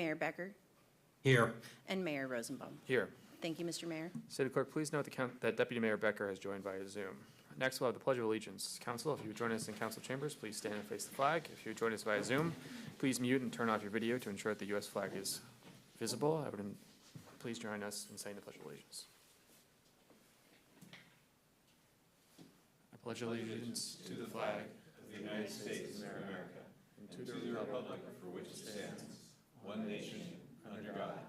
Mayor Becker, Here. and Mayor Rosenbaum. Here. Thank you, Mr. Mayor. City Clerk, please note that Deputy Mayor Becker has joined via Zoom. Next, we'll have the Pledge of Allegiance. Council, if you would join us in council chambers, please stand and face the flag. If you would join us via Zoom, please mute and turn off your video to ensure that the U.S. flag is visible. Please join us in saying the Pledge of Allegiance. I pledge allegiance to the flag of the United States of America, and to the republic for which it stands, one nation, under God,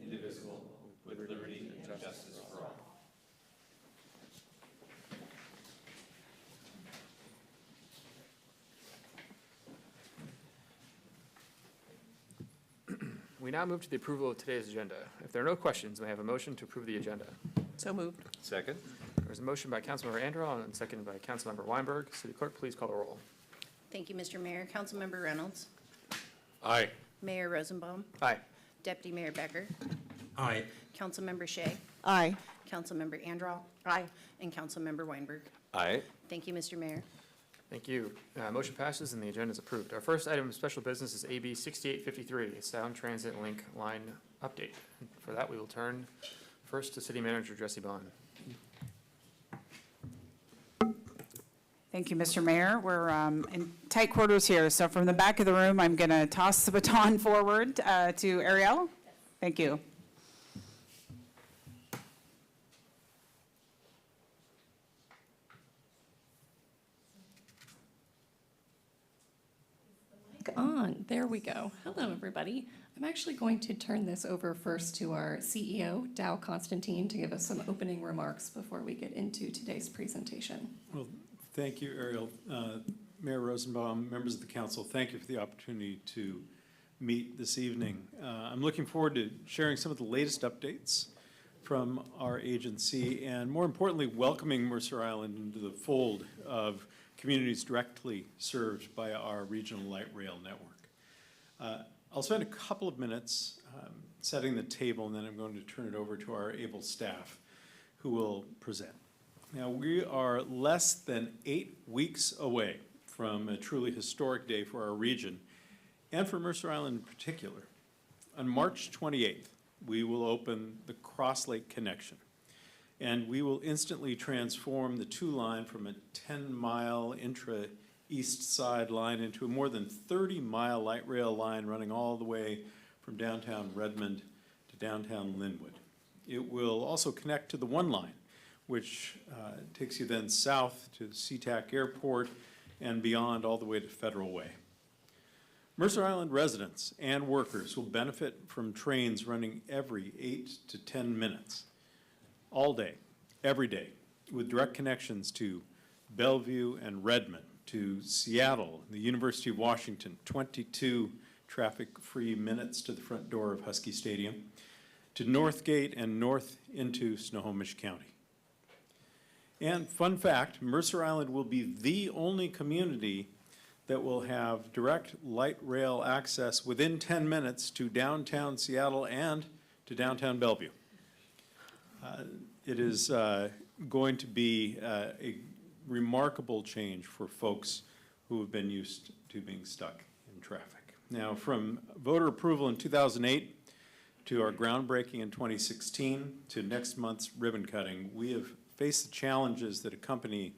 indivisible, with liberty and justice for all. We now move to the approval of today's agenda. If there are no questions, may I have a motion to approve the agenda? So moved. Second. There's a motion by Councilmember Andral and seconded by Councilmember Weinberg. City Clerk, please call the roll. Thank you, Mr. Mayor. Councilmember Reynolds, Aye. Mayor Rosenbaum, Aye. Deputy Mayor Becker, Aye. Councilmember Shea, Aye. Councilmember Andral, Aye. and Councilmember Weinberg. Aye. Thank you, Mr. Mayor. Thank you. Motion passes and the agenda is approved. Our first item of special business is AB 6853, Sound Transit Link Line Update. For that, we will turn first to City Manager Jesse Bond. Thank you, Mr. Mayor. We're in tight quarters here, so from the back of the room, I'm going to toss the baton forward to Ariel. Thank you. On. There we go. Hello, everybody. I'm actually going to turn this over first to our CEO, Dow Constantine, to give us some opening remarks before we get into today's presentation. Well, thank you, Ariel. Mayor Rosenbaum, members of the council, thank you for the opportunity to meet this evening. I'm looking forward to sharing some of the latest updates from our agency and, more importantly, welcoming Mercer Island into the fold of communities directly served by our regional light rail network. I'll spend a couple of minutes setting the table, and then I'm going to turn it over to our able staff who will present. Now, we are less than 8 weeks away from a truly historic day for our region and for Mercer Island in particular. On March 28th, we will open the Cross Lake Connection, and we will instantly transform the two-line from a 10-mile intra-east side line into a more than 30-mile light rail line running all the way from downtown Redmond to downtown Linwood. It will also connect to the one line, which takes you then south to SeaTac Airport and beyond all the way to Federal Way. Mercer Island residents and workers will benefit from trains running every 8 to 10 minutes, all day, every day, with direct connections to Bellevue and Redmond, to Seattle, the University of Washington, 22 traffic-free minutes to the front door of Husky Stadium, to Northgate and north into Snohomish County. And fun fact, Mercer Island will be the only community that will have direct light rail access within 10 minutes to downtown Seattle and to downtown Bellevue. It is going to be a remarkable change for folks who have been used to being stuck in traffic. Now, from voter approval in 2008 to our groundbreaking in 2016 to next month's ribbon cutting, we have faced the challenges that accompany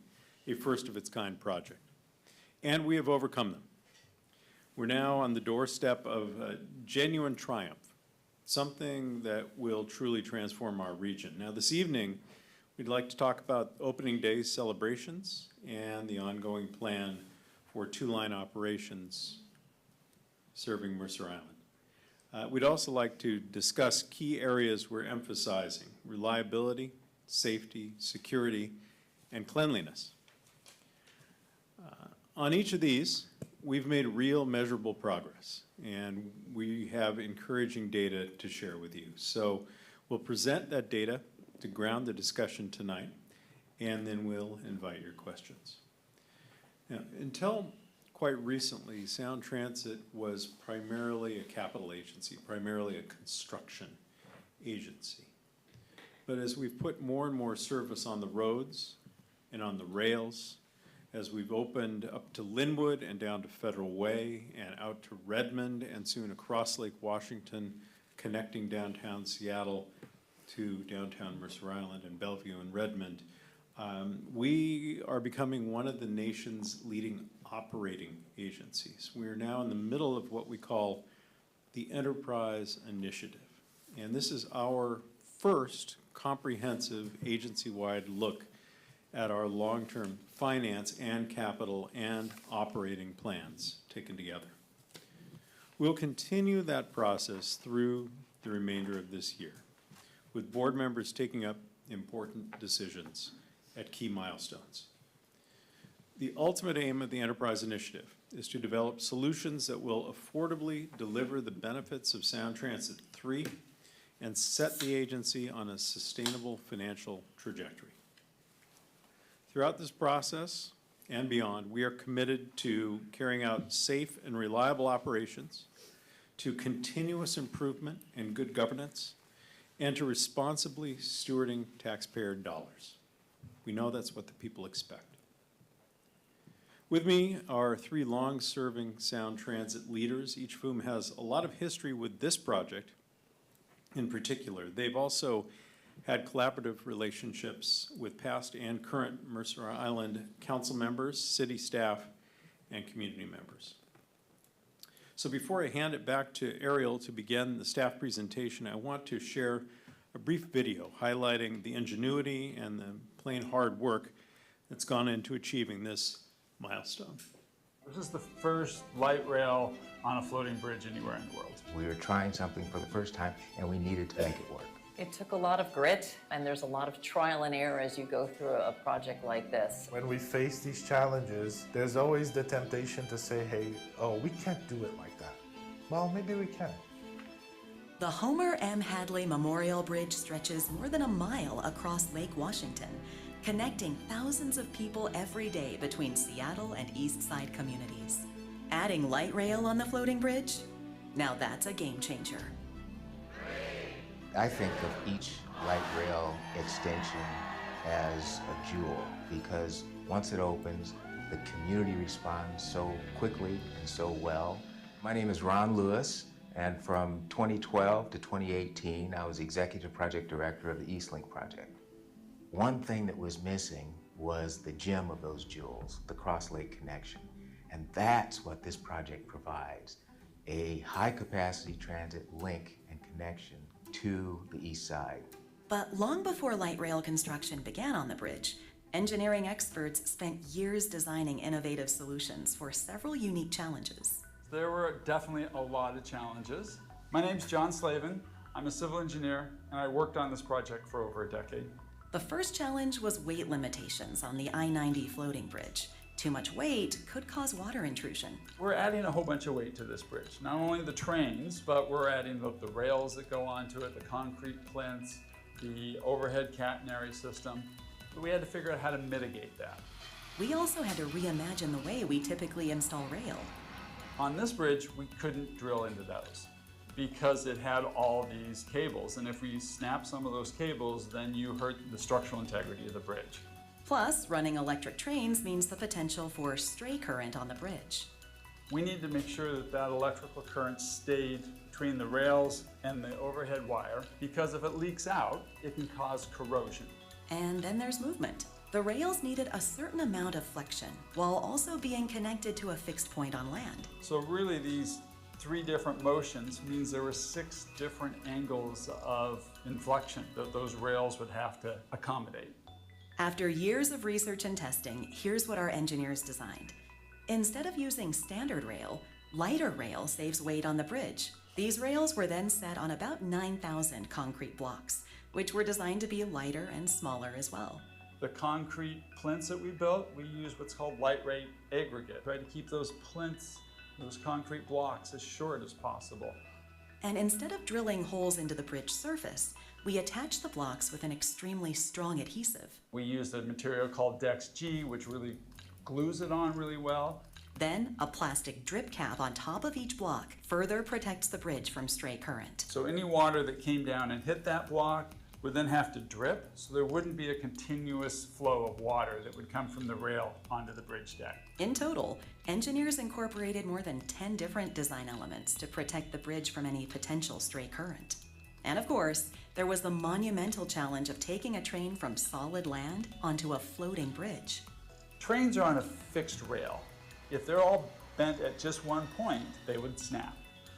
a first-of-its-kind project, and we have overcome them. We're now on the doorstep of a genuine triumph, something that will truly transform our region. Now, this evening, we'd like to talk about opening day celebrations and the ongoing plan for two-line operations serving Mercer Island. We'd also like to discuss key areas we're emphasizing: reliability, safety, security, and cleanliness. On each of these, we've made real measurable progress, and we have encouraging data to share with you. So we'll present that data to ground the discussion tonight, and then we'll invite your questions. Now, until quite recently, Sound Transit was primarily a capital agency, primarily a construction agency. But as we've put more and more service on the roads and on the rails, as we've opened up to Linwood and down to Federal Way and out to Redmond and soon across Lake Washington, connecting downtown Seattle to downtown Mercer Island and Bellevue and Redmond. We are becoming one of the nation's leading operating agencies. We are now in the middle of what we call the Enterprise Initiative. And this is our first comprehensive agency-wide look at our long-term finance and capital and operating plans taken together. We'll continue that process through the remainder of this year, with board members taking up important decisions at key milestones. The ultimate aim of the Enterprise Initiative is to develop solutions that will affordably deliver the benefits of Sound Transit 3 and set the agency on a sustainable financial trajectory. Throughout this process and beyond, we are committed to carrying out safe and reliable operations, to continuous improvement and good governance, and to responsibly stewarding taxpayer dollars. We know that's what the people expect. With me are 3 long-serving Sound Transit leaders, each of whom has a lot of history with this project in particular. They've also had collaborative relationships with past and current Mercer Island council members, city staff, and community members. So before I hand it back to Ariel to begin the staff presentation, I want to share a brief video highlighting the ingenuity and the plain hard work that's gone into achieving this milestone. This is the first light rail on a floating bridge anywhere in the world. We were trying something for the first time, and we needed to make it work. It took a lot of grit, and there's a lot of trial and error as you go through a project like this. When we face these challenges, there's always the temptation to say, hey, oh, we can't do it like that. Well, maybe we can. The Homer M. Hadley Memorial Bridge stretches more than a mile across Lake Washington, connecting thousands of people every day between Seattle and East Side communities. Adding light rail on the floating bridge? Now that's a game changer. I think of each light rail extension as a jewel because once it opens, the community responds so quickly and so well. My name is Ron Lewis, and from 2012 to 2018, I was Executive Project Director of the Eastlink Project. One thing that was missing was the gem of those jewels, the Cross Lake connection. And that's what this project provides, a high-capacity transit link and connection to the east side. But long before light rail construction began on the bridge, engineering experts spent years designing innovative solutions for several unique challenges. There were definitely a lot of challenges. My name's John Slavin. I'm a civil engineer, and I worked on this project for over a decade. The first challenge was weight limitations on the I-90 floating bridge. Too much weight could cause water intrusion. We're adding a whole bunch of weight to this bridge. Not only the trains, but we're adding the rails that go onto it, the concrete plinths, the overhead catenary system. But we had to figure out how to mitigate that. We also had to reimagine the way we typically install rail. On this bridge, we couldn't drill into those because it had all these cables. And if we snap some of those cables, then you hurt the structural integrity of the bridge. Plus, running electric trains means the potential for stray current on the bridge. We need to make sure that that electrical current stayed between the rails and the overhead wire, because if it leaks out, it can cause corrosion. And then there's movement. The rails needed a certain amount of flexion, while also being connected to a fixed point on land. So really these 3 different motions means there were 6 different angles of inflection that those rails would have to accommodate. After years of research and testing, here's what our engineers designed. Instead of using standard rail, lighter rail saves weight on the bridge. These rails were then set on about 9,000 concrete blocks, which were designed to be lighter and smaller as well. The concrete plinths that we built, we used what's called light rate aggregate. Tried to keep those plinths, those concrete blocks, as short as possible. And instead of drilling holes into the bridge surface, we attached the blocks with an extremely strong adhesive. We used a material called Dex G, which really glues it on really well. Then, a plastic drip cap on top of each block further protects the bridge from stray current. So any water that came down and hit that block would then have to drip, so there wouldn't be a continuous flow of water that would come from the rail onto the bridge deck. In total, engineers incorporated more than 10 different design elements to protect the bridge from any potential stray current. And of course, there was the monumental challenge of taking a train from solid land onto a floating bridge. Trains are on a fixed rail. If they're all bent at just one point, they would snap.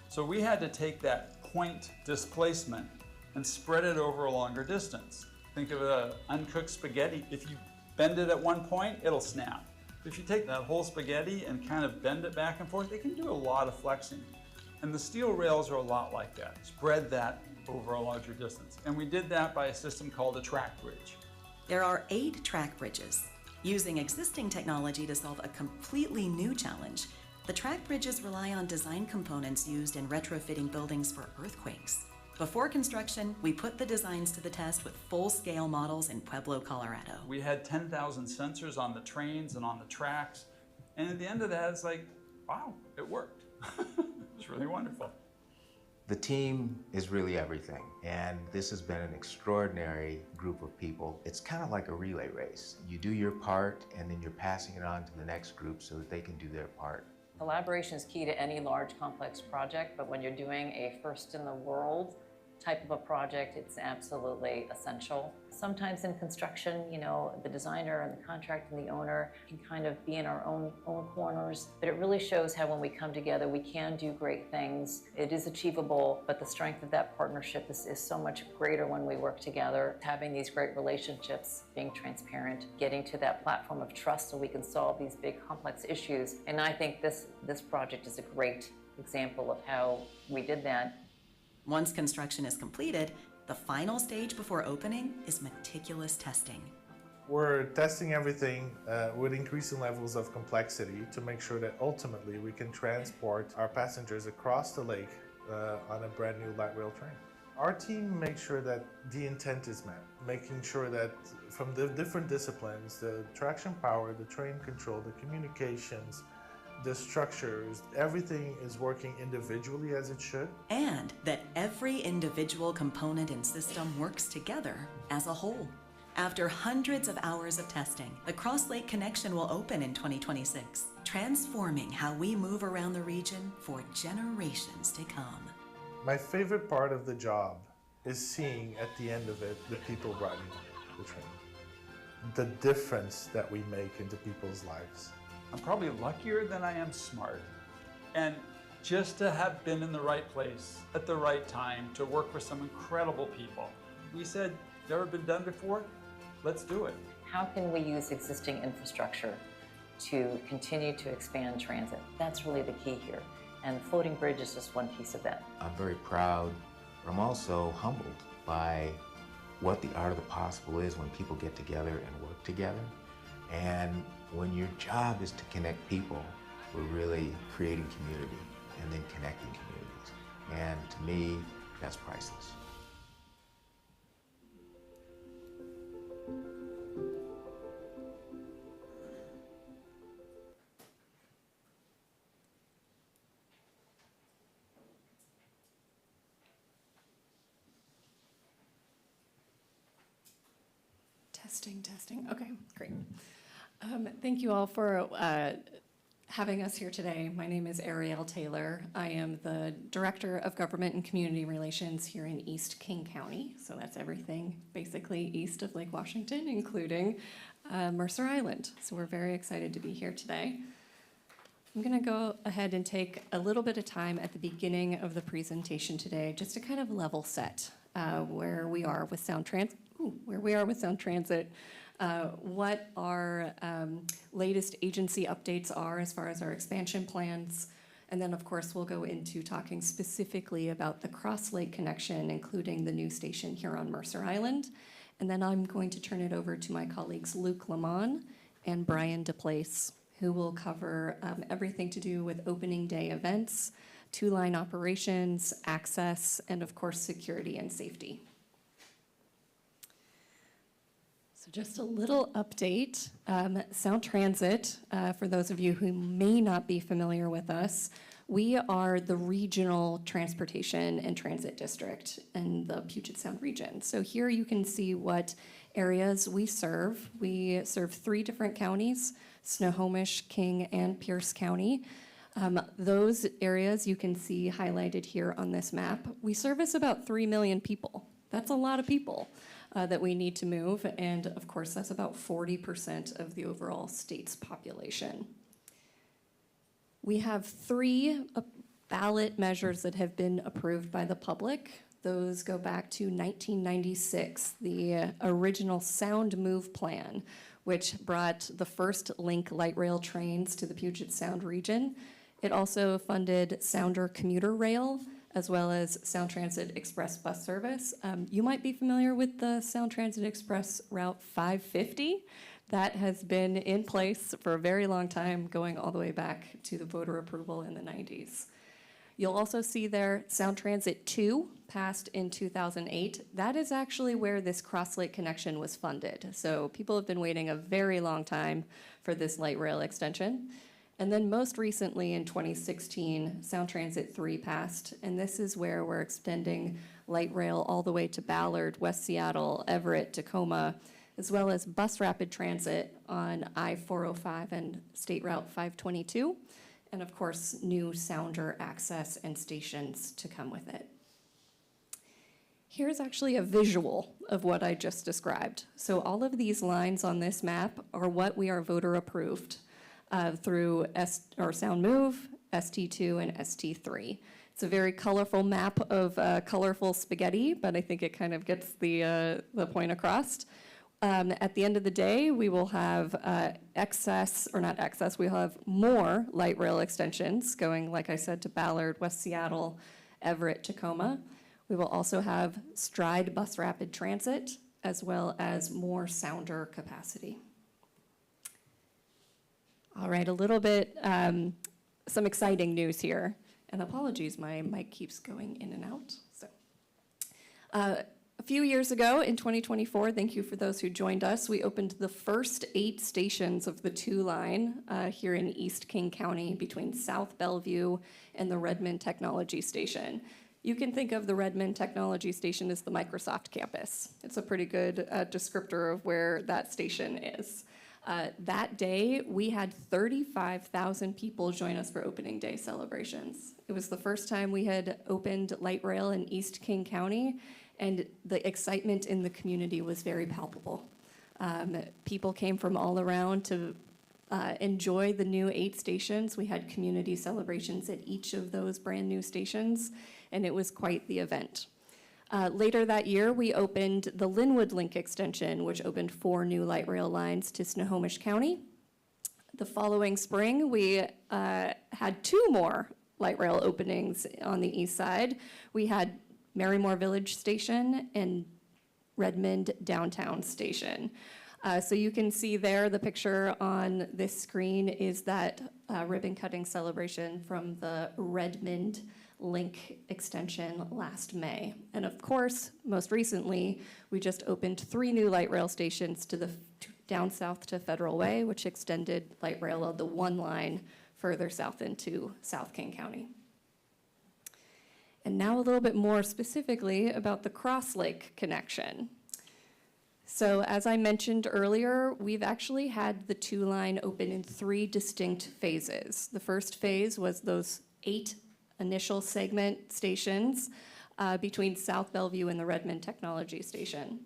So we had to take that point displacement and spread it over a longer distance. Think of an uncooked spaghetti. If you bend it at one point, it'll snap. If you take that whole spaghetti and kind of bend it back and forth, it can do a lot of flexing. And the steel rails are a lot like that. Spread that over a larger distance. And we did that by a system called a track bridge. There are 8 track bridges. Using existing technology to solve a completely new challenge, the track bridges rely on design components used in retrofitting buildings for earthquakes. Before construction, we put the designs to the test with full-scale models in Pueblo, Colorado. We had 10,000 sensors on the trains and on the tracks. And at the end of that, it's like, wow, it worked. It's really wonderful. The team is really everything, and this has been an extraordinary group of people. It's kind of like a relay race. You do your part, and then you're passing it on to the next group so that they can do their part. Collaboration is key to any large, complex project, but when you're doing a first-in-the-world type of a project, it's absolutely essential. Sometimes in construction, you know, the designer and the contractor and the owner can kind of be in our own corners, but it really shows how when we come together, we can do great things. It is achievable, but the strength of that partnership is so much greater when we work together. Having these great relationships, being transparent, getting to that platform of trust so we can solve these big complex issues. And I think this project is a great example of how we did that. Once construction is completed, the final stage before opening is meticulous testing. We're testing everything with increasing levels of complexity to make sure that ultimately we can transport our passengers across the lake on a brand new light rail train. Our team makes sure that the intent is met, making sure that from the different disciplines, the traction power, the train control, the communications, the structures, everything is working individually as it should. And that every individual component and system works together as a whole. After hundreds of hours of testing, the Cross-Lake Connection will open in 2026, transforming how we move around the region for generations to come. My favorite part of the job is seeing at the end of it the people riding the train. The difference that we make into people's lives. I'm probably luckier than I am smart. And just to have been in the right place at the right time to work with some incredible people. We said, never been done before, let's do it. How can we use existing infrastructure to continue to expand transit? That's really the key here. And the floating bridge is just one piece of that. I'm very proud, but I'm also humbled by what the art of the possible is when people get together and work together. And when your job is to connect people, we're really creating community and then connecting communities. And to me, that's priceless. Testing. Okay, great. Thank you all for having us here today. My name is Ariel Taylor. I am the Director of Government and Community Relations here in East King County. So that's everything basically east of Lake Washington, including Mercer Island. So we're very excited to be here today. I'm going to go ahead and take a little bit of time at the beginning of the presentation today just to kind of level set where we are with Sound Transit, what our latest agency updates are as far as our expansion plans. And then, of course, we'll go into talking specifically about the Cross-Lake Connection, including the new station here on Mercer Island. And then I'm going to turn it over to my colleagues Luke Lamont and Brian DePlace, who will cover everything to do with opening day events, two-line operations, access, and of course, security and safety. So just a little update. Sound Transit, for those of you who may not be familiar with us, We are the regional transportation and transit district in the Puget Sound region. So here you can see what areas we serve. We serve 3 different counties, Snohomish, King, and Pierce County. Those areas you can see highlighted here on this map. We service about 3 million people. That's a lot of people that we need to move, and of course that's about 40% of the overall state's population. We have 3 ballot measures that have been approved by the public. Those go back to 1996, the original Sound Move Plan, which brought the first Link light rail trains to the Puget Sound region. It also funded Sounder commuter rail, as well as Sound Transit Express bus service. You might be familiar with the Sound Transit Express Route 550. That has been in place for a very long time, going all the way back to the voter approval in the 90s. You'll also see there Sound Transit 2 passed in 2008. That is actually where this Cross Lake connection was funded. So people have been waiting a very long time for this light rail extension. And then most recently in 2016, Sound Transit 3 passed, and this is where we're extending light rail all the way to Ballard, West Seattle, Everett, Tacoma, as well as bus rapid transit on I-405 and State Route 522, and of course, new Sounder access and stations to come with it. Here's actually a visual of what I just described. So all of these lines on this map are what we are voter approved through Sound Move, ST2, and ST3. It's a very colorful map of colorful spaghetti, but I think it kind of gets the point across. At the end of the day, we will have we'll have more light rail extensions going, like I said, to Ballard, West Seattle, Everett, Tacoma. We will also have Stride bus rapid transit, as well as more Sounder capacity. All right, a little bit, some exciting news here. And apologies, my mic keeps going in and out. So, a few years ago, in 2024, thank you for those who joined us, we opened the first 8 stations of the 2 line here in East King County between South Bellevue and the Redmond Technology Station. You can think of the Redmond Technology Station as the Microsoft campus. It's a pretty good descriptor of where that station is. That day, we had 35,000 people join us for opening day celebrations. It was the first time we had opened light rail in East King County, and the excitement in the community was very palpable. People came from all around to enjoy the new 8 stations. We had community celebrations at each of those brand new stations, and it was quite the event. Later that year, we opened the Linwood Link extension, which opened 4 new light rail lines to Snohomish County. The following spring, we had 2 more light rail openings on the east side. We had Marymore Village Station and Redmond Downtown Station. So you can see there, the picture on this screen is that ribbon cutting celebration from the Redmond Link extension last May. And of course, most recently, we just opened 3 new light rail stations down south to Federal Way, which extended light rail of the 1 line further south into South King County. And now a little bit more specifically about the Cross Lake connection. So as I mentioned earlier, we've actually had the 2 line open in 3 distinct phases. The first phase was those 8 initial segment stations between South Bellevue and the Redmond Technology Station.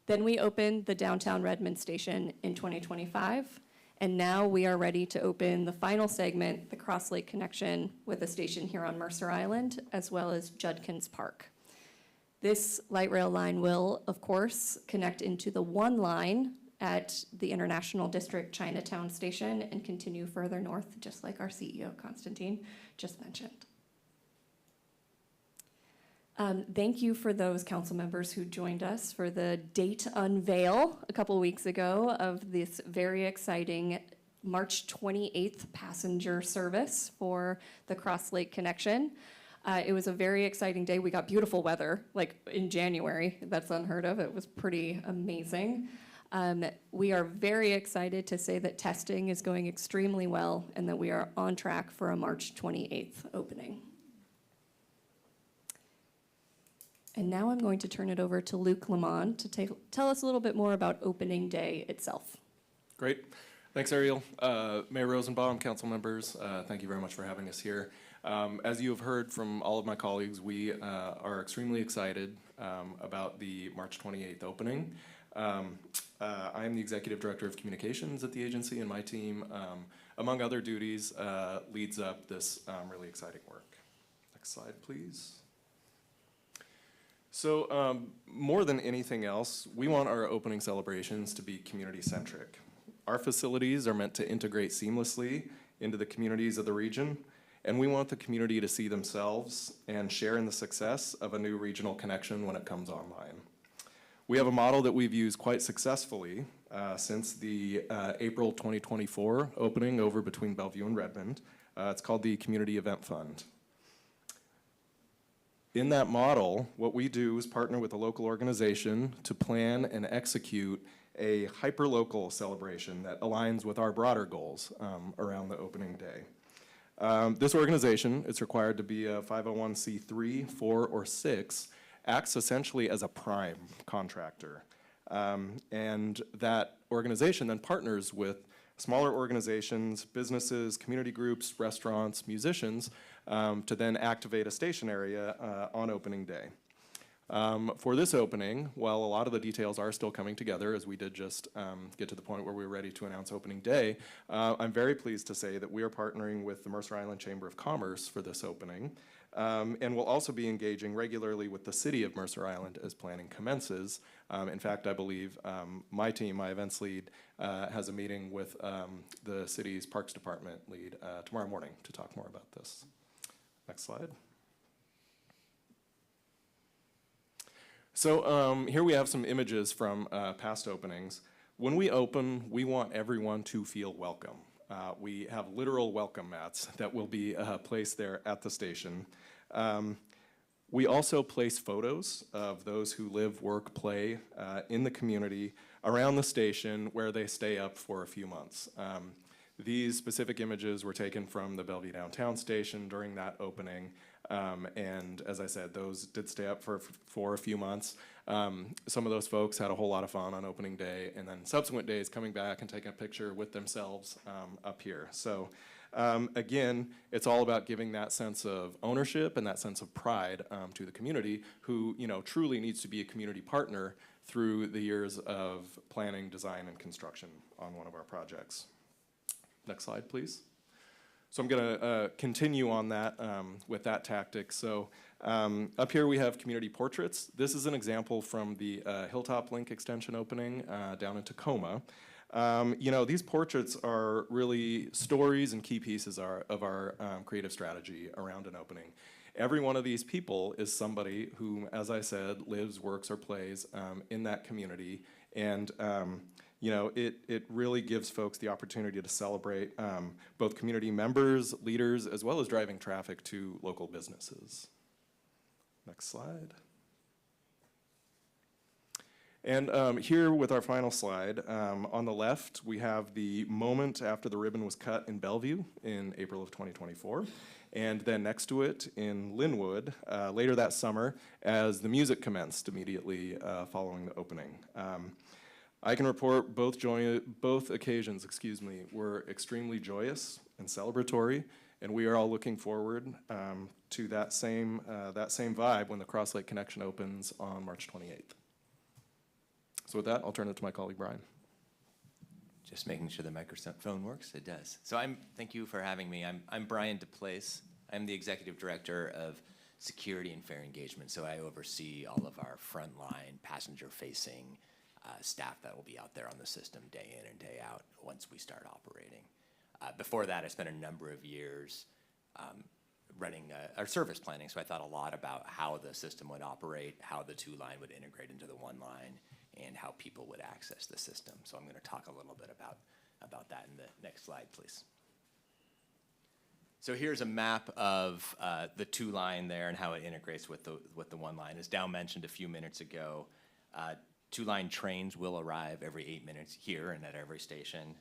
Then we opened the downtown Redmond station in 2025, and now we are ready to open the final segment, the Cross Lake connection, with a station here on Mercer Island, as well as Judkins Park. This light rail line will, of course, connect into the 1 line at the International District Chinatown Station and continue further north, just like our CEO, Constantine, just mentioned. Thank you for those council members who joined us for the date unveil a couple weeks ago of this very exciting March 28th passenger service for the Cross Lake connection. It was a very exciting day. We got beautiful weather, like in January. That's unheard of. It was pretty amazing. We are very excited to say that testing is going extremely well and that we are on track for a March 28th opening. And now I'm going to turn it over to Luke Lamont to tell us a little bit more about opening day itself. Great. Thanks, Ariel. Mayor Rosenbaum, council members, thank you very much for having us here. As you have heard from all of my colleagues, we are extremely excited about the March 28th opening. I am the Executive Director of Communications at the agency, and my team, among other duties, leads up this really exciting work. Next slide, please. So more than anything else, we want our opening celebrations to be community-centric. Our facilities are meant to integrate seamlessly into the communities of the region, and we want the community to see themselves and share in the success of a new regional connection when it comes online. We have a model that we've used quite successfully since the April 2024 opening over between Bellevue and Redmond. It's called the Community Event Fund. In that model, what we do is partner with a local organization to plan and execute a hyper-local celebration that aligns with our broader goals around the opening day. This organization, it's required to be a 501c3, 4, or 6, acts essentially as a prime contractor. And that organization then partners with smaller organizations, businesses, community groups, restaurants, musicians, to then activate a station area on opening day. For this opening, while a lot of the details are still coming together, as we did just get to the point where we were ready to announce opening day, I'm very pleased to say that we are partnering with the Mercer Island Chamber of Commerce for this opening, and we'll also be engaging regularly with the city of Mercer Island as planning commences. In fact, I believe my team, my events lead, has a meeting with the city's Parks Department lead tomorrow morning to talk more about this. Next slide. So here we have some images from past openings. When we open, we want everyone to feel welcome. We have literal welcome mats that will be placed there at the station. We also place photos of those who live, work, play in the community around the station where they stay up for a few months. These specific images were taken from the Bellevue Downtown Station during that opening. And as I said, those did stay up for a few months. Some of those folks had a whole lot of fun on opening day, and then subsequent days coming back and taking a picture with themselves up here. So again, it's all about giving that sense of ownership and that sense of pride to the community, who truly needs to be a community partner through the years of planning, design, and construction on one of our projects. Next slide, please. So I'm going to continue on that with that tactic. So up here we have community portraits. This is an example from the Hilltop Link extension opening down in Tacoma. These portraits are really stories and key pieces of our creative strategy around an opening. Every one of these people is somebody who, as I said, lives, works, or plays in that community. And it really gives folks the opportunity to celebrate both community members, leaders, as well as driving traffic to local businesses. Next slide. And here with our final slide, on the left, we have the moment after the ribbon was cut in Bellevue in April of 2024. And then next to it in Linwood, later that summer, as the music commenced immediately following the opening. I can report both occasions, were extremely joyous and celebratory, and we are all looking forward to that same vibe when the Cross Lake Connection opens on March 28th. So with that, I'll turn it to my colleague Brian. Just making sure the microphone works. It does. So thank you for having me. I'm Brian DePlace. I'm the Executive Director of Security and Fair Engagement. So I oversee all of our frontline passenger-facing staff that will be out there on the system day in and day out once we start operating. Before that, I spent a number of years running our service planning, so I thought a lot about how the system would operate, how the two line would integrate into the one line, and how people would access the system. So I'm going to talk a little bit about that in the next slide, please. So here's a map of the two line there and how it integrates with the one line. As Dow mentioned a few minutes ago, Two-line trains will arrive every 8 minutes here and at every station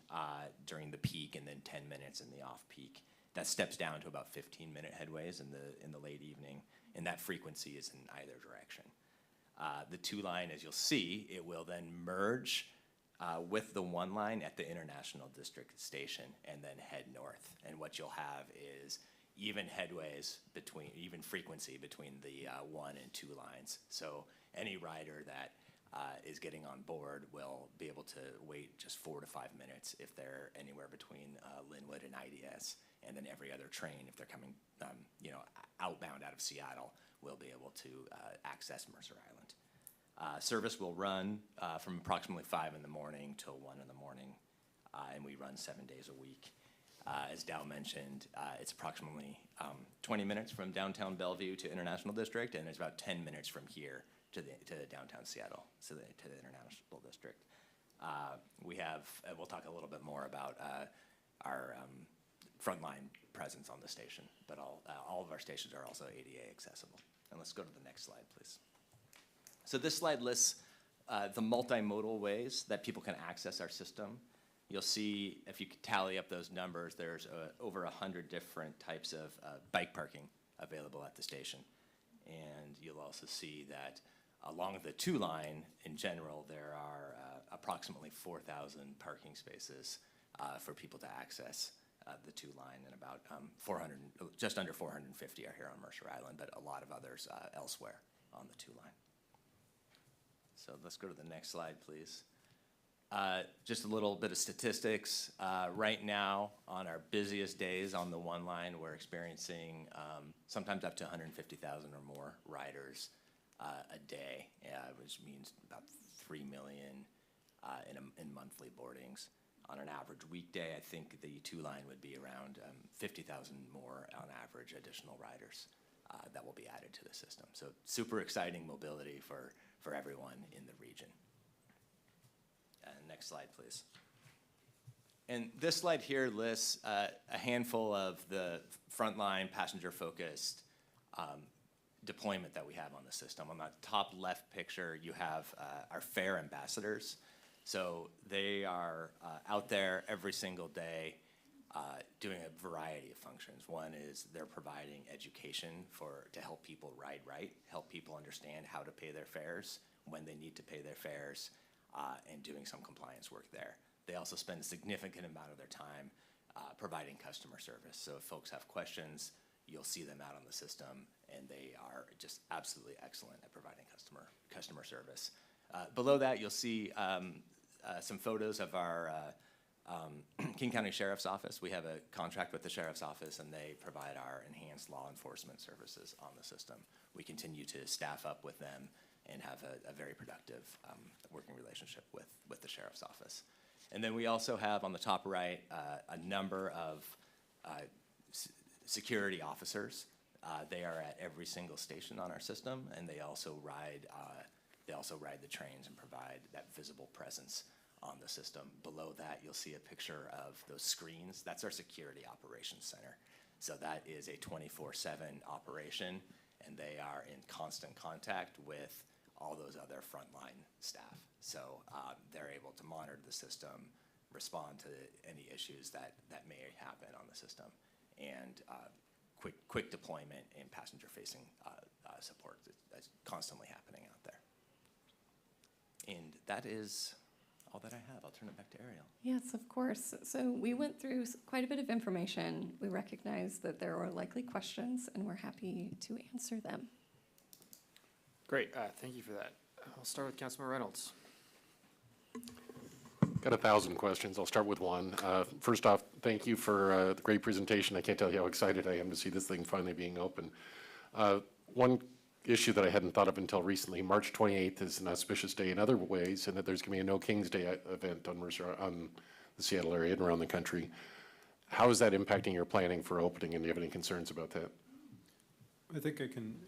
during the peak, and then 10 minutes in the off-peak. That steps down to about 15-minute headways in the late evening, and that frequency is in either direction. The two-line, as you'll see, it will then merge with the one line at the International District Station and then head north. And what you'll have is even even frequency between the 1 and 2 lines. So any rider that is getting on board will be able to wait just 4 to 5 minutes if they're anywhere between Linwood and IDS. And then every other train, if they're coming, outbound out of Seattle, will be able to access Mercer Island. Service will run from approximately 5 in the morning till 1 in the morning, and we run 7 days a week. As Dow mentioned, it's approximately 20 minutes from downtown Bellevue to International District, and it's about 10 minutes from here to downtown Seattle, to the International District. We'll talk a little bit more about our frontline presence on the station, but all of our stations are also ADA accessible. And let's go to the next slide, please. So this slide lists the multimodal ways that people can access our system. You'll see, if you tally up those numbers, there's over 100 different types of bike parking available at the station. And you'll also see that along the 2 line, in general, there are approximately 4,000 parking spaces for people to access the 2 line, and about just under 450 are here on Mercer Island, but a lot of others elsewhere on the 2 line. So let's go to the next slide, please. Just a little bit of statistics. Right now, on our busiest days on the 1 line, we're experiencing sometimes up to 150,000 or more riders a day, which means about 3 million in monthly boardings. On an average weekday, I think the 2 line would be around 50,000 more on average additional riders that will be added to the system. So super exciting mobility for everyone in the region. Next slide, please. And this slide here lists a handful of the frontline passenger-focused deployment that we have on the system. On the top left picture, you have our fare ambassadors. So they are out there every single day doing a variety of functions. One is they're providing education to help people ride right, help people understand how to pay their fares, when they need to pay their fares, and doing some compliance work there. They also spend a significant amount of their time providing customer service. So if folks have questions, you'll see them out on the system, and they are just absolutely excellent at providing customer service. Below that, you'll see some photos of our King County Sheriff's Office. We have a contract with the Sheriff's Office, and they provide our enhanced law enforcement services on the system. We continue to staff up with them and have a very productive working relationship with the Sheriff's Office. And then we also have on the top right a number of security officers. They are at every single station on our system, and they also ride the trains and provide that visible presence on the system. Below that, you'll see a picture of those screens. That's our Security Operations Center. So that is a 24/7 operation, and they are in constant contact with all those other frontline staff. So they're able to monitor the system, respond to any issues that may happen on the system, and quick deployment and passenger-facing support that's constantly happening out there. And that is all that I have. I'll turn it back to Ariel. Yes, of course. So we went through quite a bit of information. We recognize that there are likely questions, and we're happy to answer them. Great, thank you for that. I'll start with Councilmember Reynolds. Got 1,000 questions. I'll start with one. First off, thank you for the great presentation. I can't tell you how excited I am to see this thing finally being open. One issue that I hadn't thought of until recently, March 28th is an auspicious day in other ways, and that there's going to be a No Kings Day event on Mercer, on the Seattle area and around the country. How is that impacting your planning for opening, and do you have any concerns about that? I think I can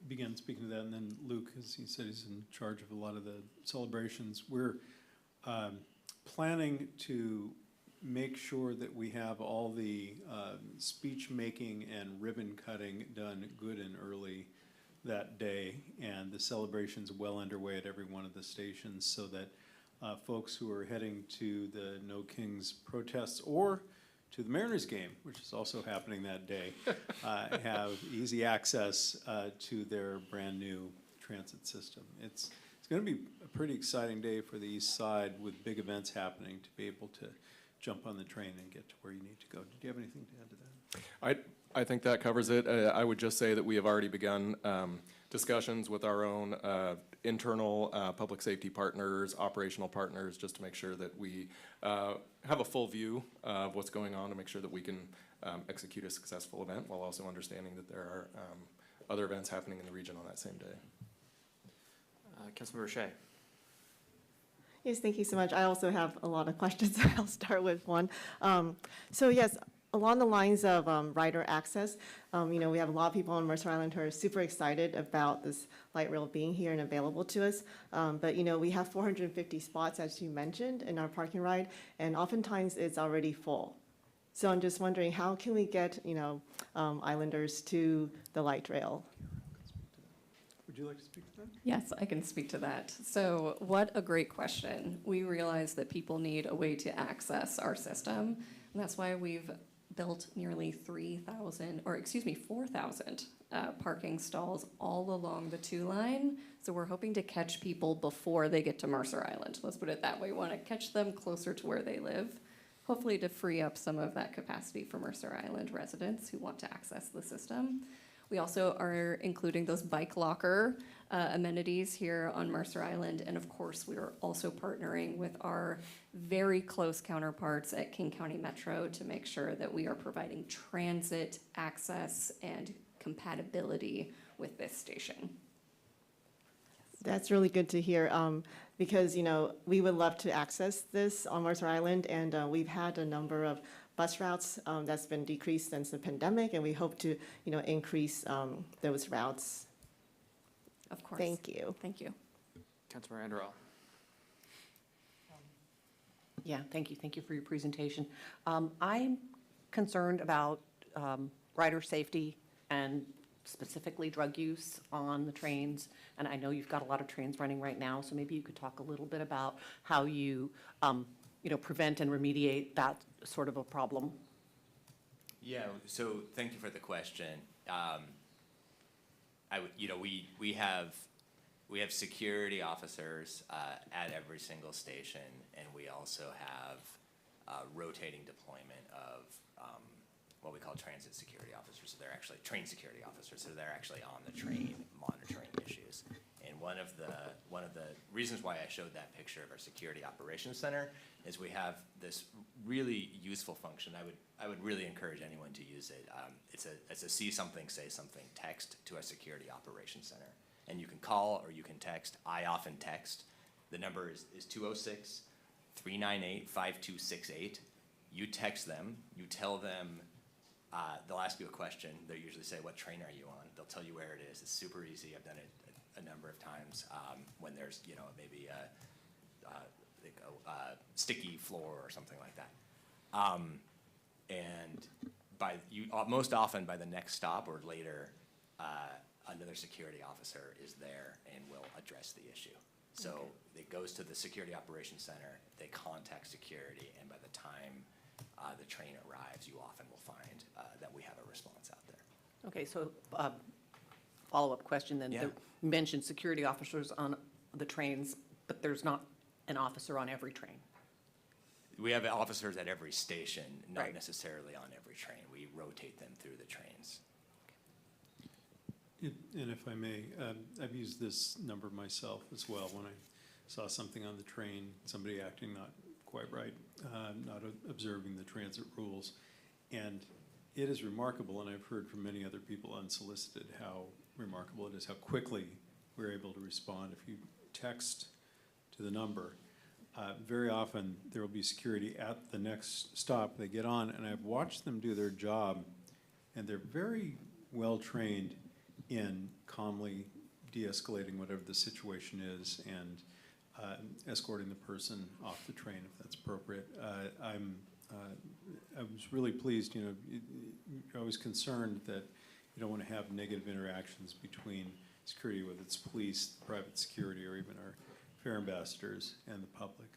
begin speaking to that, and then Luke, as he said, he's in charge of a lot of the celebrations. We're planning to make sure that we have all the speech making and ribbon cutting done good and early that day, and the celebration's well underway at every one of the stations, so that folks who are heading to the No Kings protests or to the Mariners game, which is also happening that day, have easy access to their brand-new transit system. It's going to be a pretty exciting day for the East Side with big events happening to be able to jump on the train and get to where you need to go. Did you have anything to add to that? I think that covers it. I would just say that we have already begun discussions with our own internal public safety partners, operational partners, just to make sure that we have a full view of what's going on, to make sure that we can execute a successful event, while also understanding that there are other events happening in the region on that same day. Councilmember Shea. Yes, thank you so much. I also have a lot of questions. I'll start with one. So yes, along the lines of rider access, we have a lot of people on Mercer Island who are super excited about this light rail being here and available to us. But we have 450 spots, as you mentioned, in our parking ride, and oftentimes it's already full. So I'm just wondering, how can we get islanders to the light rail? Would you like to speak to that? Yes, I can speak to that. So what a great question. We realize that people need a way to access our system, and that's why we've built nearly 4,000 parking stalls all along the 2-line. So we're hoping to catch people before they get to Mercer Island. Let's put it that way. We want to catch them closer to where they live, hopefully to free up some of that capacity for Mercer Island residents who want to access the system. We also are including those bike locker amenities here on Mercer Island. And of course, we are also partnering with our very close counterparts at King County Metro to make sure that we are providing transit access and compatibility with this station. That's really good to hear, because we would love to access this on Mercer Island, and we've had a number of bus routes that's been decreased since the pandemic, and we hope to increase those routes. Of course. Thank you. Thank you. Councilmember Anderell. Yeah, thank you. Thank you for your presentation. I'm concerned about rider safety and specifically drug use on the trains. And I know you've got a lot of trains running right now, so maybe you could talk a little bit about how you, prevent and remediate that sort of a problem. Yeah, so thank you for the question. We have security officers at every single station, and we also have rotating deployment of what we call transit security officers. So they're actually train security officers. So they're actually on the train monitoring issues. And one of the reasons why I showed that picture of our security operations center is we have this really useful function. I would really encourage anyone to use it. It's a see something, say something text to our security operations center. And you can call or you can text. I often text. The number is 206-398-5268. You text them. You tell them, they'll ask you a question. They'll usually say, what train are you on? They'll tell you where it is. It's super easy. I've done it a number of times when there's, maybe a sticky floor or something like that. Most often by the next stop or later, another security officer is there and will address the issue. So it goes to the security operations center, they contact security, and by the time the train arrives, you often will find that we have a response out there. Okay, so follow-up question then. Yeah. You mentioned security officers on the trains, but there's not an officer on every train. We have officers at every station, not Right. necessarily on every train. We rotate them through the trains. And if I may, I've used this number myself as well when I saw something on the train, somebody acting not quite right, not observing the transit rules. And it is remarkable, and I've heard from many other people unsolicited, how remarkable it is, how quickly we're able to respond. If you text to the number, very often there will be security at the next stop. They get on, and I've watched them do their job, and they're very well trained in calmly de-escalating whatever the situation is and escorting the person off the train if that's appropriate. I was really pleased, you're always concerned that you don't want to have negative interactions between security, whether it's police, private security, or even our fair ambassadors and the public.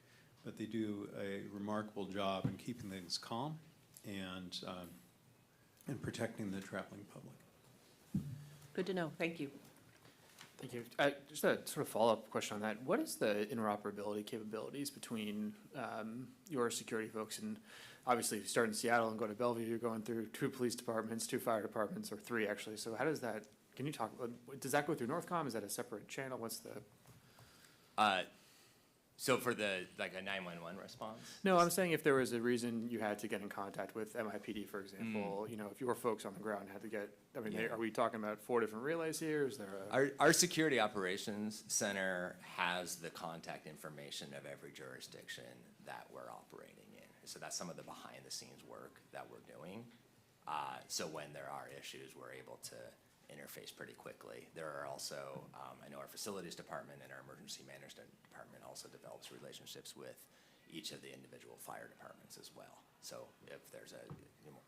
But they do a remarkable job in keeping things calm and protecting the traveling public. Good to know. Thank you. Thank you. Just a sort of follow-up question on that. What is the interoperability capabilities between your security folks and obviously if you start in Seattle and go to Bellevue, you're going through 2 police departments, 2 fire departments, or 3 actually. So how does that, can you talk about, does that go through Northcom? Is that a separate channel? What's the? So for the, like a 911 response? No, I'm saying if there was a reason you had to get in contact with MIPD, for example, you know, if your folks on the ground had to get, I mean, are we talking about 4 different relays here? Is there a? Our security operations center has the contact information of every jurisdiction that we're operating in. So that's some of the behind the scenes work that we're doing. So when there are issues, we're able to interface pretty quickly. There are also, I know our facilities department and our emergency management department also develops relationships with each of the individual fire departments as well. So if there's a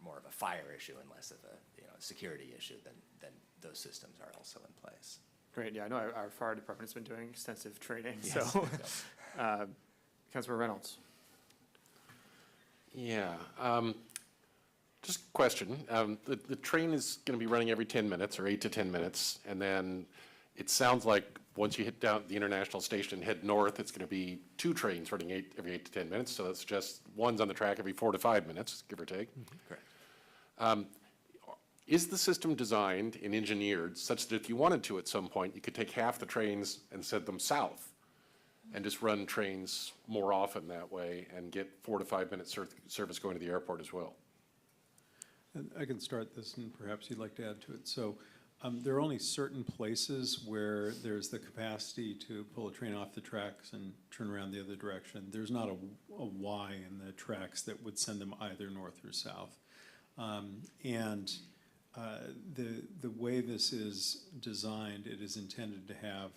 more of a fire issue and less of a security issue, then those systems are also in place. Great, yeah, I know our fire department's been doing extensive training, Yes. so. Councilor Reynolds. Yeah, just a question. The train is going to be running every 10 minutes or 8 to 10 minutes. And then it sounds like once you hit down the international station and head north, it's going to be 2 trains running every 8 to 10 minutes. So that's just one's on the track every 4 to 5 minutes, give or take. Correct. Is the system designed and engineered such that if you wanted to at some point, you could take half the trains and send them south and just run trains more often that way and get 4 to 5 minute service going to the airport as well? I can start this, and perhaps you'd like to add to it. So there are only certain places where there's the capacity to pull a train off the tracks and turn around the other direction. There's not a Y in the tracks that would send them either north or south. The way this is designed, it is intended to have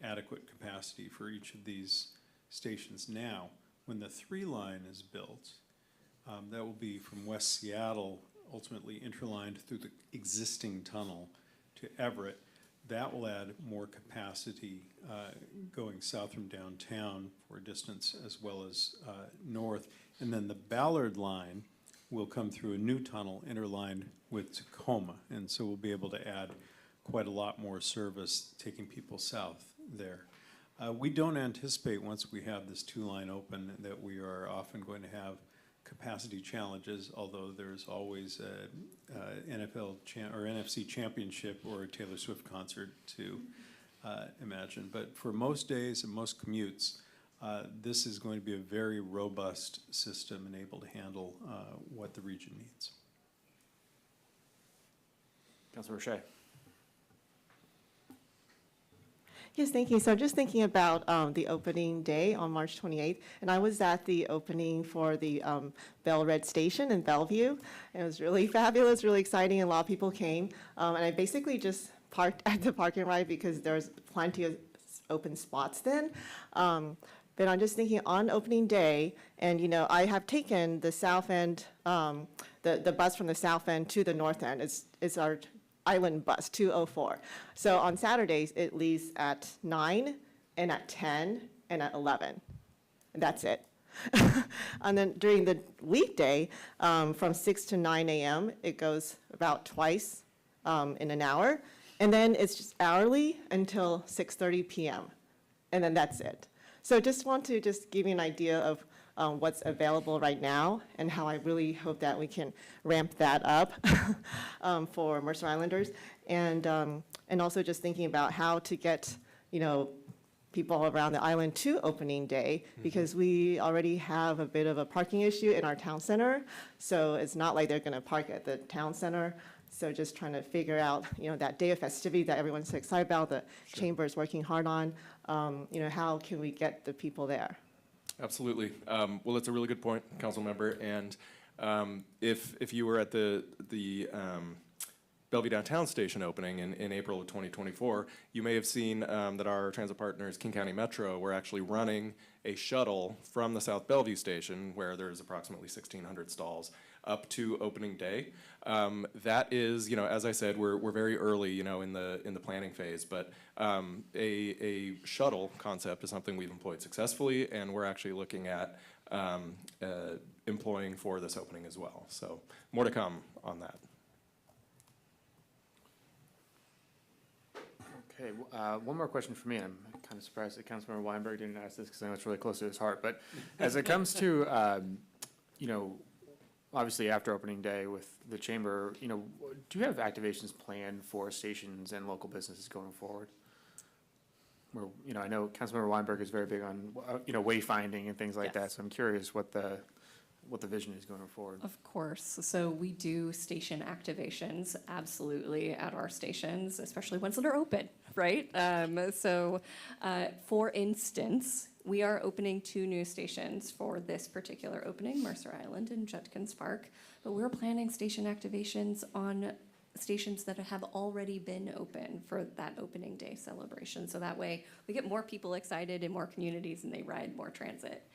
adequate capacity for each of these stations. Now, when the 3 line is built, that will be from West Seattle, ultimately interlined through the existing tunnel to Everett. That will add more capacity going south from downtown for a distance as well as north. And then the Ballard line will come through a new tunnel interlined with Tacoma. And so we'll be able to add quite a lot more service taking people south there. We don't anticipate once we have this 2-line open that we are often going to have capacity challenges, although there's always a NFL or NFC championship or a Taylor Swift concert to imagine. But for most days and most commutes, this is going to be a very robust system and able to handle what the region needs. Councilor Shea. Yes, thank you. So I'm just thinking about the opening day on March 28th, and I was at the opening for the Bell Red Station in Bellevue. And it was really fabulous, really exciting, and a lot of people came. And I basically just parked at the parking lot because there's plenty of open spots then. But I'm just thinking on opening day, and I have taken the south end, the bus from the south end to the north end. It's our Island bus 204. So on Saturdays, it leaves at 9 and at 10 and at 11. And that's it. And then during the weekday, from 6 to 9 a.m., it goes about twice in an hour. And then it's just hourly until 6:30 p.m. And then that's it. So just want to give you an idea of what's available right now and how I really hope that we can ramp that up for Mercer Islanders. And also just thinking about how to get, people around the island to opening day, because we already have a bit of a parking issue in our town center. So it's not like they're going to park at the town center. So just trying to figure out, that day of festivity that everyone's so excited about, the chamber is working hard on, how can we get the people there? Absolutely. Well, that's a really good point, Council Member. And if you were at the Bellevue Downtown Station opening in April of 2024, you may have seen that our transit partners, King County Metro, were actually running a shuttle from the South Bellevue Station, where there's approximately 1,600 stalls, up to opening day. That is, as I said, we're very early, in the planning phase, but a shuttle concept is something we've employed successfully, and we're actually looking at employing for this opening as well. So more to come on that. Okay, one more question for me. I'm kind of surprised that Councilmember Weinberg didn't ask this because I know it's really close to his heart. But as it comes to, obviously after opening day with the chamber, do you have activations planned for stations and local businesses going forward? Where, I know Councilmember Weinberg is very big on, wayfinding and things like that. So I'm curious what the vision is going forward. Of course. So we do station activations, absolutely, at our stations, especially ones that are open, right? For instance, we are opening 2 new stations for this particular opening, Mercer Island and Judkins Park, but we're planning station activations on stations that have already been open for that opening day celebration. So that way we get more people excited in more communities and they ride more transit.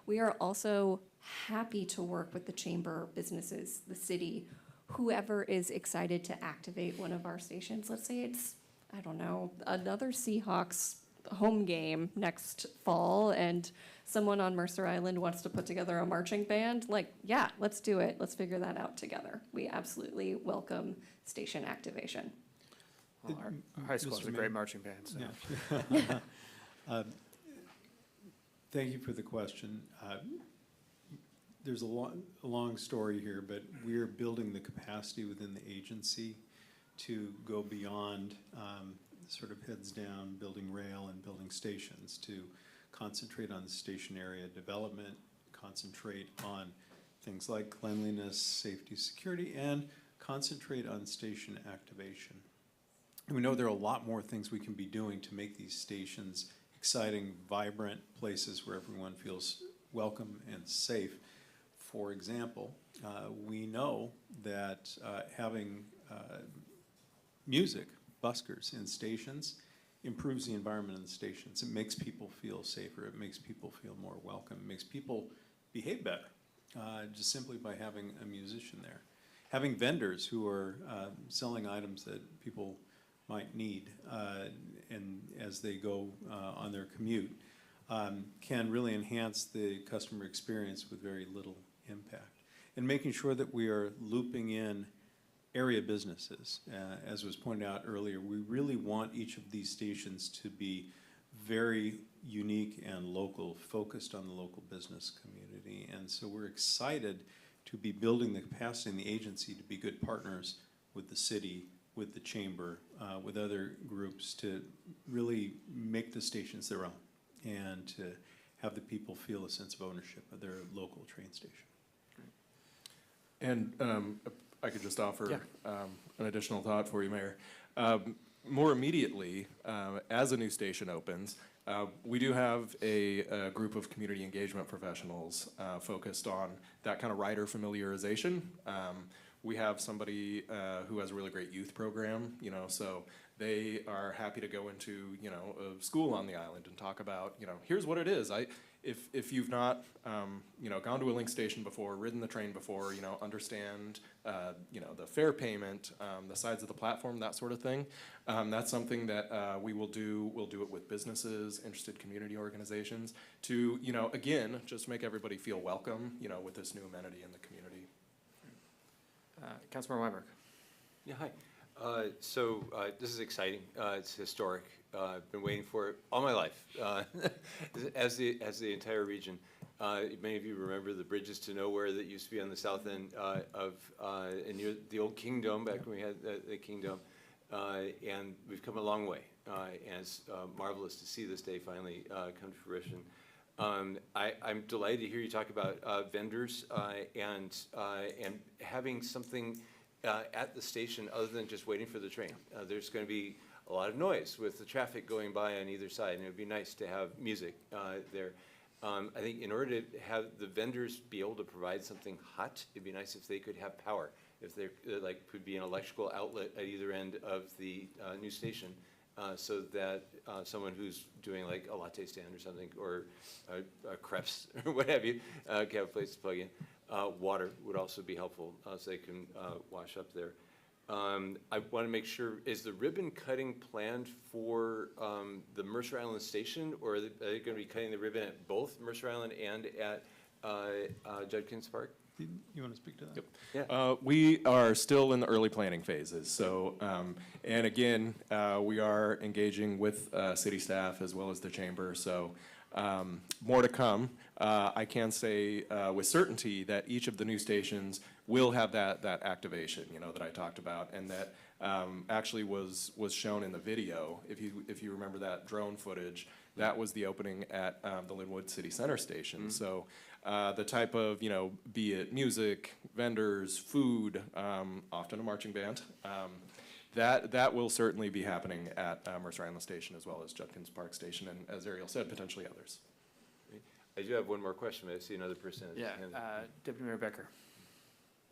We are also happy to work with the chamber businesses, the city, whoever is excited to activate one of our stations. Let's say it's, I don't know, another Seahawks home game next fall and someone on Mercer Island wants to put together a marching band. Yeah, let's do it. Let's figure that out together. We absolutely welcome station activation. Well, our high school has a great marching band. So. Yeah. Thank you for the question. There's a long story here, but we're building the capacity within the agency to go beyond sort of heads down, building rail and building stations, to concentrate on the station area development, concentrate on things like cleanliness, safety, security, and concentrate on station activation. And we know there are a lot more things we can be doing to make these stations exciting, vibrant places where everyone feels welcome and safe. For example, we know that having music, buskers in stations, improves the environment in the stations. It makes people feel safer. It makes people feel more welcome. It makes people behave better, just simply by having a musician there. Having vendors who are selling items that people might need and as they go on their commute can really enhance the customer experience with very little impact. And making sure that we are looping in area businesses. As was pointed out earlier, we really want each of these stations to be very unique and local, focused on the local business community. And so we're excited to be building the capacity in the agency to be good partners with the city, with the chamber, with other groups to really make the stations their own and to have the people feel a sense of ownership of their local train station. And I could just offer an additional thought for you, Mayor. More immediately, as a new station opens, we do have a group of community engagement professionals focused on that kind of rider familiarization. We have somebody who has a really great youth program, so they are happy to go into, a school on the island and talk about, here's what it is. If you've not, gone to a link station before, ridden the train before, understand, the fare payment, the sides of the platform, that sort of thing, that's something that we will do. We'll do it with businesses, interested community organizations to, again, just make everybody feel welcome, with this new amenity in the community. Councilmember Weinberg. Yeah, hi. This is exciting. It's historic. I've been waiting for it all my life, as the entire region. Many of you remember the Bridges to Nowhere that used to be on the south end and near the old Kingdom, back when we had the Kingdom. And we've come a long way. And it's marvelous to see this day finally come to fruition. I'm delighted to hear you talk about vendors and having something at the station other than just waiting for the train. There's going to be a lot of noise with the traffic going by on either side, and it would be nice to have music there. I think in order to have the vendors be able to provide something hot, it'd be nice if they could have power if there like could be an electrical outlet at either end of the new station, so that someone who's doing like a latte stand or something, or crepes or what have you, can have a place to plug in. Water would also be helpful, so they can wash up there. I want to make sure, is the ribbon cutting planned for the Mercer Island station, or are they going to be cutting the ribbon at both Mercer Island and at Judkins Park? You want to speak to that? Yep. Yeah. We are still in the early planning phases, so, and again, we are engaging with city staff as well as the chamber, so more to come. I can say with certainty that each of the new stations will have that activation, you know, that I talked about, and that actually was shown in the video. If you remember that drone footage, that was the opening at the Linwood City Center station. Mm-hmm. So the type of, you know, be it music, vendors, food, often a marching band, that will certainly be happening at Mercer Island Station as well as Judkins Park Station, and as Ariel said, potentially others. I do have one more question, but I see another person. Yeah, Deputy Mayor Becker.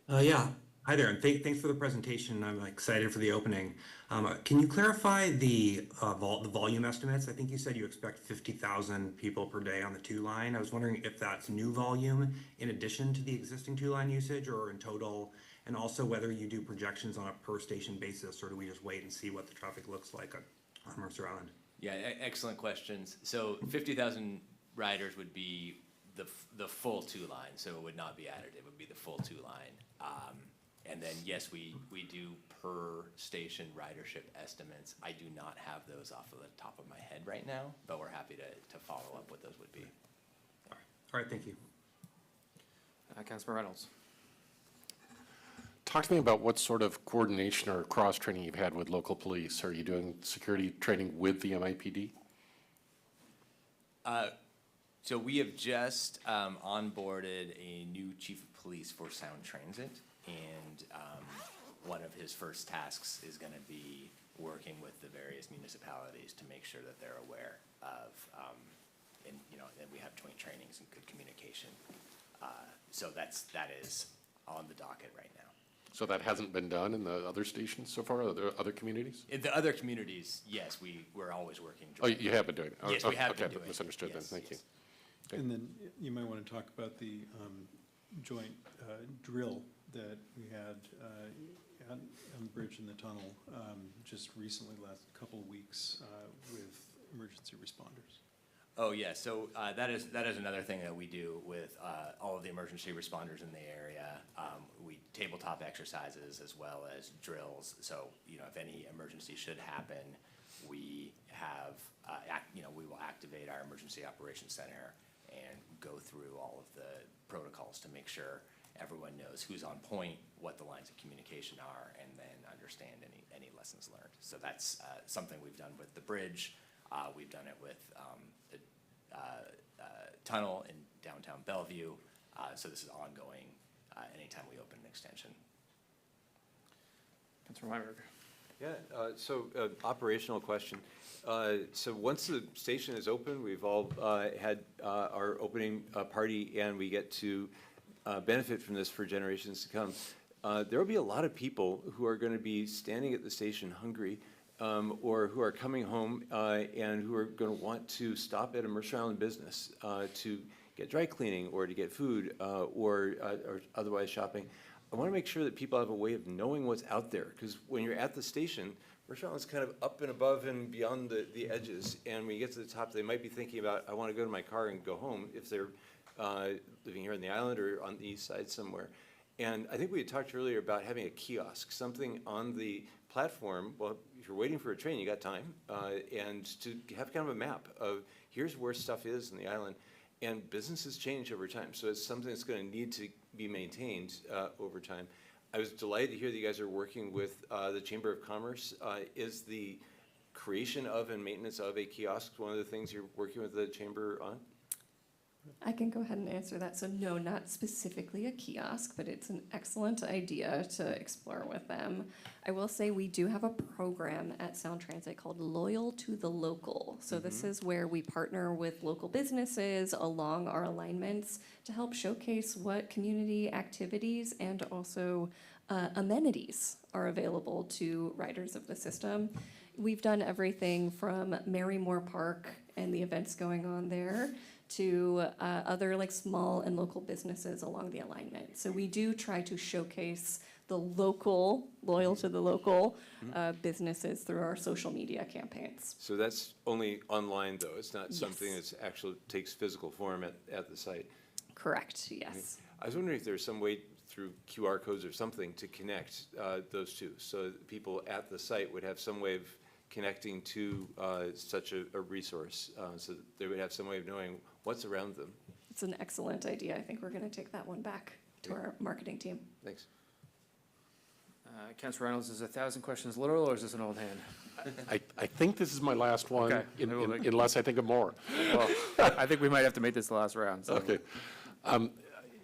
Yeah, hi there, and thanks for the presentation. I'm excited for the opening. Can you clarify the volume estimates? I think you said you expect 50,000 people per day on the 2-line. I was wondering if that's new volume in addition to the existing 2-line usage, or in total, and also whether you do projections on a per station basis, or do we just wait and see what the traffic looks like on Mercer Island? Yeah, excellent questions. So 50,000 riders would be the full 2-line, so it would not be additive, it would be the full 2-line. And then, yes, we do per station ridership estimates. I do not have those off of the top of my head right now, but we're happy to follow up what those would be. All right, thank you. Councilman Reynolds. Talk to me about what sort of coordination or cross-training you've had with local police. Are you doing security training with the MIPD? So we have just onboarded a new chief of police for Sound Transit, and one of his first tasks is going to be working with the various municipalities to make sure that they're aware of, and you know, that we have joint trainings and good communication. So that is on the docket right now. So that hasn't been done in the other stations so far, other communities? In the other communities, yes, we're always working. Oh, you have been doing it? Yes, we have been doing it. Okay, misunderstood then, thank you. Okay. And then you might want to talk about the joint drill that we had on the bridge and the tunnel just recently, last couple of weeks, with emergency responders. Oh, yeah, so that is another thing that we do with all of the emergency responders in the area. We tabletop exercises as well as drills, so, you know, if any emergency should happen, we have, we will activate our emergency operations center and go through all of the protocols to make sure everyone knows who's on point, what the lines of communication are, and then understand any lessons learned. So that's something we've done with the bridge. We've done it with the tunnel in downtown Bellevue. So this is ongoing anytime we open an extension. Councilor Weinberg. Yeah, so operational question. So once the station is open, we've all had our opening party, and we get to benefit from this for generations to come. There will be a lot of people who are going to be standing at the station hungry, or who are coming home and who are going to want to stop at a Mercer Island business to get dry cleaning or to get food or otherwise shopping. I want to make sure that people have a way of knowing what's out there, because when you're at the station, Mercer Island's kind of up and above and beyond the edges, and when you get to the top, they might be thinking about, I want to go to my car and go home, if they're living here on the island or on the east side somewhere. And I think we had talked earlier about having a kiosk, something on the platform. Well, if you're waiting for a train, you got time, and to have kind of a map of here's where stuff is in the island. And businesses change over time, so it's something that's going to need to be maintained over time. I was delighted to hear that you guys are working with the Chamber of Commerce. Is the creation of and maintenance of a kiosk one of the things you're working with the Chamber on? I can go ahead and answer that. So no, not specifically a kiosk, but it's an excellent idea to explore with them. I will say we do have a program at Sound Transit called Loyal to the Local. So this is where we partner with local businesses along our alignments to help showcase what community activities and also amenities are available to riders of the system. We've done everything from Marymore Park and the events going on there to other like small and local businesses along the alignment. So we do try to showcase the local, loyal to the local businesses through our social media campaigns. So that's only online, though? It's not something that's actually takes physical form at the site? Correct, yes. I was wondering if there's some way through QR codes or something to connect those two, so that people at the site would have some way of connecting to such a resource, so that they would have some way of knowing what's around them. It's an excellent idea. I think we're going to take that one back to our marketing team. Thanks. Councilor Reynolds, is 1,000 questions literal, or is this an old hand? I think this is my last one, Okay. unless I think of more. Well, I think we might have to make this the last round. So. Okay.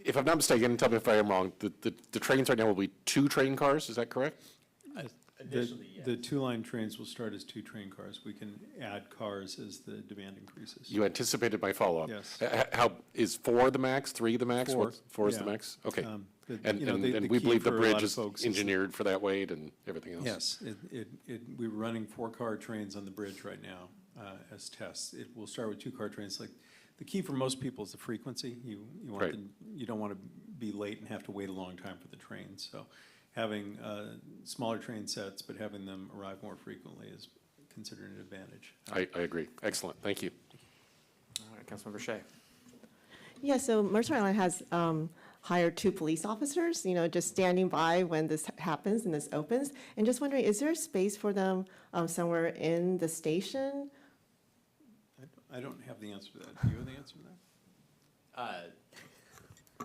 If I'm not mistaken, tell me if I am wrong, the trains right now will be 2 train cars, is that correct? The 2-line trains will start as 2 train cars. We can add cars as the demand increases. You anticipated my follow-up. Yes. How, is 4 the max, 3 the max? 4. 4 is the Yeah. max? Okay. But, you know, the we key believe the for a lot bridge of is folks is engineered for that weight and everything else? Yes, we're running 4-car trains on the bridge right now as tests. It will start with 2-car trains. Like, the key for most people is the frequency. You want Right. you don't want to be late and have to wait a long time for the train. So having smaller train sets, but having them arrive more frequently is considered an advantage. I agree. Excellent. Thank you. All right, Councilmember Shea. Yeah, so Mercer Island has hired 2 police officers, you know, just standing by when this happens and this opens. And just wondering, is there a space for them somewhere in the station? I don't have the answer to that. Do you have the answer to that?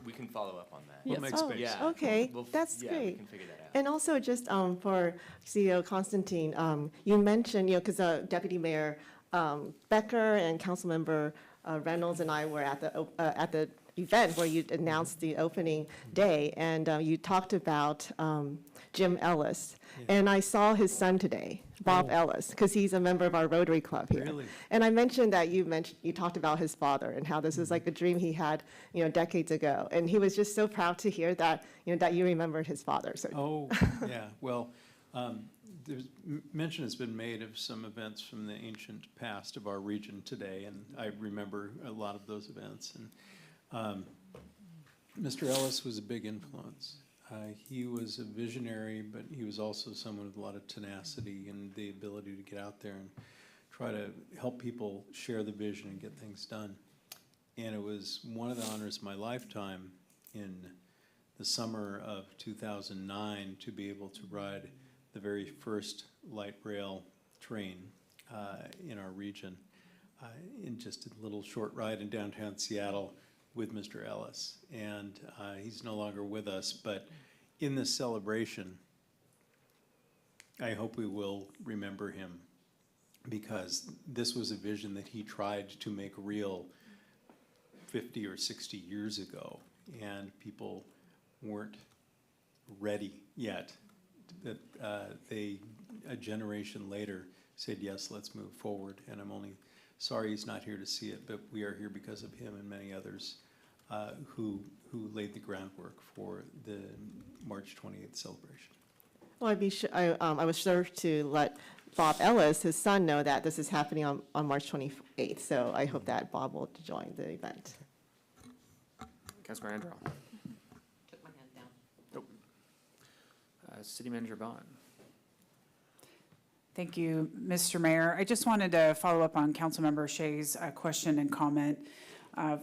We can follow up on that. We'll make Oh, space. Yeah. okay, We'll that's yeah, we great. can figure that out. And also just for CEO Constantine, you mentioned, you know, because Deputy Mayor Becker and Councilmember Reynolds and I were at the event where you announced the opening day, and you talked about Jim Ellis. And I saw his son today, Bob Ellis, because he's a member of our Rotary Club here. Really? And I mentioned that you talked about his father and how this is like a dream he had, you know, decades ago. And he was just so proud to hear that, you know, that you remembered his father. So Oh, yeah, well, there's mention has been made of some events from the ancient past of our region today, and I remember a lot of those events. And Mr. Ellis was a big influence. He was a visionary, but he was also someone with a lot of tenacity and the ability to get out there and try to help people share the vision and get things done. And it was one of the honors of my lifetime in the summer of 2009 to be able to ride the very first light rail train in our region in just a little short ride in downtown Seattle with Mr. Ellis. And he's no longer with us, but in this celebration, I hope we will remember him, because this was a vision that he tried to make real 50 or 60 years ago, and people weren't ready yet. That a generation later, said, yes, let's move forward. And I'm only sorry he's not here to see it, but we are here because of him and many others who laid the groundwork for the March 28th celebration. well, I was sure to let Bob Ellis, his son, know that this is happening on March 28th. So I hope that Bob will join the event. Councilmember Andrew. Took my hand down. Nope. City Manager Bond. Thank you, Mr. Mayor. I just wanted to follow up on Councilmember Shea's question and comment.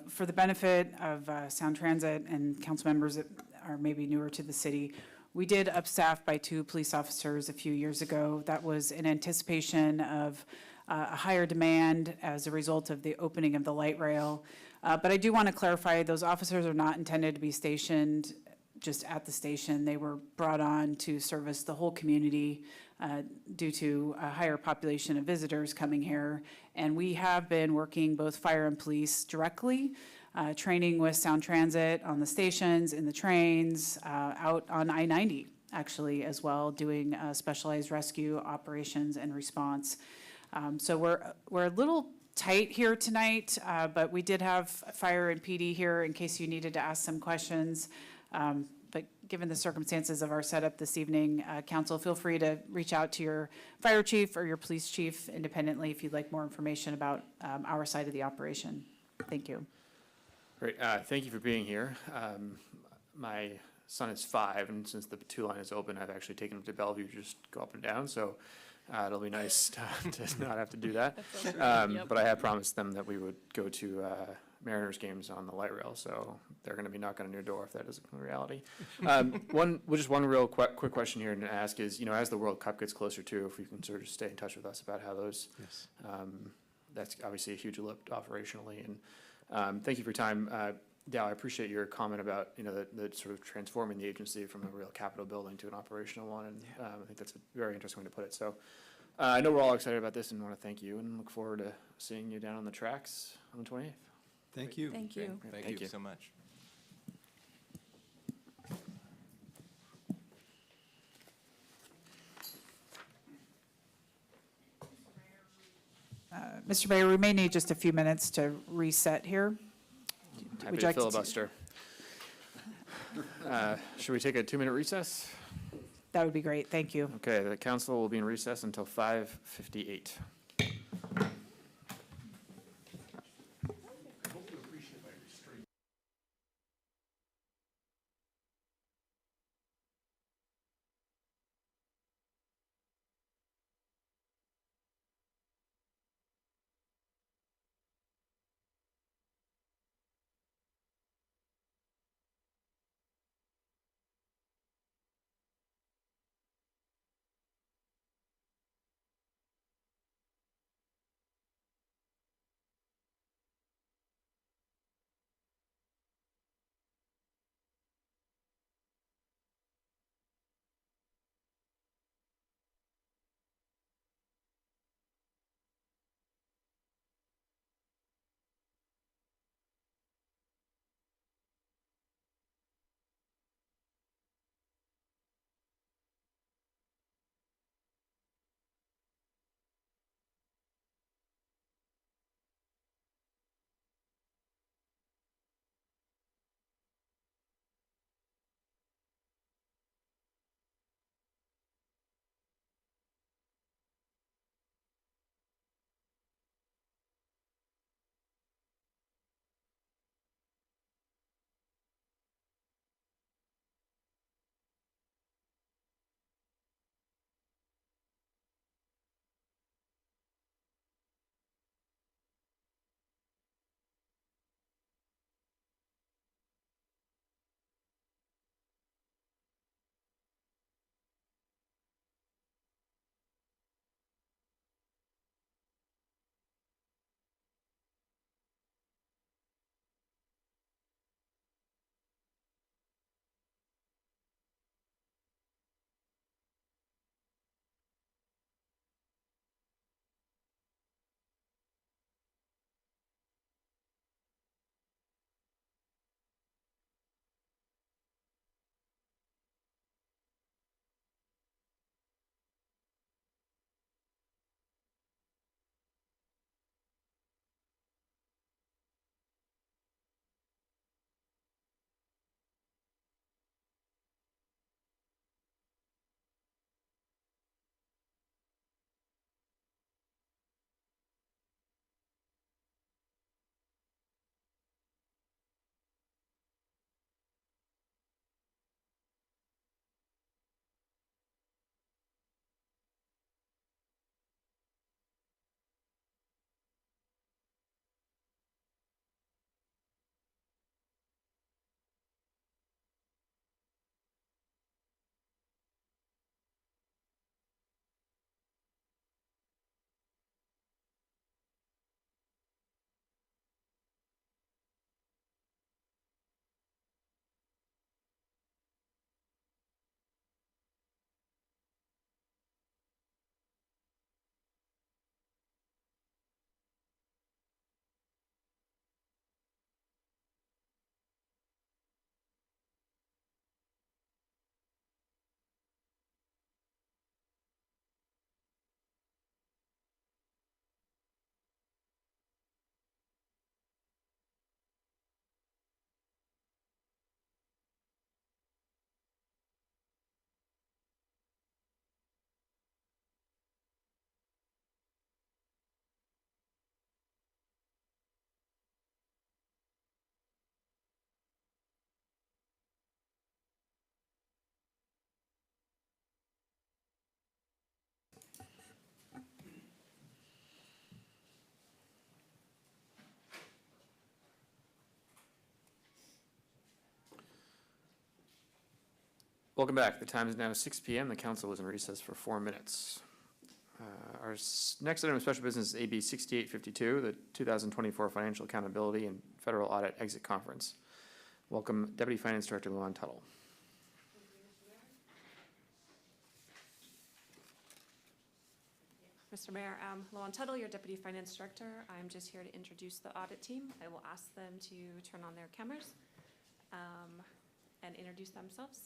For the benefit of Sound Transit and council members that are maybe newer to the city, we did upstaff by 2 police officers a few years ago. That was in anticipation of a higher demand as a result of the opening of the light rail. But I do want to clarify, those officers are not intended to be stationed just at the station. They were brought on to service the whole community due to a higher population of visitors coming here. And we have been working, both fire and police, directly training with Sound Transit on the stations, in the trains, out on I-90, actually, as well, doing specialized rescue operations and response. So we're a little tight here tonight, but we did have fire and PD here in case you needed to ask some questions. But given the circumstances of our setup this evening, council, feel free to reach out to your fire chief or your police chief independently if you'd like more information about our side of the operation. Thank you. Great, thank you for being here. My son is 5, and since the 2 line is open, I've actually taken him to Bellevue to just go up and down, so it'll be nice to not have to do that. But I have promised them that we would go to Mariners games on the light rail, so they're going to be knocking on your door if that is a reality. Just one real quick question here to ask is, as the World Cup gets closer too, if we can sort of stay in touch with us about how those, that's obviously a huge lift operationally. And thank you for your time. Dow, I appreciate your comment about, the sort of transforming the agency from a real capital building to an operational one. And I think that's a very interesting way to put it. So I know we're all excited about this and want to thank you and look forward to seeing you down on the tracks on the 28th. Thank you. Thank you. Thank you so much. Mr. Mayor, we may need just a few minutes to reset here. Happy Would to you like filibuster. Should we take a 2-minute recess? That would be great. Thank you. Okay, the council will be in recess until 5:58. Welcome back. The time is now 6 p.m. The council is in recess for 4 minutes. Our next item of special business is AB 6852, the 2024 Financial Accountability and Federal Audit Exit Conference. Welcome Deputy Finance Director Luan Tuttle. Mr. Mayor, Luan Tuttle, your Deputy Finance Director. I'm just here to introduce the audit team. I will ask them to turn on their cameras and introduce themselves.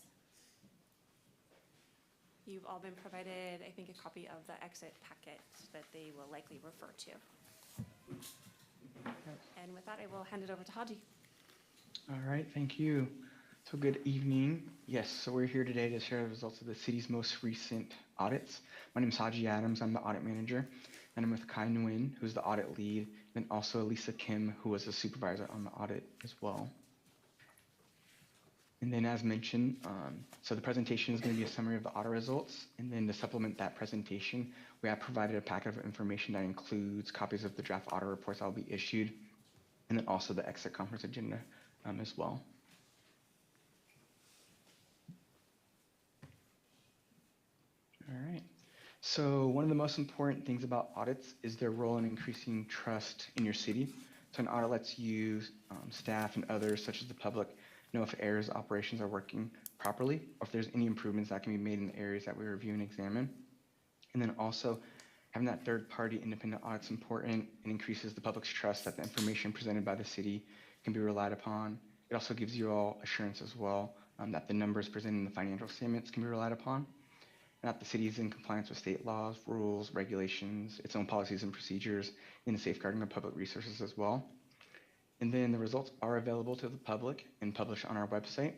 You've all been provided, I think, a copy of the exit packet that they will likely refer to. And with that, I will hand it over to Haji. All right, thank you. So good evening. Yes, so we're here today to share the results of the city's most recent audits. My name is Haji Adams. I'm the audit manager, and I'm with Kai Nguyen, who's the audit lead, and also Lisa Kim, who was the supervisor on the audit as well. And then as mentioned, so the presentation is going to be a summary of the audit results, and then to supplement that presentation, we have provided a packet of information that includes copies of the draft audit reports that will be issued, and then also the exit conference agenda as well. All right. So one of the most important things about audits is their role in increasing trust in your city. So an audit lets you, staff, and others, such as the public, know if areas of operations are working properly, or if there's any improvements that can be made in the areas that we review and examine. And then also, having that third-party independent audit is important and increases the public's trust that the information presented by the city can be relied upon. It also gives you all assurance as well that the numbers presented in the financial statements can be relied upon, and that the city is in compliance with state laws, rules, regulations, its own policies and procedures, and the safeguarding of public resources as well. And then the results are available to the public and published on our website.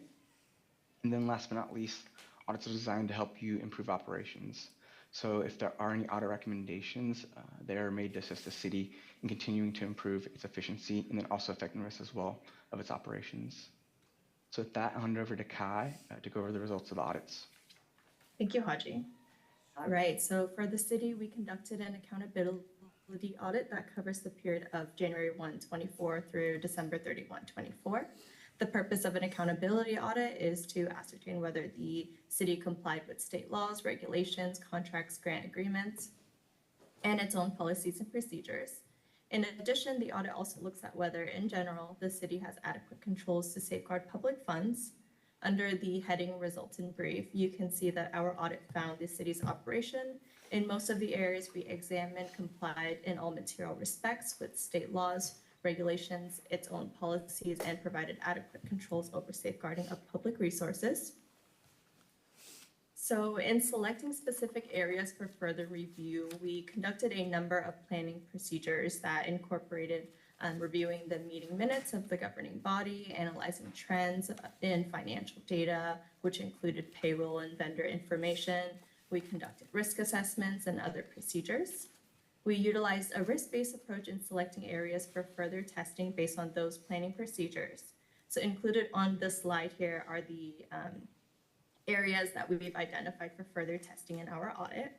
And then last but not least, audits are designed to help you improve operations. So if there are any audit recommendations, they are made to assist the city in continuing to improve its efficiency and then also effectiveness as well of its operations. So with that, I'll hand it over to Kai to go over the results of the audits. Thank you, Haji. All right, so for the city, we conducted an accountability audit that covers the period of January 1, 24 through December 31, 24. The purpose of an accountability audit is to ascertain whether the city complied with state laws, regulations, contracts, grant agreements, and its own policies and procedures. In addition, the audit also looks at whether, in general, the city has adequate controls to safeguard public funds. Under the heading Results in Brief, you can see that our audit found the city's operation in most of the areas we examined complied in all material respects with state laws, regulations, its own policies, and provided adequate controls over safeguarding of public resources. So in selecting specific areas for further review, we conducted a number of planning procedures that incorporated reviewing the meeting minutes of the governing body, analyzing trends in financial data, which included payroll and vendor information. We conducted risk assessments and other procedures. We utilized a risk-based approach in selecting areas for further testing based on those planning procedures. So included on this slide here are the areas that we've identified for further testing in our audit.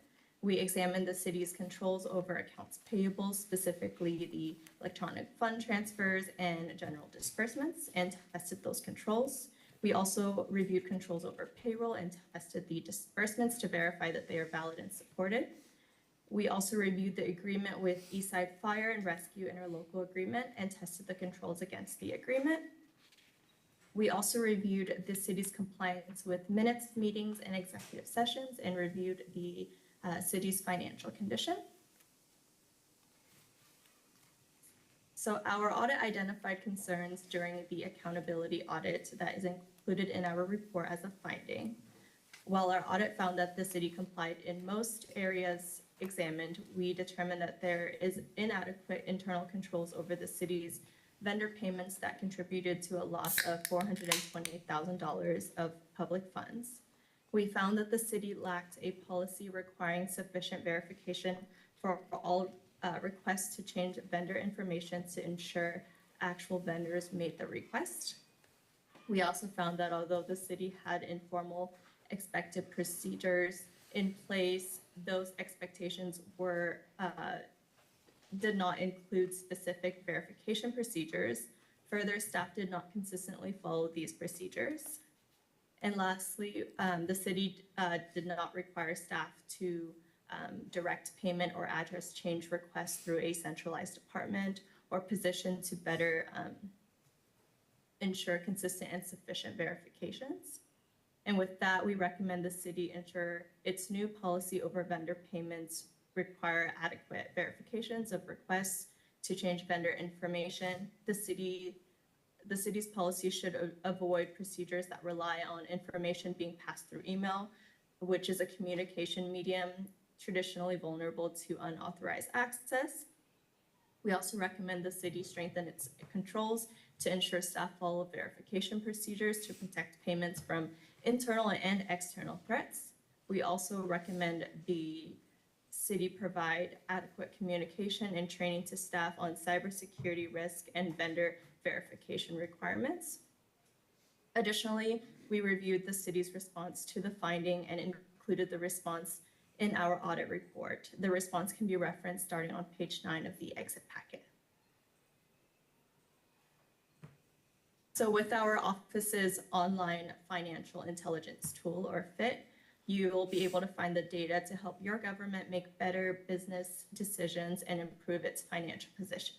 We examined the city's controls over accounts payable, specifically the electronic fund transfers and general disbursements, and tested those controls. We also reviewed controls over payroll and tested the disbursements to verify that they are valid and supported. We also reviewed the agreement with Eastside Fire and Rescue Interlocal Agreement and tested the controls against the agreement. We also reviewed the city's compliance with minutes, meetings, and executive sessions and reviewed the city's financial condition. So our audit identified concerns during the accountability audit that is included in our report as a finding. While our audit found that the city complied in most areas examined, we determined that there is inadequate internal controls over the city's vendor payments that contributed to a loss of $428,000 of public funds. We found that the city lacked a policy requiring sufficient verification for all requests to change vendor information to ensure actual vendors made the request. We also found that although the city had informal expected procedures in place, those expectations were did not include specific verification procedures. Further, staff did not consistently follow these procedures. And lastly, the city did not require staff to direct payment or address change requests through a centralized department or position to better ensure consistent and sufficient verifications. And with that, we recommend the city ensure its new policy over vendor payments require adequate verifications of requests to change vendor information. The city's policy should avoid procedures that rely on information being passed through email, which is a communication medium traditionally vulnerable to unauthorized access. We also recommend the city strengthen its controls to ensure staff follow verification procedures to protect payments from internal and external threats. We also recommend the city provide adequate communication and training to staff on cybersecurity risk and vendor verification requirements. Additionally, we reviewed the city's response to the finding and included the response in our audit report. The response can be referenced starting on page 9 of the exit packet. So with our office's online financial intelligence tool, or FIT, you will be able to find the data to help your government make better business decisions and improve its financial position.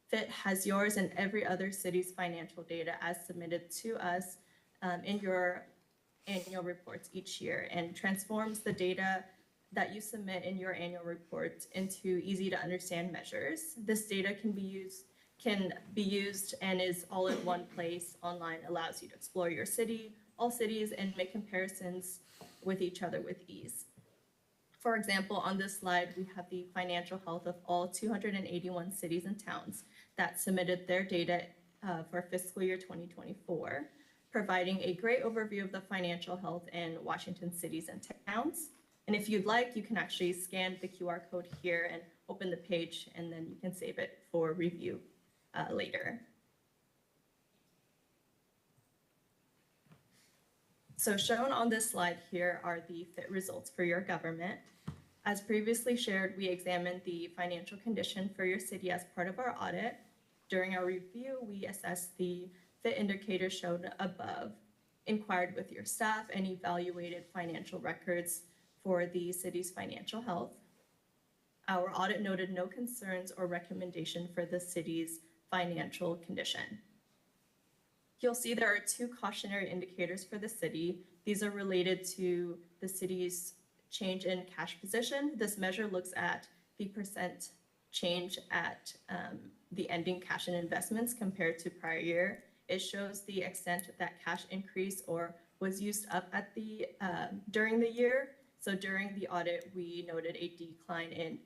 FIT has yours and every other city's financial data as submitted to us in your annual reports each year, and transforms the data that you submit in your annual report into easy to understand measures. This data can be used and is all in one place online, allows you to explore your city, all cities, and make comparisons with each other with ease. For example, on this slide, we have the financial health of all 281 cities and towns that submitted their data for fiscal year 2024, providing a great overview of the financial health in Washington cities and towns. And if you'd like, you can actually scan the QR code here and open the page, and then you can save it for review later. So shown on this slide here are the FIT results for your government. As previously shared, we examined the financial condition for your city as part of our audit. During our review, we assessed the FIT indicators shown above, inquired with your staff, and evaluated financial records for the city's financial health. Our audit noted no concerns or recommendation for the city's financial condition. You'll see there are 2 cautionary indicators for the city. These are related to the city's change in cash position. This measure looks at the percent change at the ending cash and investments compared to prior year. It shows the extent that cash increased or was used up at the during the year. So during the audit, we noted a decline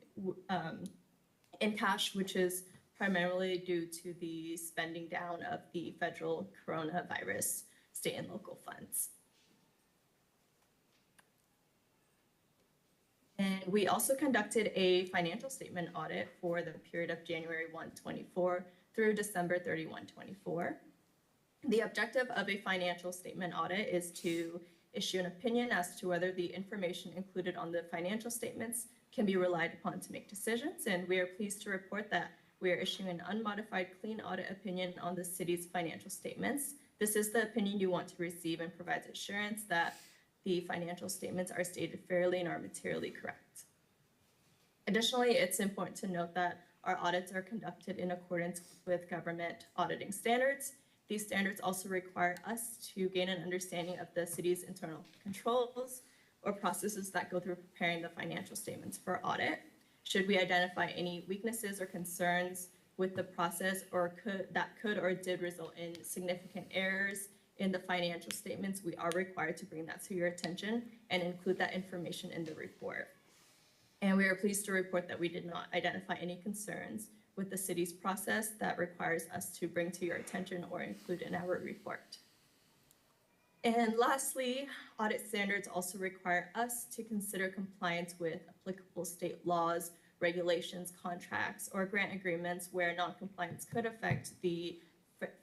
in cash, which is primarily due to the spending down of the federal coronavirus state and local funds. And we also conducted a financial statement audit for the period of January 1, 24 through December 31, 24. The objective of a financial statement audit is to issue an opinion as to whether the information included on the financial statements can be relied upon to make decisions. And we are pleased to report that we are issuing an unmodified clean audit opinion on the city's financial statements. This is the opinion you want to receive and provides assurance that the financial statements are stated fairly and are materially correct. Additionally, it's important to note that our audits are conducted in accordance with government auditing standards. These standards also require us to gain an understanding of the city's internal controls or processes that go through preparing the financial statements for audit. Should we identify any weaknesses or concerns with the process or that could or did result in significant errors in the financial statements, we are required to bring that to your attention and include that information in the report. And we are pleased to report that we did not identify any concerns with the city's process that requires us to bring to your attention or include in our report. And lastly, audit standards also require us to consider compliance with applicable state laws, regulations, contracts, or grant agreements where non-compliance could affect the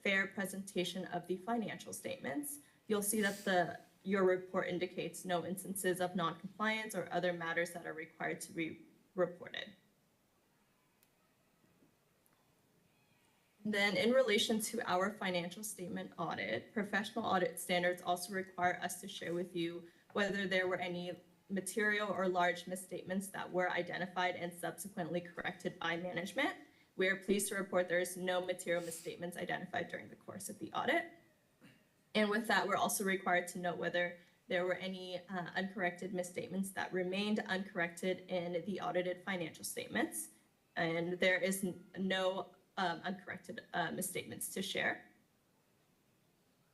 fair presentation of the financial statements. You'll see that your report indicates no instances of non-compliance or other matters that are required to be reported. Then in relation to our financial statement audit, professional audit standards also require us to share with you whether there were any material or large misstatements that were identified and subsequently corrected by management. We are pleased to report there is no material misstatements identified during the course of the audit. And with that, we're also required to note whether there were any uncorrected misstatements that remained uncorrected in the audited financial statements. And there is no uncorrected misstatements to share.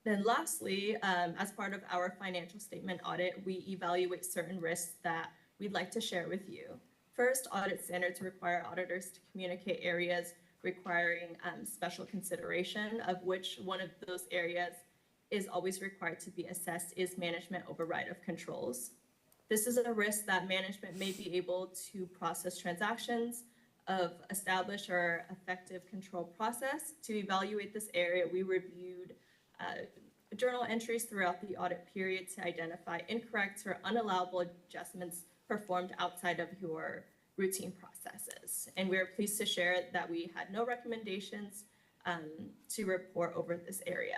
Then lastly, as part of our financial statement audit, we evaluate certain risks that we'd like to share with you. First, audit standards require auditors to communicate areas requiring special consideration, of which one of those areas is always required to be assessed is management override of controls. This is a risk that management may be able to process transactions of established or effective control process. To evaluate this area, we reviewed journal entries throughout the audit period to identify incorrect or unallowable adjustments performed outside of your routine processes. And we are pleased to share that we had no recommendations to report over this area.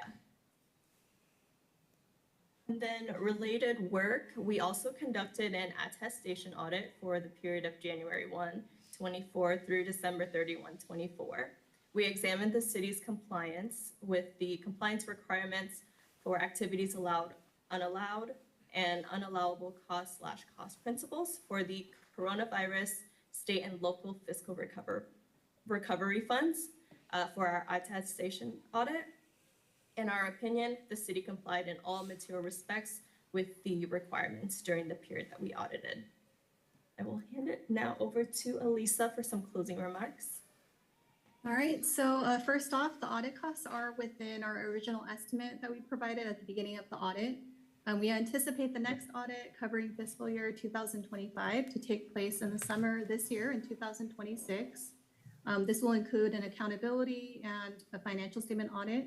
And then related work, we also conducted an attestation audit for the period of January 1, 24 through December 31, 24. We examined the city's compliance with the compliance requirements for activities allowed, unallowed, and unallowable cost/cost principles for the coronavirus state and local fiscal recovery funds for our attestation audit. In our opinion, the city complied in all material respects with the requirements during the period that we audited. I will hand it now over to Elisa for some closing remarks. All right, so first off, the audit costs are within our original estimate that we provided at the beginning of the audit. We anticipate the next audit covering fiscal year 2025 to take place in the summer this year in 2026. This will include an accountability and a financial statement audit.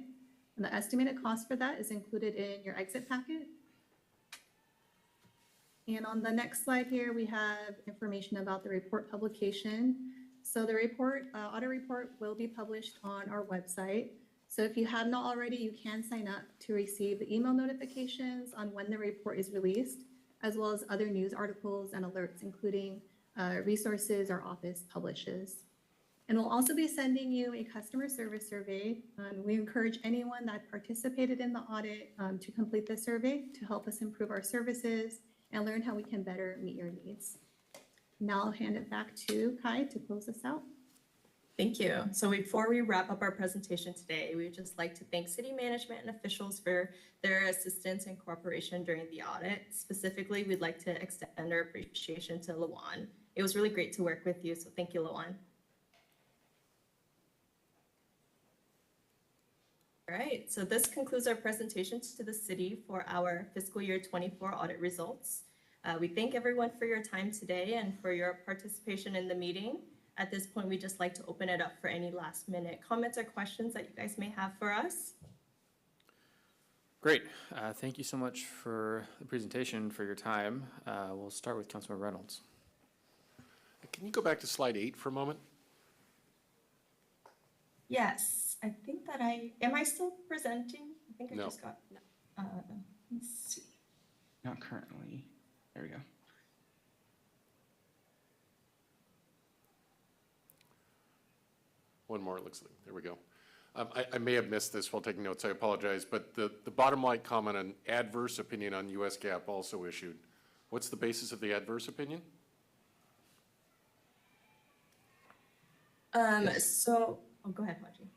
And the estimated cost for that is included in your exit packet. And on the next slide here, we have information about the report publication. So the report, audit report will be published on our website. So if you have not already, you can sign up to receive the email notifications on when the report is released, as well as other news articles and alerts, including resources our office publishes. And we'll also be sending you a customer service survey. We encourage anyone that participated in the audit to complete the survey to help us improve our services and learn how we can better meet your needs. Now I'll hand it back to Kai to close us out. Thank you. So before we wrap up our presentation today, we would just like to thank city management and officials for their assistance and cooperation during the audit. Specifically, we'd like to extend our appreciation to Lawan. It was really great to work with you, so thank you, Lawan. All right, so this concludes our presentation to the city for our fiscal year 24 audit results. We thank everyone for your time today and for your participation in the meeting. At this point, we'd just like to open it up for any last minute comments or questions that you guys may have for us. Great. Thank you so much for the presentation, for your time. We'll start with Councilmember Reynolds. Can you go back to slide 8 for a moment? Yes, I think that am I still presenting? I think I just got, let's see. Not currently. There we go. One more, it looks like. There we go. I may have missed this while taking notes. I apologize. But the bottom line comment on adverse opinion on US GAAP also issued. What's the basis of the adverse opinion? Go ahead, Haji.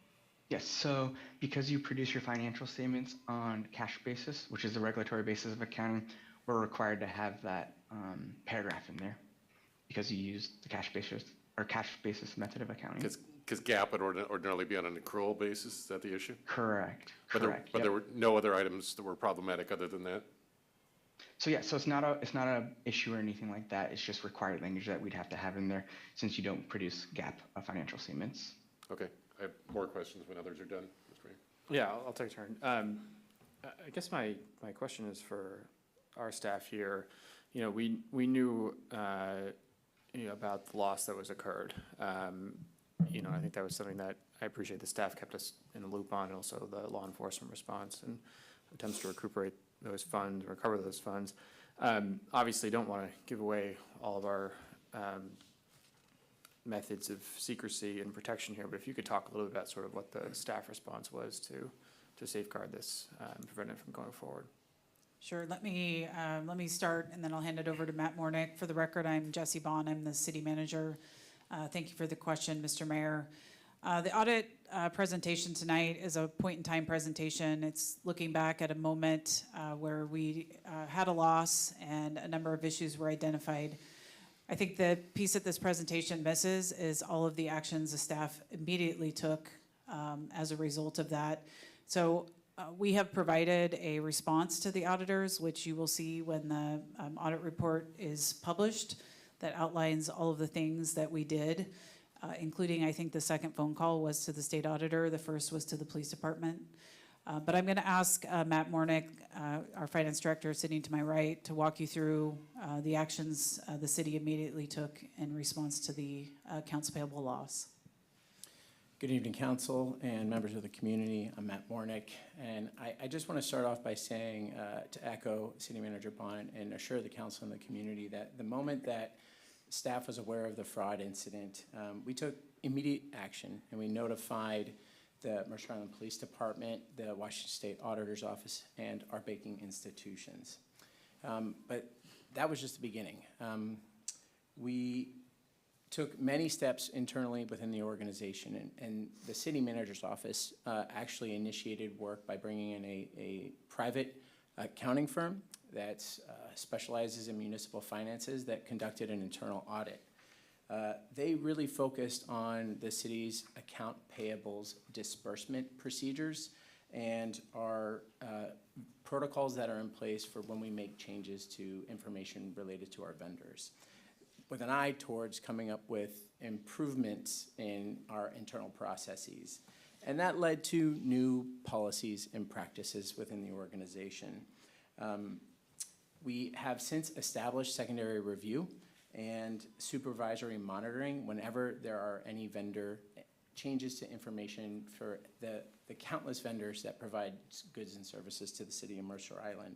Yes, so because you produce your financial statements on cash basis, which is the regulatory basis of accounting, we're required to have that paragraph in there because you use the cash basis method of accounting. Because GAAP would ordinarily be on an accrual basis. Is that the issue? Correct. But there were no other items that were problematic other than that? So yeah, so it's not a issue or anything like that. It's just required language that we'd have to have in there since you don't produce GAAP financial statements. Okay. I have more questions when others are done. Yeah, I'll take a turn. I guess my question is for our staff here. You know, we knew about the loss that was occurred. You know, I think that was something that I appreciate the staff kept us in the loop on, and also the law enforcement response and attempts to recuperate those funds, recover those funds. Obviously, don't want to give away all of our methods of secrecy and protection here, but if you could talk a little bit about sort of what the staff response was to safeguard this and prevent it from going forward. Sure. Let me start, and then I'll hand it over to Matt Mornick. For the record, I'm Jessie Bond. I'm the city manager. Thank you for the question, Mr. Mayor. The audit presentation tonight is a point-in-time presentation. It's looking back at a moment where we had a loss and a number of issues were identified. I think the piece that this presentation misses is all of the actions the staff immediately took as a result of that. So we have provided a response to the auditors, which you will see when the audit report is published, that outlines all of the things that we did, including, I think the second phone call was to the state auditor. The first was to the police department. But I'm going to ask Matt Mornick, our finance director sitting to my right, to walk you through the actions the city immediately took in response to the accounts payable loss. Good evening, council and members of the community. I'm Matt Mornick, and I just want to start off by saying, to echo City Manager Bond and assure the council and the community that the moment that staff was aware of the fraud incident, we took immediate action and we notified the Mercer Island Police Department, the Washington State Auditor's Office, and our banking institutions. But that was just the beginning. We took many steps internally within the organization, and the city manager's office actually initiated work by bringing in a private accounting firm that specializes in municipal finances that conducted an internal audit. They really focused on the city's account payables disbursement procedures and our protocols that are in place for when we make changes to information related to our vendors, with an eye towards coming up with improvements in our internal processes. And that led to new policies and practices within the organization. We have since established secondary review and supervisory monitoring whenever there are any vendor changes to information for the countless vendors that provide goods and services to the city of Mercer Island.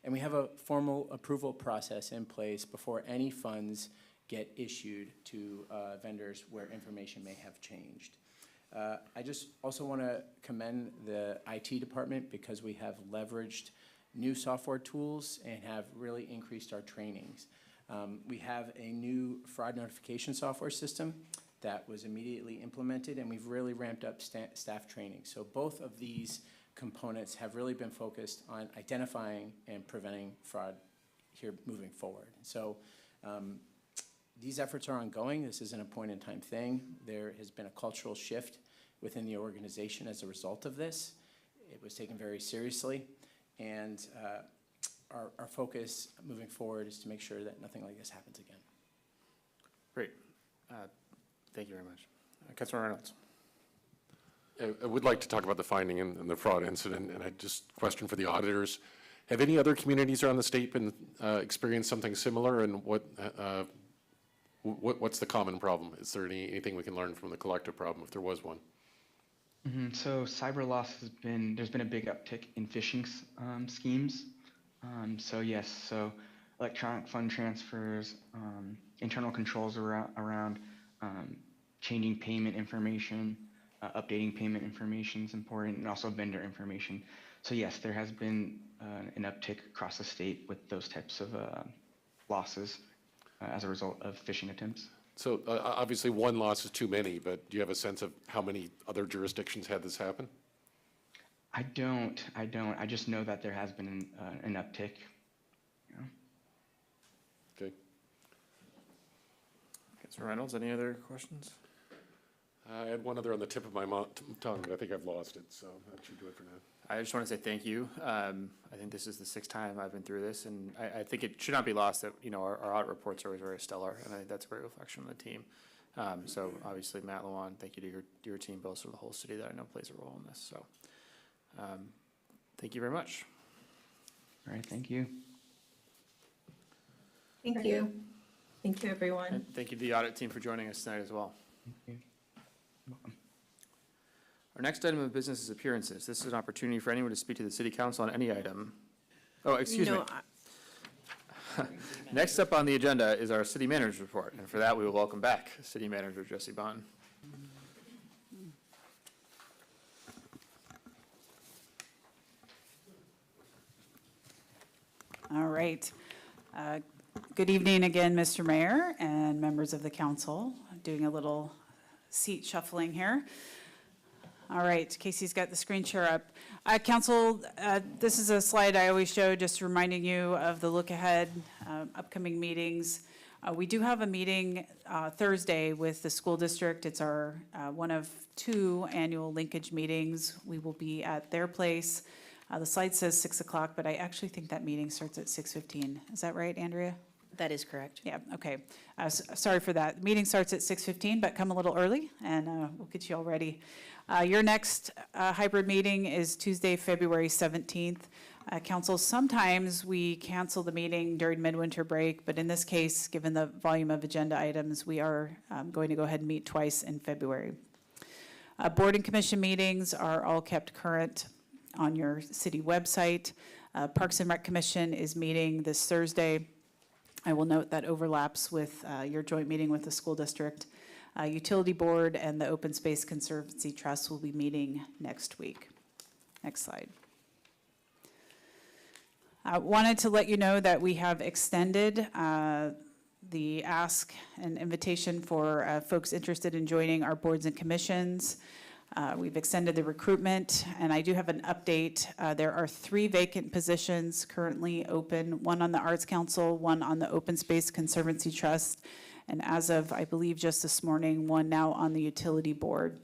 And we have a formal approval process in place before any funds get issued to vendors where information may have changed. I just also want to commend the IT department because we have leveraged new software tools and have really increased our trainings. We have a new fraud notification software system that was immediately implemented, and we've really ramped up staff training. So both of these components have really been focused on identifying and preventing fraud here moving forward. So these efforts are ongoing. This isn't a point-in-time thing. There has been a cultural shift within the organization as a result of this. It was taken very seriously, and our focus moving forward is to make sure that nothing like this happens again. Great. Thank you very much. Councilor Reynolds. I would like to talk about the finding and the fraud incident, and I just question for the auditors. Have any other communities around the state been experienced something similar, and what's the common problem? Is there anything we can learn from the collective problem if there was one? So cyber loss there's been a big uptick in phishing schemes. So yes, so electronic fund transfers, internal controls around changing payment information, updating payment information is important, and also vendor information. So yes, there has been an uptick across the state with those types of losses as a result of phishing attempts. So obviously one loss is too many, but do you have a sense of how many other jurisdictions had this happen? I don't. I just know that there has been an uptick. Yeah. Okay. Councilor Reynolds, any other questions? I had one other on the tip of my tongue, but I think I've lost it, so that should do it for now. I just want to say thank you. I think this is the 6th time I've been through this, and I think it should not be lost that, our audit reports are always very stellar, and I think that's a great reflection of the team. So obviously, Matt Lewan, thank you to your team, but also the whole city that I know plays a role in this. So thank you very much. All right, thank you. Thank you. Thank you, everyone. And thank you to the audit team for joining us tonight as well. Thank you. Welcome. next item of business is appearances. This is an opportunity for anyone to speak to the city council on any item. Oh, excuse me. Next up on the agenda is our city manager's report, and for that, we will welcome back City Manager Jesse Bond. All right. Good evening again, Mr. Mayor and members of the council. Doing a little seat shuffling here. All right, Casey's got the screen share up. Council, this is a slide I always show, just reminding you of the look ahead, upcoming meetings. We do have a meeting Thursday with the school district. It's our one of 2 annual linkage meetings. We will be at their place. The slide says 6 o'clock, but I actually think that meeting starts at 6:15. Is that right, Andrea? That is correct. Yeah, okay. Sorry for that. The meeting starts at 6:15, but come a little early, and we'll get you all ready. Your next hybrid meeting is Tuesday, February 17th. Council, sometimes we cancel the meeting during midwinter break, but in this case, given the volume of agenda items, we are going to go ahead and meet twice in February. Board and commission meetings are all kept current on your city website. Parks and Rec Commission is meeting this Thursday. I will note that overlaps with your joint meeting with the school district. Utility Board and the Open Space Conservancy Trust will be meeting next week. Next slide. I wanted to let you know that we have extended the ask and invitation for folks interested in joining our boards and commissions. We've extended the recruitment, and I do have an update. There are 3 vacant positions currently open, 1 on the Arts Council, 1 on the Open Space Conservancy Trust, and as of, I believe, just this morning, 1 now on the Utility Board.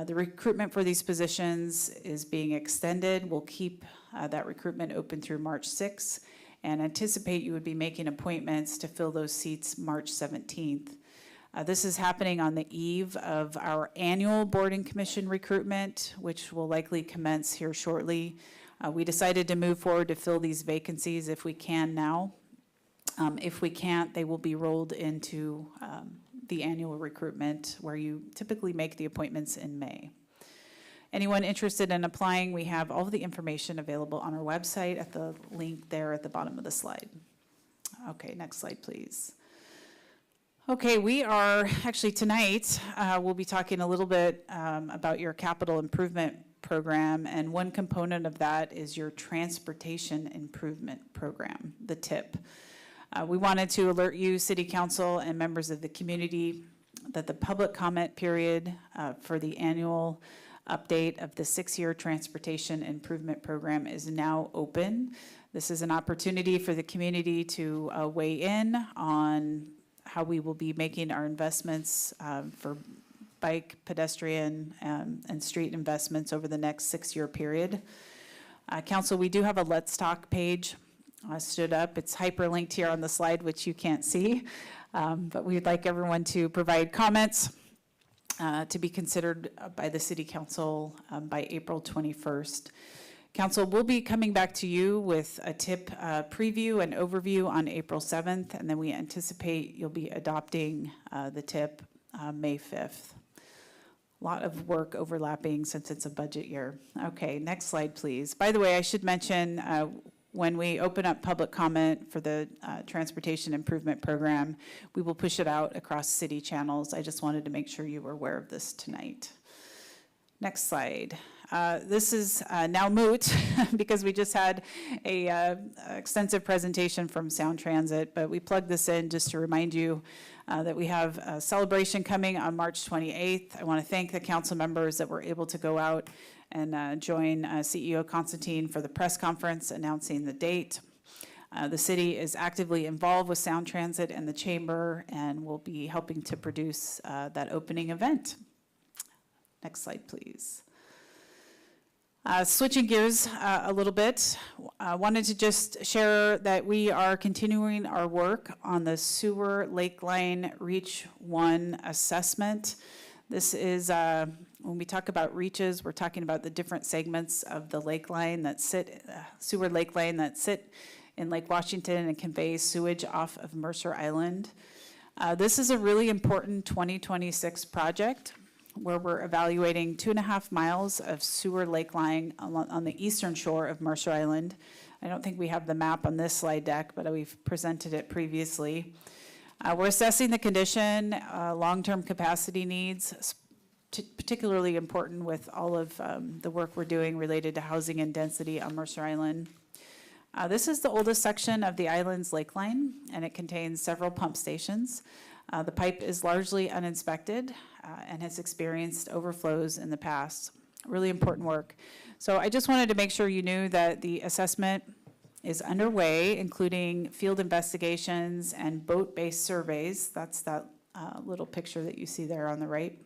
The recruitment for these positions is being extended. We'll keep that recruitment open through March 6th, and anticipate you would be making appointments to fill those seats March 17th. This is happening on the eve of our annual board and commission recruitment, which will likely commence here shortly. We decided to move forward to fill these vacancies if we can now. If we can't, they will be rolled into the annual recruitment where you typically make the appointments in May. Anyone interested in applying, we have all of the information available on our website at the link there at the bottom of the slide. Okay, next slide, please. Okay, we are actually tonight, we'll be talking a little bit about your capital improvement program, and one component of that is your transportation improvement program, the TIP. We wanted to alert you, City Council, and members of the community that the public comment period for the annual update of the 6-year transportation improvement program is now open. This is an opportunity for the community to weigh in on how we will be making our investments for bike, pedestrian, and street investments over the next 6-year period. Council, we do have a Let's Talk page stood up. It's hyperlinked here on the slide, which you can't see, but we'd like everyone to provide comments to be considered by the City Council by April 21st. Council will be coming back to you with a TIP preview and overview on April 7th, and then we anticipate you'll be adopting the TIP May 5th. A lot of work overlapping since it's a budget year. Okay, next slide, please. By the way, I should mention when we open up public comment for the Transportation Improvement Program, we will push it out across city channels. I just wanted to make sure you were aware of this tonight. Next slide. This is now moot because we just had a extensive presentation from Sound Transit, but we plugged this in just to remind you that we have a celebration coming on March 28th. I want to thank the council members that were able to go out and join CEO Constantine for the press conference announcing the date. The city is actively involved with Sound Transit and the Chamber and will be helping to produce that opening event. Next slide, please. Switching gears a little bit, I wanted to just share that we are continuing our work on the Sewer Lakeline Reach 1 assessment. This is, when we talk about reaches, we're talking about the different segments of the lake line that sit, sewer lake line that sit in Lake Washington and convey sewage off of Mercer Island. This is a really important 2026 project. where we're evaluating 2.5 miles of sewer lake line on the eastern shore of Mercer Island. I don't think we have the map on this slide deck, but we've presented it previously. We're assessing the condition, long-term capacity needs, particularly important with all of the work we're doing related to housing and density on Mercer Island. This is the oldest section of the island's lake line, and it contains several pump stations. The pipe is largely uninspected and has experienced overflows in the past. Really important work. So I just wanted to make sure you knew that the assessment is underway, including field investigations and boat-based surveys. That's that little picture that you see there on the right.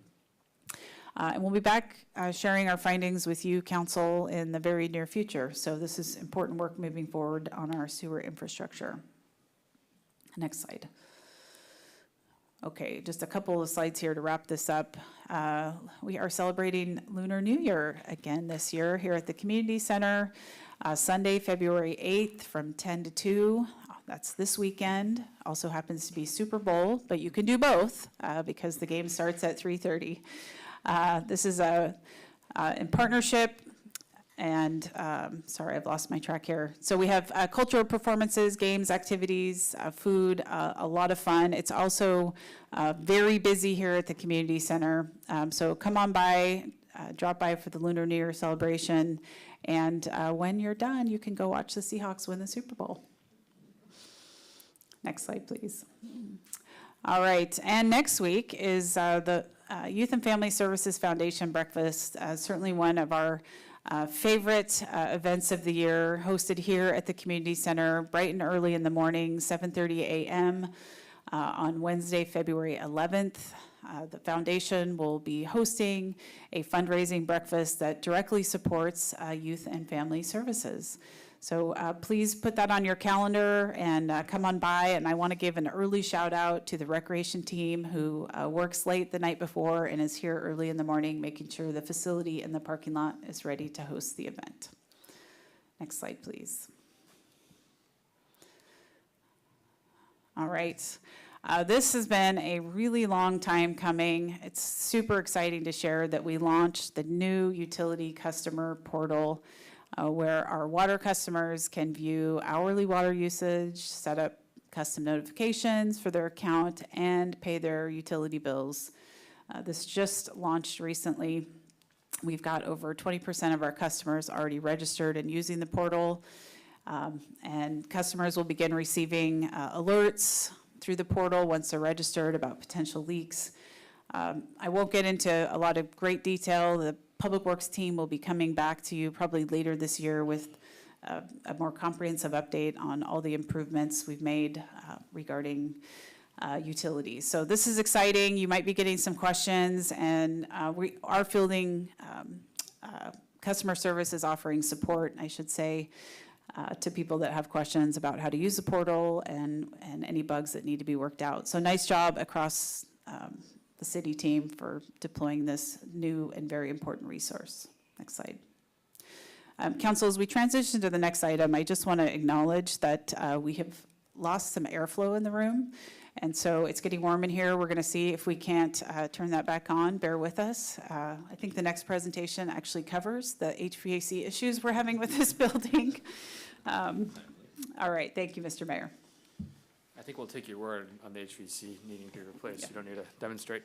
And we'll be back sharing our findings with you, Council, in the very near future. So this is important work moving forward on our sewer infrastructure. Next slide. Okay, just a couple of slides here to wrap this up. We are celebrating Lunar New Year again this year here at the Community Center, Sunday, February 8th from 10 to 2. That's this weekend. Also happens to be Super Bowl, but you can do both because the game starts at 3:30. This is in partnership, and sorry, I've lost my track here. So we have cultural performances, games, activities, food, a lot of fun. It's also very busy here at the community center. So come on by, drop by for the Lunar New Year celebration, and when you're done, you can go watch the Seahawks win the Super Bowl. Next slide, please. All right, and next week is the Youth and Family Services Foundation Breakfast, certainly one of our favorite events of the year, hosted here at the Community Center bright and early in the morning, 7:30 a.m. On Wednesday, February 11th. The foundation will be hosting a fundraising breakfast that directly supports youth and family services. So please put that on your calendar and come on by. And I want to give an early shout out to the recreation team who works late the night before and is here early in the morning, making sure the facility and the parking lot is ready to host the event. Next slide, please. All right. This has been a really long time coming. It's super exciting to share that we launched the new utility customer portal where our water customers can view hourly water usage, set up custom notifications for their account, and pay their utility bills. This just launched recently. We've got over 20% of our customers already registered and using the portal, and customers will begin receiving alerts through the portal once they're registered about potential leaks. I won't get into a lot of great detail. The Public Works team will be coming back to you probably later this year with a more comprehensive update on all the improvements we've made regarding utilities. So this is exciting. You might be getting some questions, and we are fielding customer service is offering support, I should say, to people that have questions about how to use the portal and any bugs that need to be worked out. So nice job across the city team for deploying this new and very important resource. Next slide. Council, as we transition to the next item, I just want to acknowledge that we have lost some airflow in the room, and so it's getting warm in here. We're going to see if we can't turn that back on. Bear with us. I think the next presentation actually covers the HVAC issues we're having with this building. All right, thank you, Mr. Mayor. I think we'll take your word on the HVAC needing to be replaced. You don't need to demonstrate.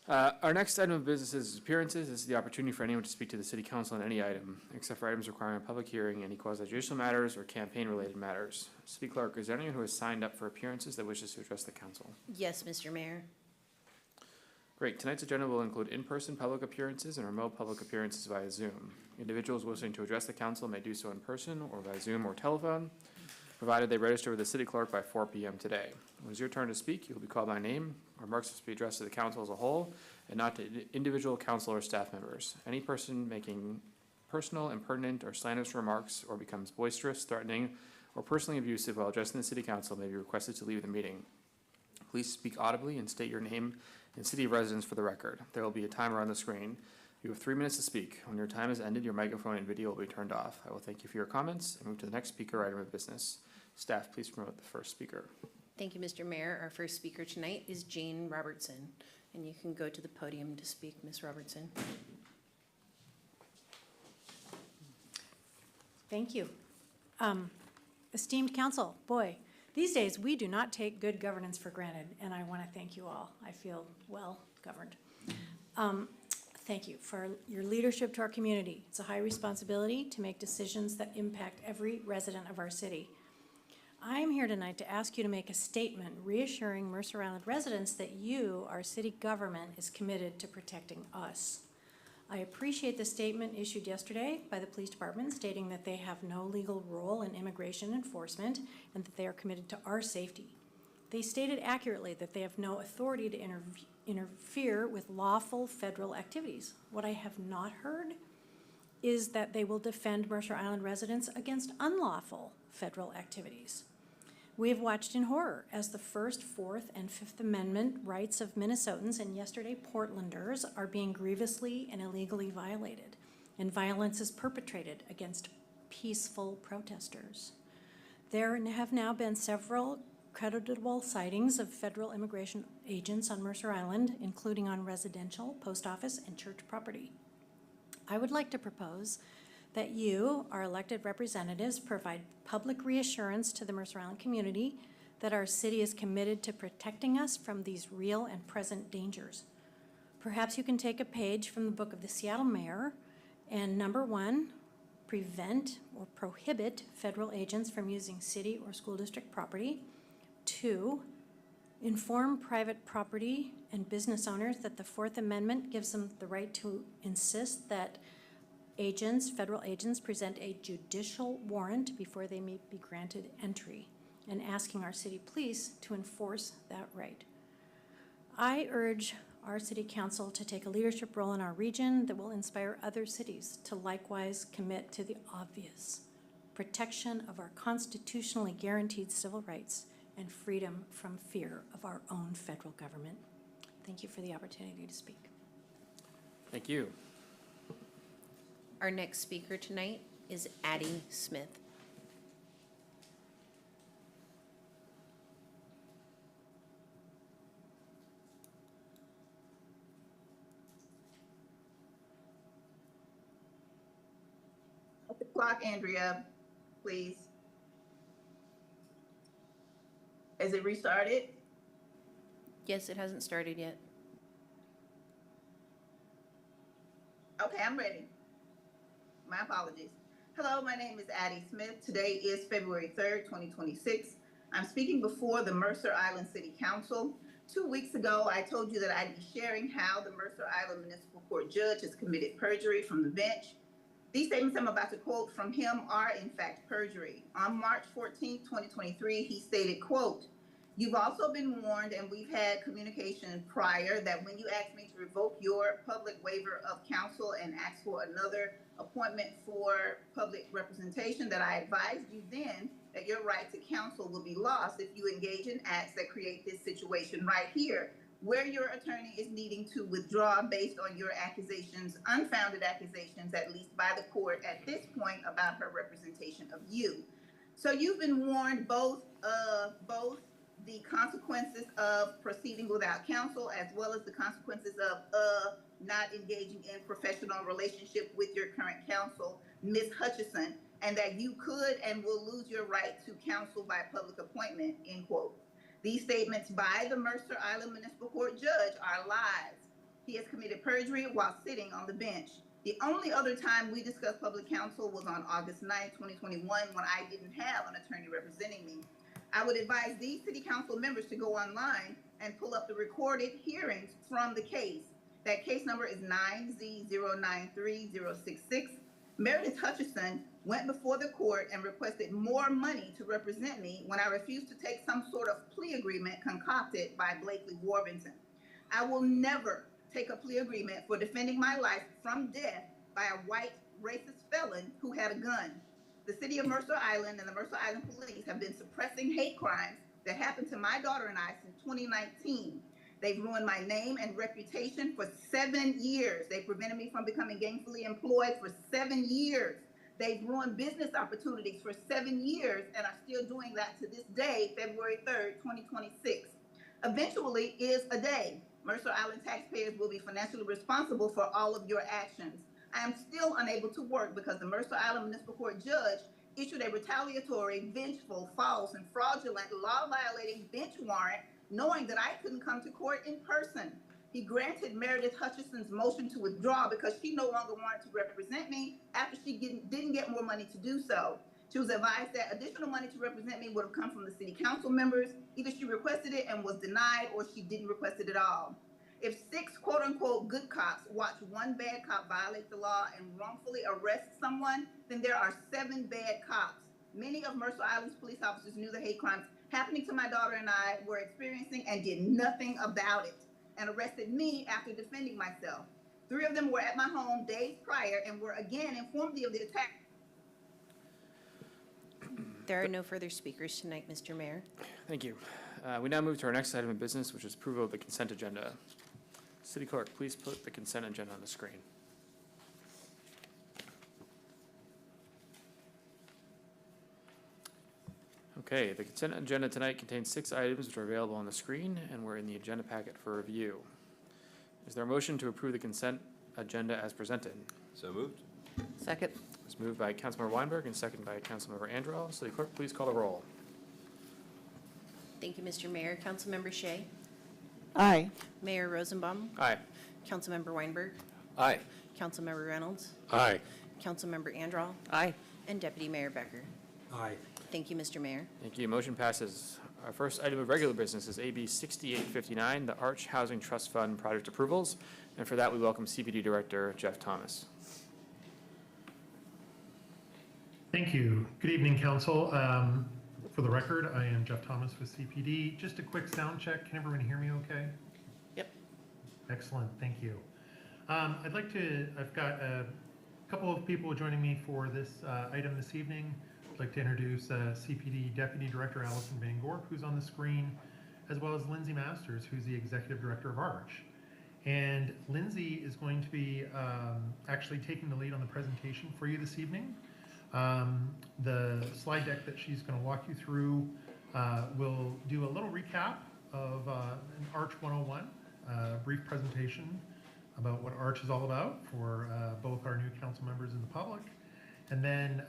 Our next item of business is appearances. This is the opportunity for anyone to speak to the city council on any item, except for items requiring a public hearing, any quasi-judicial matters, or campaign-related matters. City Clerk, is there anyone who has signed up for appearances that wishes to address the council? Yes, Mr. Mayor. Great. Tonight's agenda will include in-person public appearances and remote public appearances via Zoom. Individuals wishing to address the council may do so in person or by Zoom or telephone, provided they register with the city clerk by 4 p.m. today. When it's your turn to speak, you will be called by name. Remarks must be addressed to the council as a whole and not to individual council or staff members. Any person making personal, impertinent, or slanderous remarks or becomes boisterous, threatening, or personally abusive while addressing the city council may be requested to leave the meeting. Please speak audibly and state your name and city of residence for the record. There will be a timer on the screen. You have 3 minutes to speak. When your time has ended, your microphone and video will be turned off. I will thank you for your comments and move to the next speaker item of business. Staff, please promote the first speaker. Thank you, Mr. Mayor. Our first speaker tonight is Jane Robertson. And you can go to the podium to speak, Ms. Robertson. Thank you. Esteemed council, boy, these days we do not take good governance for granted, and I want to thank you all. I feel well governed. Thank you for your leadership to our community. It's a high responsibility to make decisions that impact every resident of our city. I'm here tonight to ask you to make a statement reassuring Mercer Island residents that you, our city government, is committed to protecting us. I appreciate the statement issued yesterday by the police department stating that they have no legal role in immigration enforcement and that they are committed to our safety. They stated accurately that they have no authority to interfere with lawful federal activities. What I have not heard is that they will defend Mercer Island residents against unlawful federal activities. We have watched in horror as the First, Fourth, and Fifth Amendment rights of Minnesotans and yesterday Portlanders are being grievously and illegally violated, and violence is perpetrated against peaceful protesters. There have now been several creditable sightings of federal immigration agents on Mercer Island, including on residential, post office, and church property. I would like to propose that you, our elected representatives, provide public reassurance to the Mercer Island community that our city is committed to protecting us from these real and present dangers. Perhaps you can take a page from the book of the Seattle Mayor and number 1, prevent or prohibit federal agents from using city or school district property. 2, inform private property and business owners that the Fourth Amendment gives them the right to insist that federal agents present a judicial warrant before they may be granted entry, and asking our city police to enforce that right. I urge our city council to take a leadership role in our region that will inspire other cities to likewise commit to the obvious: protection of our constitutionally guaranteed civil rights and freedom from fear of our own federal government. Thank you for the opportunity to speak. Thank you. Our next speaker tonight is Addie Smith. At the clock, Andrea, please. Is it restarted? Yes, it hasn't started yet. Okay, I'm ready. My apologies. Hello, my name is Addie Smith. Today is February 3rd, 2026. I'm speaking before the Mercer Island City Council. 2 weeks ago, I told you that I'd be sharing how the Mercer Island Municipal Court judge has committed perjury from the bench. These statements I'm about to quote from him are in fact perjury. On March 14th, 2023, he stated, quote, "You've also been warned, and we've had communication prior, that when you asked me to revoke your public waiver of counsel and ask for another appointment for public representation, that I advised you then that your right to counsel will be lost if you engage in acts that create this situation right here, where your attorney is needing to withdraw based on your accusations, unfounded accusations, at least by the court at this point, about her representation of you." So you've been warned both the consequences of proceeding without counsel, as well as the consequences of not engaging in professional relationship with your current counsel, Ms. Hutchison, and that you could and will lose your right to counsel by public appointment, end quote. These statements by the Mercer Island Municipal Court judge are lies. He has committed perjury while sitting on the bench. The only other time we discussed public counsel was on August 9th, 2021, when I didn't have an attorney representing me. I would advise these city council members to go online and pull up the recorded hearings from the case. That case number is 9Z093066. Meredith Hutchison went before the court and requested more money to represent me when I refused to take some sort of plea agreement concocted by Blakely Warbenton. I will never take a plea agreement for defending my life from death by a white racist felon who had a gun. The city of Mercer Island and the Mercer Island police have been suppressing hate crimes that happened to my daughter and I since 2019. They've ruined my name and reputation for 7 years. They prevented me from becoming gainfully employed for 7 years. They've ruined business opportunities for 7 years and are still doing that to this day, February 3rd, 2026. Eventually is a day Mercer Island taxpayers will be financially responsible for all of your actions. I am still unable to work because the Mercer Island Municipal Court judge issued a retaliatory, vengeful, false, and fraudulent law-violating bench warrant knowing that I couldn't come to court in person. He granted Meredith Hutchison's motion to withdraw because she no longer wanted to represent me after she didn't get more money to do so. She was advised that additional money to represent me would have come from the city council members. Either she requested it and was denied, or she didn't request it at all. If 6 quote-unquote good cops watch one bad cop violate the law and wrongfully arrest someone, then there are 7 bad cops. Many of Mercer Island's police officers knew the hate crimes happening to my daughter and I were experiencing and did nothing about it, and arrested me after defending myself. 3 of them were at my home days prior and were again informed of the attack. There are no further speakers tonight, Mr. Mayor. Thank you. We now move to our next item of business, which is approval of the consent agenda. City Clerk, please put the consent agenda on the screen. Okay, the consent agenda tonight contains 6 items which are available on the screen and were in the agenda packet for review. Is there a motion to approve the consent agenda as presented? So moved. Second. It's moved by Councilmember Weinberg and seconded by Councilmember Andrell. City Clerk, please call the roll. Thank you, Mr. Mayor. Councilmember Shea? Aye. Mayor Rosenbaum? Aye. Councilmember Weinberg? Aye. Councilmember Reynolds? Aye. Councilmember Andrell? Aye. And Deputy Mayor Becker? Aye. Thank you, Mr. Mayor. Thank you. Motion passes. Our first item of regular business is AB 6859, the Arch Housing Trust Fund project approvals. And for that, we welcome CPD Director Jeff Thomas. Thank you. Good evening, Council. For the record, I am Jeff Thomas with CPD. Just a quick sound check. Can everyone hear me okay? Yep. Excellent. Thank you. I've got a couple of people joining me for this item this evening. I'd like to introduce CPD Deputy Director Allison Van Gorp, who's on the screen, as well as Lindsay Masters, who's the Executive Director of Arch. And Lindsay is going to be actually taking the lead on the presentation for you this evening. The slide deck that she's going to walk you through will do a little recap of an Arch 101, brief presentation about what Arch is all about for both our new council members and the public. And then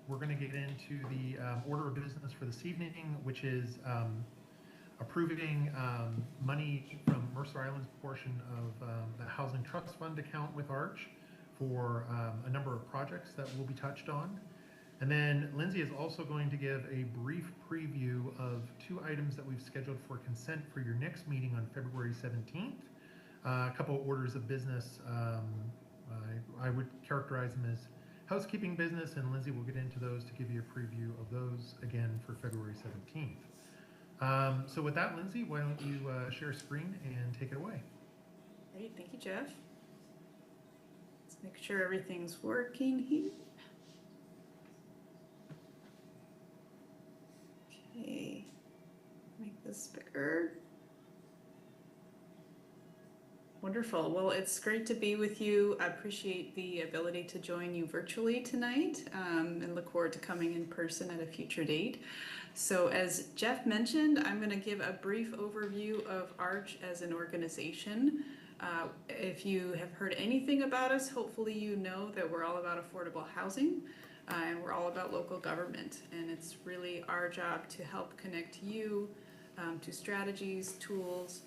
we're going to get into the order of business for this evening, which is approving money from Mercer Island's portion of the Housing Trust Fund account with Arch for a number of projects that will be touched on. And then Lindsay is also going to give a brief preview of 2 items that we've scheduled for consent for your next meeting on February 17th. A couple of orders of business. I would characterize them as housekeeping business, and Lindsay will get into those to give you a preview of those again for February 17th. So with that, Lindsay, why don't you share screen and take it away? Great, thank you, Jeff. Let's make sure everything's working here. Okay, make this bigger. Wonderful. Well, it's great to be with you. I appreciate the ability to join you virtually tonight and look forward to coming in person at a future date. So as Jeff mentioned, I'm going to give a brief overview of Arch as an organization. If you have heard anything about us, hopefully you know that we're all about affordable housing and we're all about local government. And it's really our job to help connect you to strategies, tools,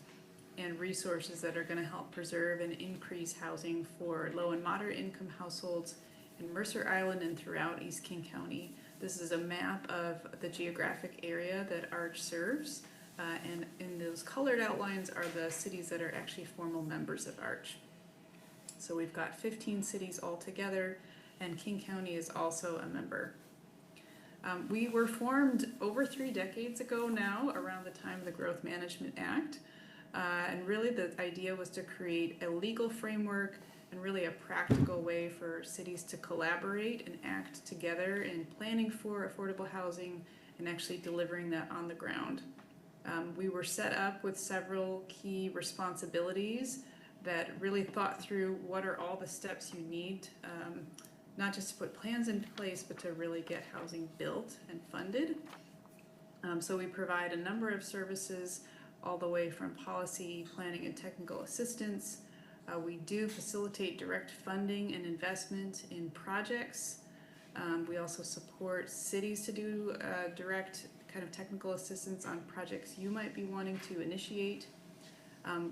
and resources that are going to help preserve and increase housing for low and moderate income households in Mercer Island and throughout East King County. This is a map of the geographic area that Arch serves, and in those colored outlines are the cities that are actually formal members of Arch. So we've got 15 cities altogether, and King County is also a member. We were formed over 3 decades ago now, around the time of the Growth Management Act. And really the idea was to create a legal framework and really a practical way for cities to collaborate and act together in planning for affordable housing and actually delivering that on the ground. We were set up with several key responsibilities that really thought through what are all the steps you need, not just to put plans in place, but to really get housing built and funded. So we provide a number of services all the way from policy, planning, and technical assistance. We do facilitate direct funding and investment in projects. We also support cities to do direct kind of technical assistance on projects you might be wanting to initiate.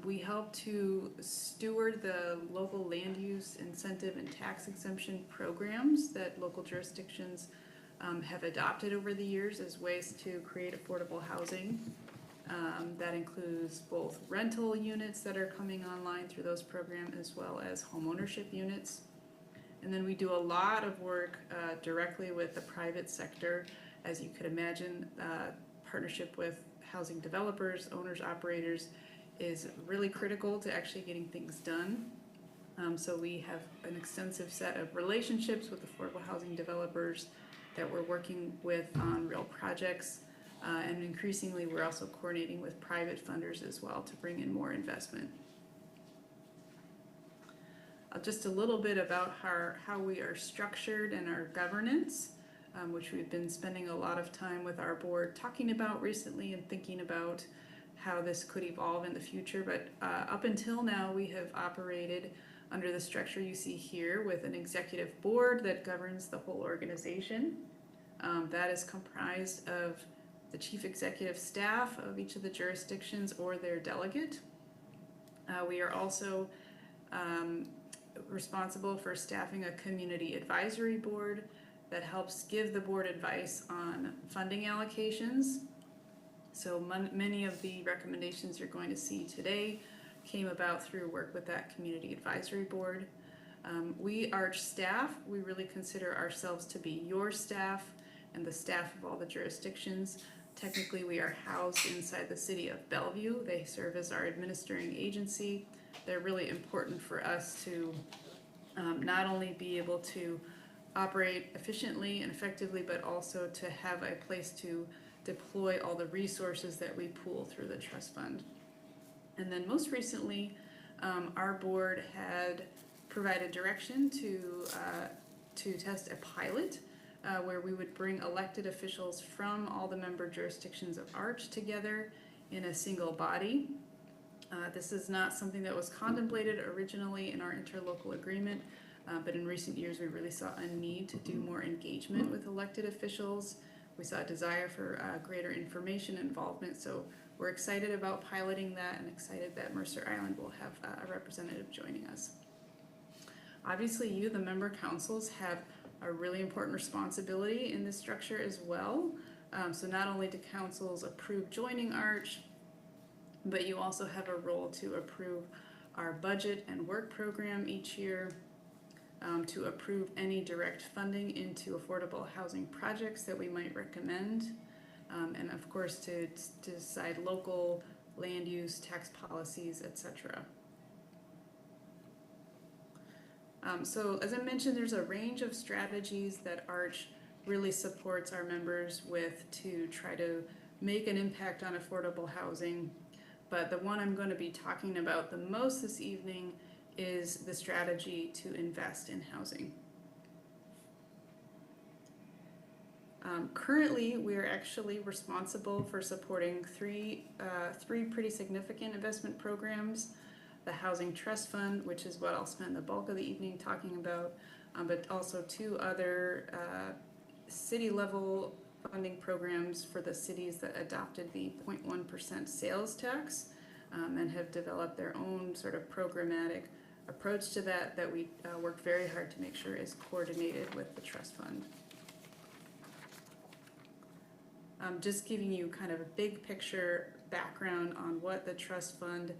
We help to steward the local land use incentive and tax exemption programs that local jurisdictions have adopted over the years as ways to create affordable housing. That includes both rental units that are coming online through those programs as well as home ownership units. And then we do a lot of work directly with the private sector. As you could imagine, partnership with housing developers, owners, operators is really critical to actually getting things done. So we have an extensive set of relationships with affordable housing developers that we're working with on real projects. And increasingly, we're also coordinating with private funders as well to bring in more investment. Just a little bit about how we are structured and our governance, which we've been spending a lot of time with our board talking about recently and thinking about how this could evolve in the future. But up until now, we have operated under the structure you see here with an executive board that governs the whole organization. That is comprised of the chief executive staff of each of the jurisdictions or their delegate. We are also responsible for staffing a community advisory board that helps give the board advice on funding allocations. So many of the recommendations you're going to see today came about through work with that community advisory board. We ARCH staff, we really consider ourselves to be your staff and the staff of all the jurisdictions. Technically, we are housed inside the city of Bellevue. They serve as our administering agency. They're really important for us to not only be able to operate efficiently and effectively, but also to have a place to deploy all the resources that we pool through the trust fund. And then most recently, our board had provided direction to test a pilot where we would bring elected officials from all the member jurisdictions of ARCH together in a single body. This is not something that was contemplated originally in our interlocal agreement, but in recent years we really saw a need to do more engagement with elected officials. We saw a desire for greater information involvement, so we're excited about piloting that and excited that Mercer Island will have a representative joining us. Obviously, you, the member councils, have a really important responsibility in this structure as well. So not only do councils approve joining ARCH, but you also have a role to approve our budget and work program each year, to approve any direct funding into affordable housing projects that we might recommend, and of course to decide local land use, tax policies, etc. So as I mentioned, there's a range of strategies that ARCH really supports our members with to try to make an impact on affordable housing. But the one I'm going to be talking about the most this evening is the strategy to invest in housing. Currently, we are actually responsible for supporting three pretty significant investment programs. The Housing Trust Fund, which is what I'll spend the bulk of the evening talking about, but also two other city-level funding programs for the cities that adopted the 0.1% sales tax and have developed their own sort of programmatic approach to that we work very hard to make sure is coordinated with the trust fund. Just giving you kind of a big picture background on what the trust fund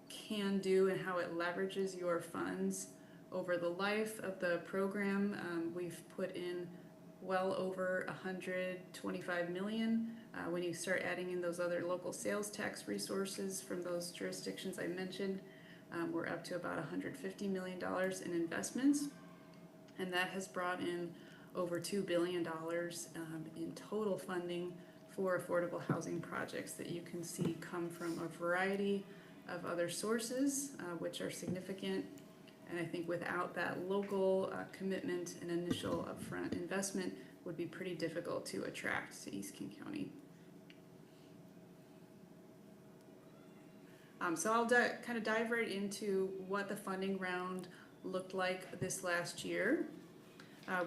can do and how it leverages your funds. Over the life of the program, we've put in well over $125 million. When you start adding in those other local sales tax resources from those jurisdictions I mentioned, we're up to about $150 million in investments, and that has brought in over $2 billion in total funding for affordable housing projects that you can see come from a variety of other sources, which are significant. And I think without that local commitment and initial upfront investment would be pretty difficult to attract to East King County. So I'll kind of dive right into what the funding round looked like this last year.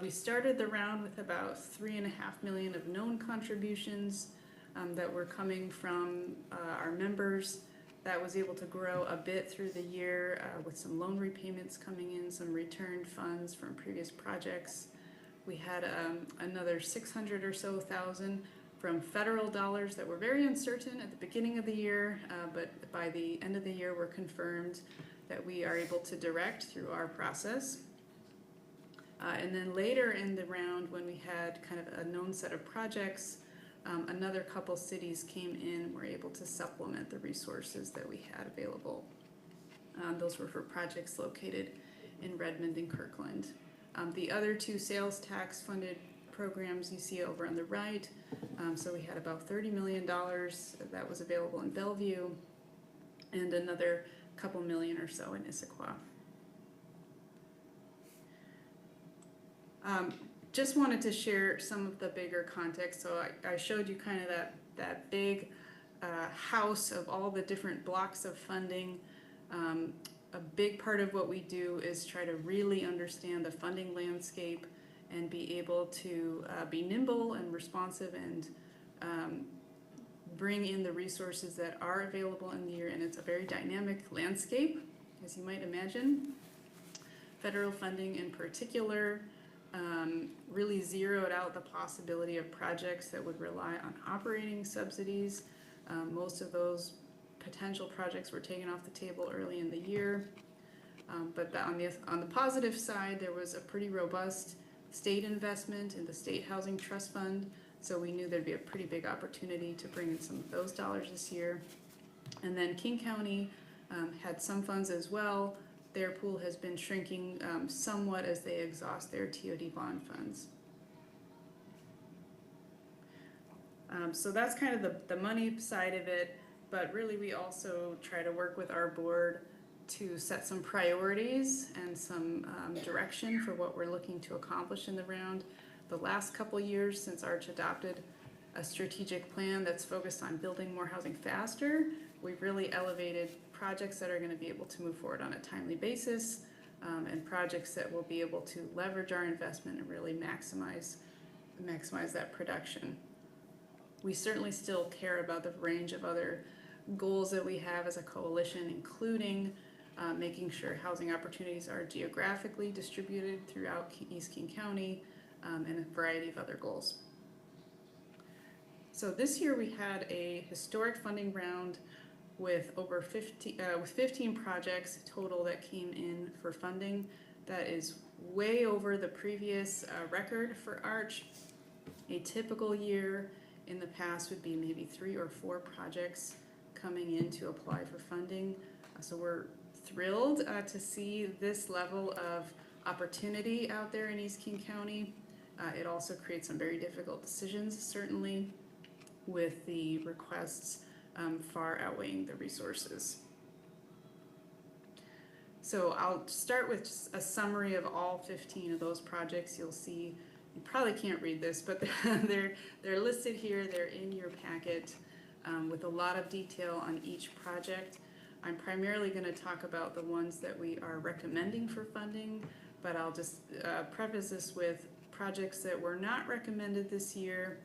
We started the round with about $3.5 million of known contributions that were coming from our members. That was able to grow a bit through the year with some loan repayments coming in, some returned funds from previous projects. We had another 600 or so thousand from federal dollars that were very uncertain at the beginning of the year, but by the end of the year were confirmed that we are able to direct through our process. And then later in the round, when we had kind of a known set of projects, another couple cities came in and were able to supplement the resources that we had available. Those were for projects located in Redmond and Kirkland. The other two sales tax funded programs you see over on the right. So we had about $30 million that was available in Bellevue and another couple million or so in Issaquah. Just wanted to share some of the bigger context. So I showed you kind of that big house of all the different blocks of funding. A big part of what we do is try to really understand the funding landscape and be able to be nimble and responsive and bring in the resources that are available in the year. And it's a very dynamic landscape, as you might imagine. Federal funding in particular really zeroed out the possibility of projects that would rely on operating subsidies. Most of those potential projects were taken off the table early in the year. But on the positive side, there was a pretty robust state investment in the State Housing Trust Fund, so we knew there'd be a pretty big opportunity to bring in some of those dollars this year. And then King County had some funds as well. Their pool has been shrinking somewhat as they exhaust their TOD bond funds. So that's kind of the money side of it, but really we also try to work with our board to set some priorities and some direction for what we're looking to accomplish in the round. The last couple years since Arch adopted a strategic plan that's focused on building more housing faster, we've really elevated projects that are going to be able to move forward on a timely basis and projects that will be able to leverage our investment and really maximize that production. We certainly still care about the range of other goals that we have as a coalition, including making sure housing opportunities are geographically distributed throughout East King County and a variety of other goals. So this year we had a historic funding round with over 15 projects total that came in for funding. That is way over the previous record for Arch. A typical year in the past would be maybe 3 or 4 projects coming in to apply for funding. So we're thrilled to see this level of opportunity out there in East King County. It also creates some very difficult decisions, certainly, with the requests far outweighing the resources. So I'll start with just a summary of all 15 of those projects. You'll see, you probably can't read this, but they're listed here. They're in your packet with a lot of detail on each project. I'm primarily going to talk about the ones that we are recommending for funding, but I'll just preface this with projects that were not recommended this year.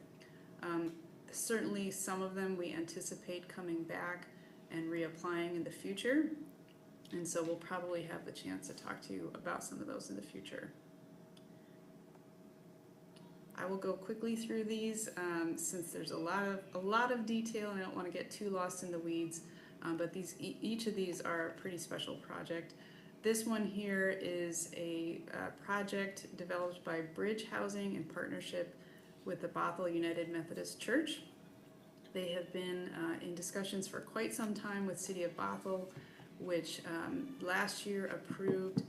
Certainly some of them we anticipate coming back and reapplying in the future, and so we'll probably have the chance to talk to you about some of those in the future. I will go quickly through these since there's a lot of detail and I don't want to get too lost in the weeds, but each of these are a pretty special project. This one here is a project developed by Bridge Housing in partnership with the Bothell United Methodist Church. They have been in discussions for quite some time with City of Bothell, which last year approved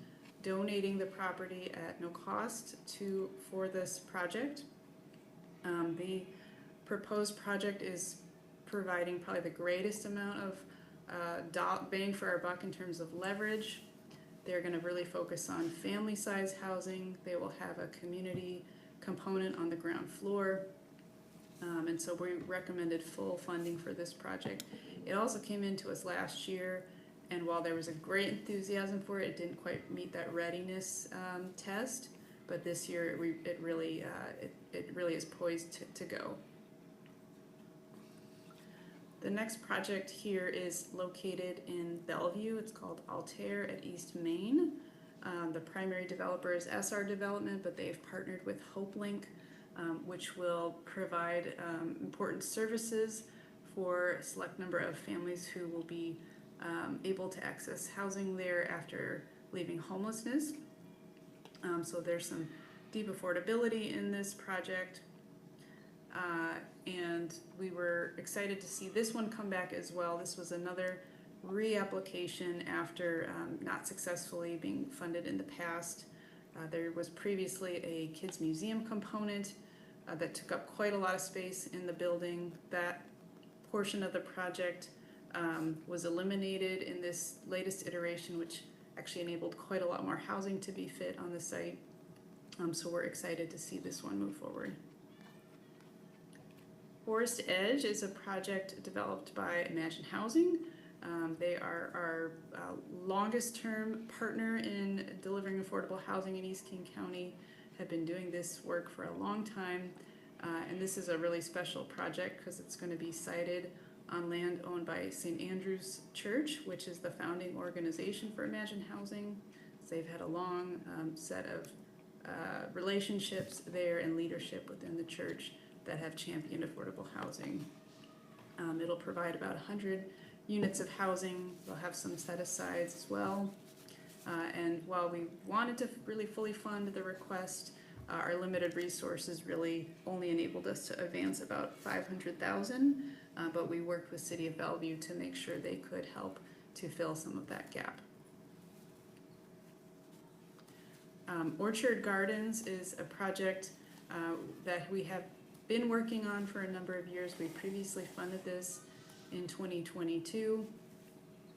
donating the property at no cost for this project. The proposed project is providing probably the greatest amount of bang for our buck in terms of leverage. They're going to really focus on family-size housing. They will have a community component on the ground floor. And so we recommended full funding for this project. It also came into us last year, and while there was a great enthusiasm for it, it didn't quite meet that readiness test. But this year, it really is poised to go. The next project here is located in Bellevue. It's called Altair at East Main. The primary developer is SR Development, but they've partnered with HopeLink, which will provide important services for a select number of families who will be able to access housing there after leaving homelessness. So there's some deep affordability in this project. And we were excited to see this one come back as well. This was another reapplication after not successfully being funded in the past. There was previously a kids museum component that took up quite a lot of space in the building. That portion of the project was eliminated in this latest iteration, which actually enabled quite a lot more housing to be fit on the site. So we're excited to see this one move forward. Forest Edge is a project developed by Imagine Housing. They are our longest term partner in delivering affordable housing in East King County, have been doing this work for a long time. And this is a really special project because it's going to be sited on land owned by St. Andrew's Church, which is the founding organization for Imagine Housing. So they've had a long set of relationships there and leadership within the church that have championed affordable housing. It'll provide about 100 units of housing. They'll have some set-asides as well. And while we wanted to really fully fund the request, our limited resources really only enabled us to advance about $500,000, but we worked with City of Bellevue to make sure they could help to fill some of that gap. Orchard Gardens is a project that we have been working on for a number of years. We previously funded this in 2022.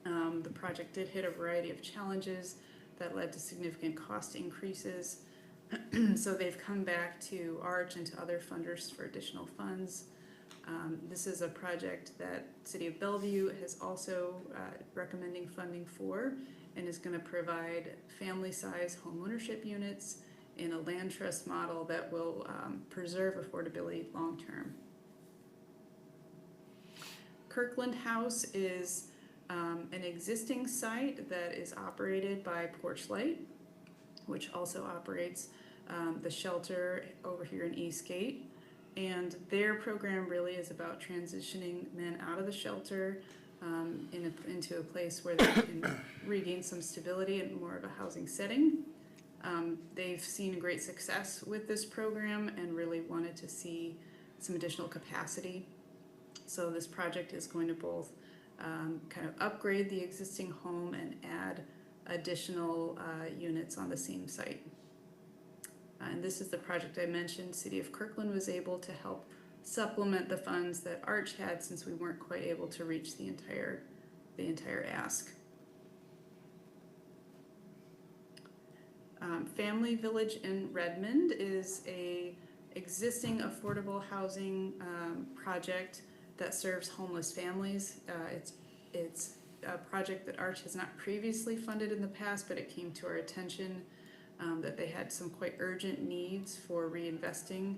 The project did hit a variety of challenges that led to significant cost increases. So they've come back to Arch and to other funders for additional funds. This is a project that City of Bellevue is also recommending funding for, and is going to provide family-size homeownership units in a land trust model that will preserve affordability long-term. Kirkland House is an existing site that is operated by Porchlight, which also operates the shelter over here in Eastgate. And their program really is about transitioning men out of the shelter into a place where they can regain some stability and more of a housing setting. They've seen great success with this program and really wanted to see some additional capacity. So this project is going to both kind of upgrade the existing home and add additional units on the same site. And this is the project I mentioned. City of Kirkland was able to help supplement the funds that Arch had since we weren't quite able to reach the entire ask. Family Village in Redmond is a existing affordable housing project that serves homeless families. It's a project that Arch has not previously funded in the past, but it came to our attention that they had some quite urgent needs for reinvesting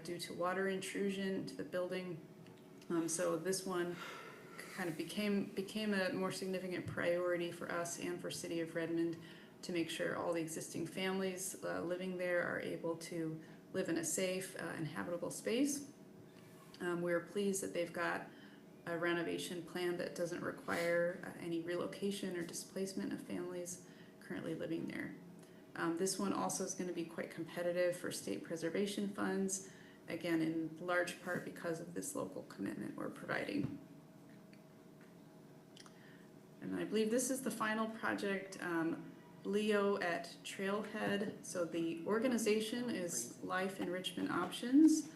due to water intrusion into the building. So this one kind of became a more significant priority for us and for City of Redmond to make sure all the existing families living there are able to live in a safe and habitable space. We're pleased that they've got a renovation plan that doesn't require any relocation or displacement of families currently living there. This one also is going to be quite competitive for state preservation funds, again in large part because of this local commitment we're providing. And I believe this is the final project, Leo at Trailhead. So the organization is Life Enrichment Options.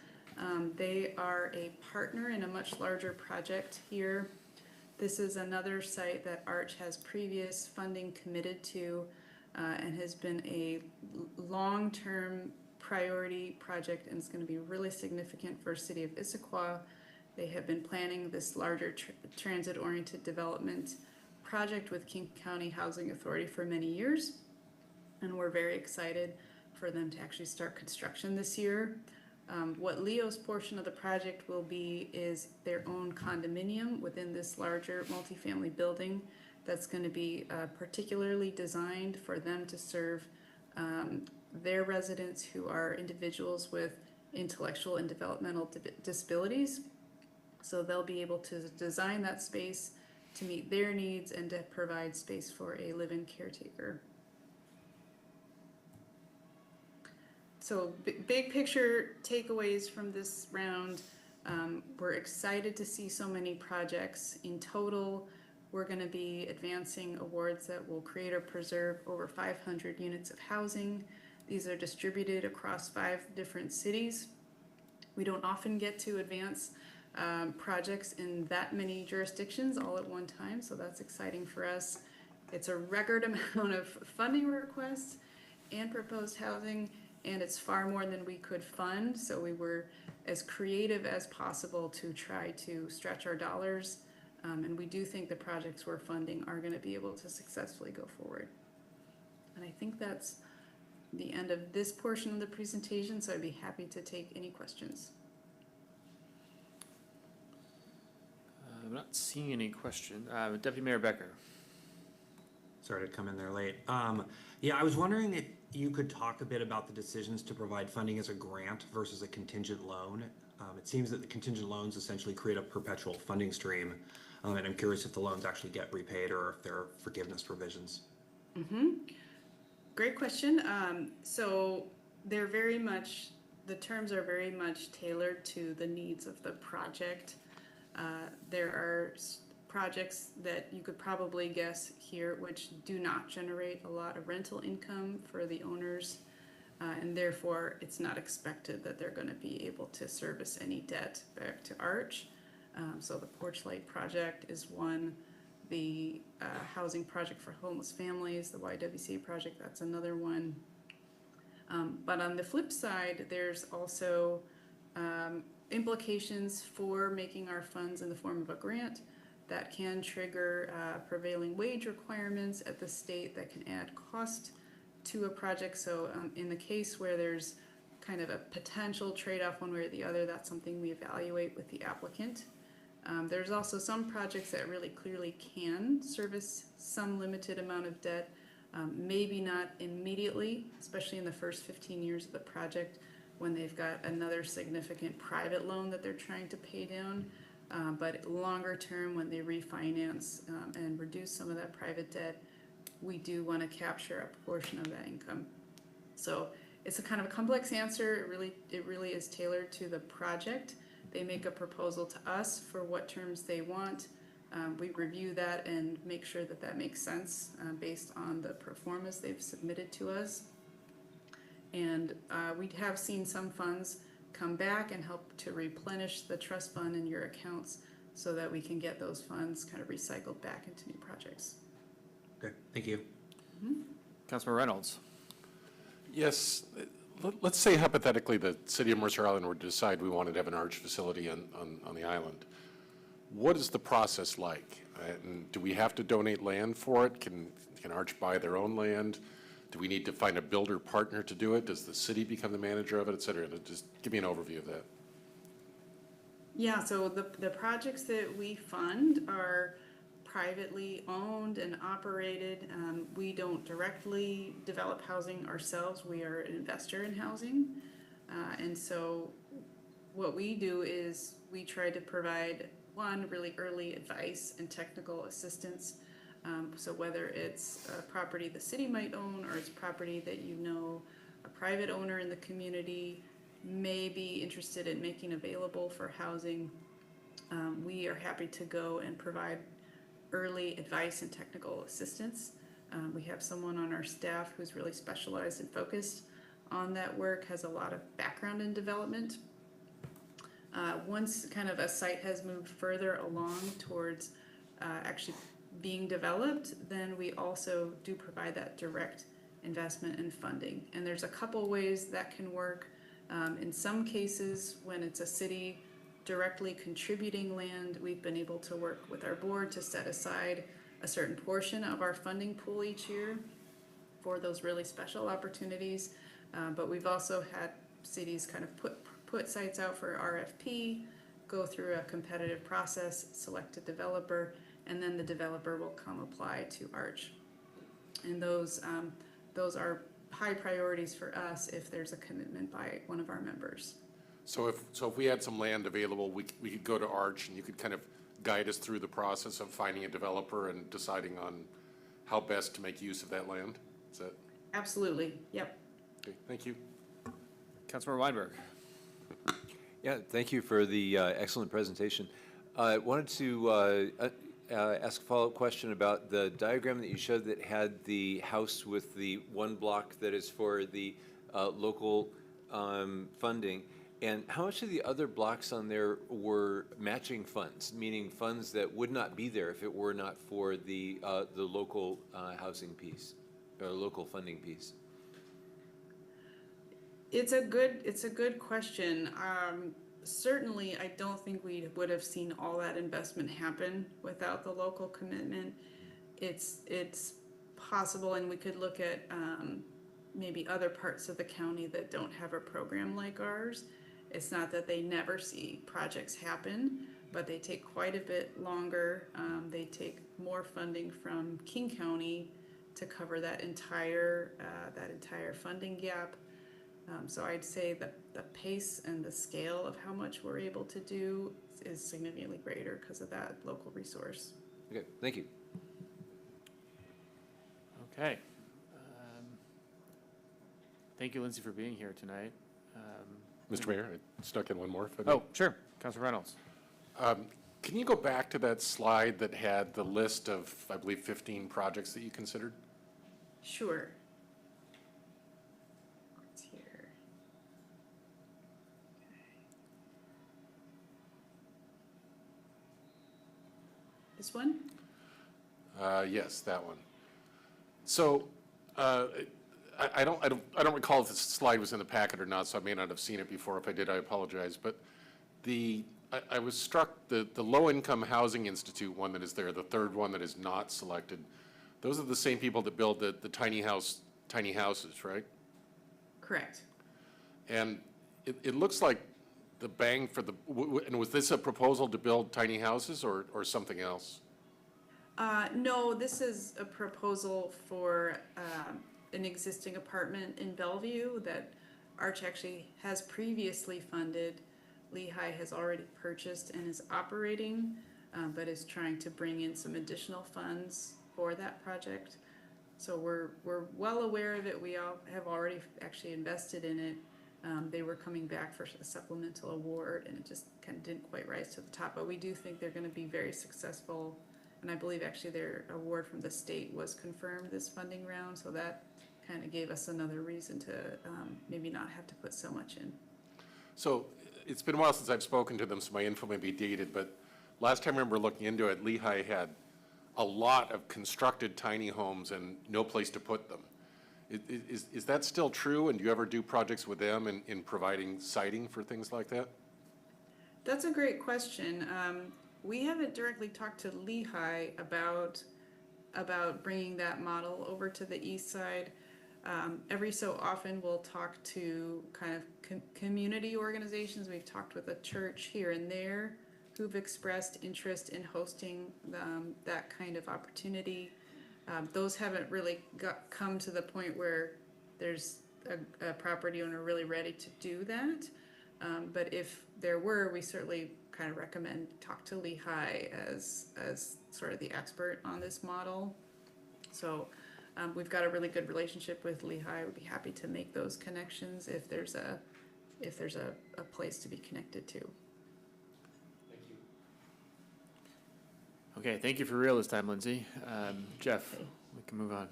They are a partner in a much larger project here. This is another site that Arch has previous funding committed to and has been a long-term priority project, and it's going to be really significant for City of Issaquah. They have been planning this larger transit-oriented development project with King County Housing Authority for many years, and we're very excited for them to actually start construction this year. What Leo's portion of the project will be is their own condominium within this larger multifamily building that's going to be particularly designed for them to serve their residents who are individuals with intellectual and developmental disabilities. So they'll be able to design that space to meet their needs and to provide space for a live-in caretaker. So big picture takeaways from this round. We're excited to see so many projects. In total, we're going to be advancing awards that will create or preserve over 500 units of housing. These are distributed across 5 different cities. We don't often get to advance projects in that many jurisdictions all at one time, so that's exciting for us. It's a record amount of funding requests and proposed housing, and it's far more than we could fund, so we were as creative as possible to try to stretch our dollars, and we do think the projects we're funding are going to be able to successfully go forward. And I think that's the end of this portion of the presentation, so I'd be happy to take any questions. I'm not seeing any question. Deputy Mayor Becker. Sorry to come in there late. Yeah, I was wondering if you could talk a bit about the decisions to provide funding as a grant versus a contingent loan. It seems that the contingent loans essentially create a perpetual funding stream, and I'm curious if the loans actually get repaid or if there are forgiveness provisions. Great question. So they're very much, the terms are very much tailored to the needs of the project. There are projects that you could probably guess here which do not generate a lot of rental income for the owners, and therefore it's not expected that they're going to be able to service any debt back to Arch. So the Porch Light project is one. The housing project for homeless families, the YWCA project, that's another one. But on the flip side, there's also implications for making our funds in the form of a grant that can trigger prevailing wage requirements at the state that can add cost to a project. So in the case where there's kind of a potential trade-off one way or the other, that's something we evaluate with the applicant. There's also some projects that really clearly can service some limited amount of debt, maybe not immediately, especially in the first 15 years of the project when they've got another significant private loan that they're trying to pay down. But longer term, when they refinance and reduce some of that private debt, we do want to capture a portion of that income. So it's a kind of a complex answer. It really is tailored to the project. They make a proposal to us for what terms they want. We review that and make sure that that makes sense based on the pro formas they've submitted to us. And we have seen some funds come back and help to replenish the trust fund in your accounts so that we can get those funds kind of recycled back into new projects. Okay, thank you. Councilman Reynolds. Yes, let's say hypothetically the city of Mercer Island would decide we wanted to have an Arch facility on the island. What is the process like? And do we have to donate land for it? Can Arch buy their own land? Do we need to find a builder partner to do it? Does the city become the manager of it, et cetera? Just give me an overview of that. Yeah, so the projects that we fund are privately owned and operated. We don't directly develop housing ourselves. We are an investor in housing. And so what we do is we try to provide, one, really early advice and technical assistance. So whether it's a property the city might own or it's property that you know a private owner in the community may be interested in making available for housing, we are happy to go and provide early advice and technical assistance. We have someone on our staff who's really specialized and focused on that work, has a lot of background in development. Once kind of a site has moved further along towards actually being developed, then we also do provide that direct investment and funding. And there's a couple ways that can work. In some cases, when it's a city directly contributing land, we've been able to work with our board to set aside a certain portion of our funding pool each year for those really special opportunities. But we've also had cities kind of put sites out for RFP, go through a competitive process, select a developer, and then the developer will come apply to ARCH. And those are high priorities for us if there's a commitment by one of our members. So if we had some land available, we could go to ARCH and you could kind of guide us through the process of finding a developer and deciding on how best to make use of that land? Is that? Absolutely, yep. Okay, thank you. Councilmember Weinberg. Yeah, thank you for the excellent presentation. I wanted to ask a follow-up question about the diagram that you showed that had the house with the one block that is for the local funding. And how much of the other blocks on there were matching funds, meaning funds that would not be there if it were not for the local housing piece or local funding piece? It's a good question. Certainly, I don't think we would have seen all that investment happen without the local commitment. It's possible, and we could look at maybe other parts of the county that don't have a program like ours. It's not that they never see projects happen, but they take quite a bit longer. They take more funding from King County to cover that entire funding gap. So I'd say that the pace and the scale of how much we're able to do is significantly greater because of that local resource. Okay, thank you. Okay. Thank you, Lindsay, for being here tonight. Mr. Mayor, I stuck in one more. If I may. Oh, sure. Councilor Reynolds. Can you go back to that slide that had the list of, I believe, 15 projects that you considered? Sure. It's here. This one? Yes, that one. So, I don't recall if this slide was in the packet or not, so I may not have seen it before. If I did, I apologize. But I was struck, the Low-Income Housing Institute one that is there, the third one that is not selected, those are the same people that build the tiny houses, right? Correct. And it looks like the bang for the, and was this a proposal to build tiny houses or something else? No, this is a proposal for an existing apartment in Bellevue that Arch actually has previously funded. Lehigh has already purchased and is operating, but is trying to bring in some additional funds for that project. So we're well aware of it. We all have already actually invested in it. They were coming back for a supplemental award and it just kind of didn't quite rise to the top, but we do think they're going to be very successful. And I believe actually their award from the state was confirmed this funding round, so that kind of gave us another reason to maybe not have to put so much in. So it's been a while since I've spoken to them, so my info may be dated, but last time I remember looking into it, Lehigh had a lot of constructed tiny homes and no place to put them. Is that still true, and do you ever do projects with them in providing siting for things like that? That's a great question. We haven't directly talked to Lehigh about bringing that model over to the east side. Every so often we'll talk to kind of community organizations. We've talked with a church here and there who've expressed interest in hosting that kind of opportunity. Those haven't really come to the point where there's a property owner really ready to do that. But if there were, we certainly kind of recommend talk to Lehigh as sort of the expert on this model. So we've got a really good relationship with Lehigh. We'd be happy to make those connections if there's a place to be connected to. Thank you. Okay, thank you for real this time, Lindsay. Jeff, we can move on.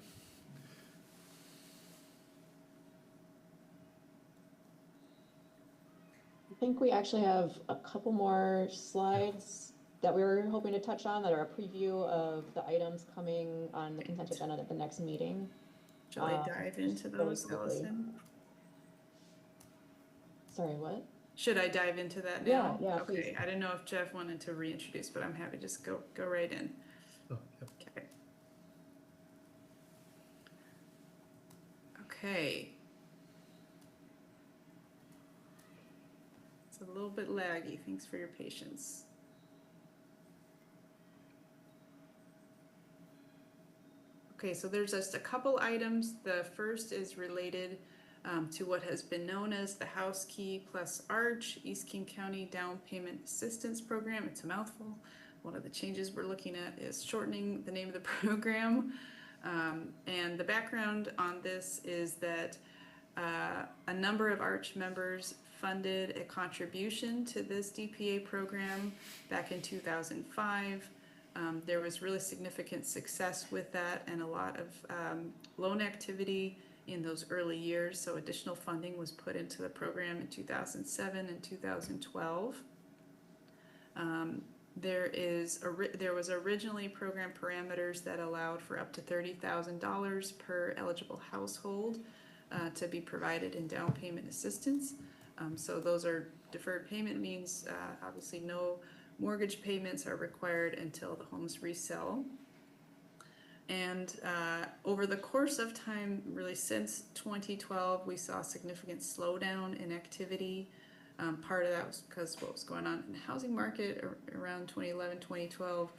I think we actually have a couple more slides that we were hoping to touch on that are a preview of the items coming on the consent agenda at the next meeting. Shall I dive into those, quickly. Allison? Sorry, what? Should I dive into that now? Yeah, Okay, please. I didn't know if Jeff wanted to reintroduce, but I'm happy to just go right in. Oh, yep. Okay. Okay. It's a little bit laggy. Thanks for your patience. Okay, so there's just a couple items. The first is related to what has been known as the House Key plus Arch East King County Down Payment Assistance Program. It's a mouthful. One of the changes we're looking at is shortening the name of the program. And the background on this is that a number of Arch members funded a contribution to this DPA program back in 2005. There was really significant success with that and a lot of loan activity in those early years, so additional funding was put into the program in 2007 and 2012. There was originally program parameters that allowed for up to $30,000 per eligible household to be provided in down payment assistance. So those are deferred payment means obviously no mortgage payments are required until the homes resell. And over the course of time, really since 2012, we saw a significant slowdown in activity. Part of that was because of what was going on in the housing market around 2011, 2012,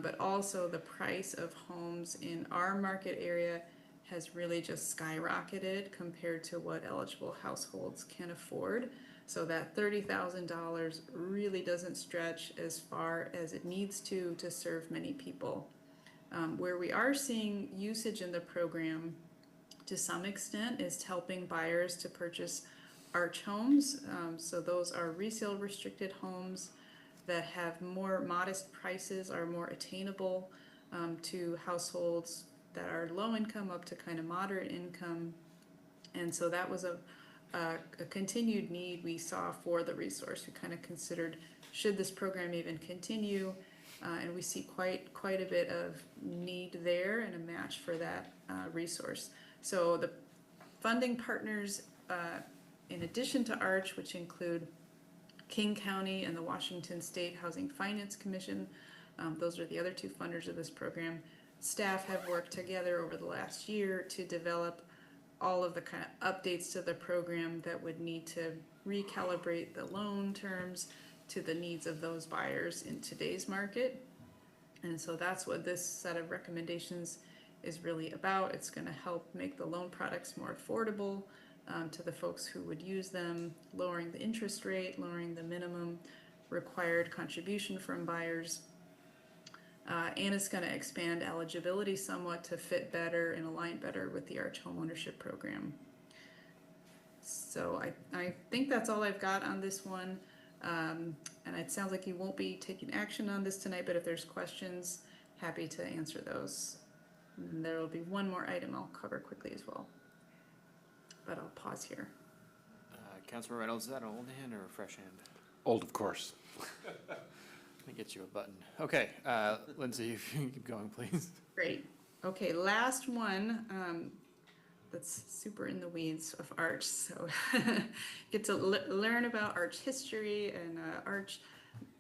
but also the price of homes in our market area has really just skyrocketed compared to what eligible households can afford. So that $30,000 really doesn't stretch as far as it needs to serve many people. Where we are seeing usage in the program to some extent is helping buyers to purchase Arch homes. So those are resale restricted homes that have more modest prices, are more attainable to households that are low income up to kind of moderate income. And so that was a continued need we saw for the resource. We kind of considered, should this program even continue? And we see quite a bit of need there and a match for that resource. So the funding partners, in addition to Arch, which include King County and the Washington State Housing Finance Commission, those are the other two funders of this program. Staff have worked together over the last year to develop all of the kind of updates to the program that would need to recalibrate the loan terms to the needs of those buyers in today's market. And so that's what this set of recommendations is really about. It's going to help make the loan products more affordable to the folks who would use them, lowering the interest rate, lowering the minimum required contribution from buyers. And it's going to expand eligibility somewhat to fit better and align better with the Arch Homeownership Program. So I think that's all I've got on this one. And it sounds like you won't be taking action on this tonight, but if there's questions, happy to answer those. And there will be one more item I'll cover quickly as well. But I'll pause here. Councilman Reynolds, is that an old hand or a fresh hand? Old, of course. Let me get you a button. Okay, Lindsay, if you can keep going, please. Great. Okay, last one. That's super in the weeds of Arch, so get to learn about Arch history and Arch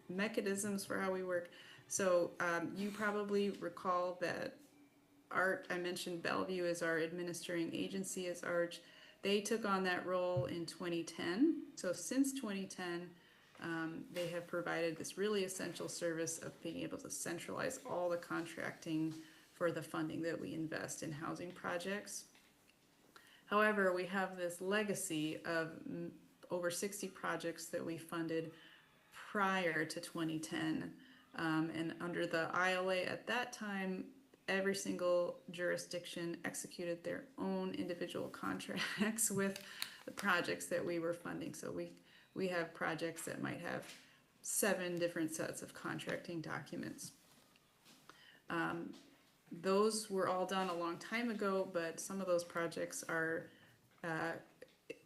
mechanisms for how we work. So you probably recall that I mentioned Bellevue as our administering agency as Arch. They took on that role in 2010. So since 2010, they have provided this really essential service of being able to centralize all the contracting for the funding that we invest in housing projects. However, we have this legacy of over 60 projects that we funded prior to 2010. And under the ILA at that time, every single jurisdiction executed their own individual contracts with the projects that we were funding. So we have projects that might have 7 different sets of contracting documents. Those were all done a long time ago, but some of those projects are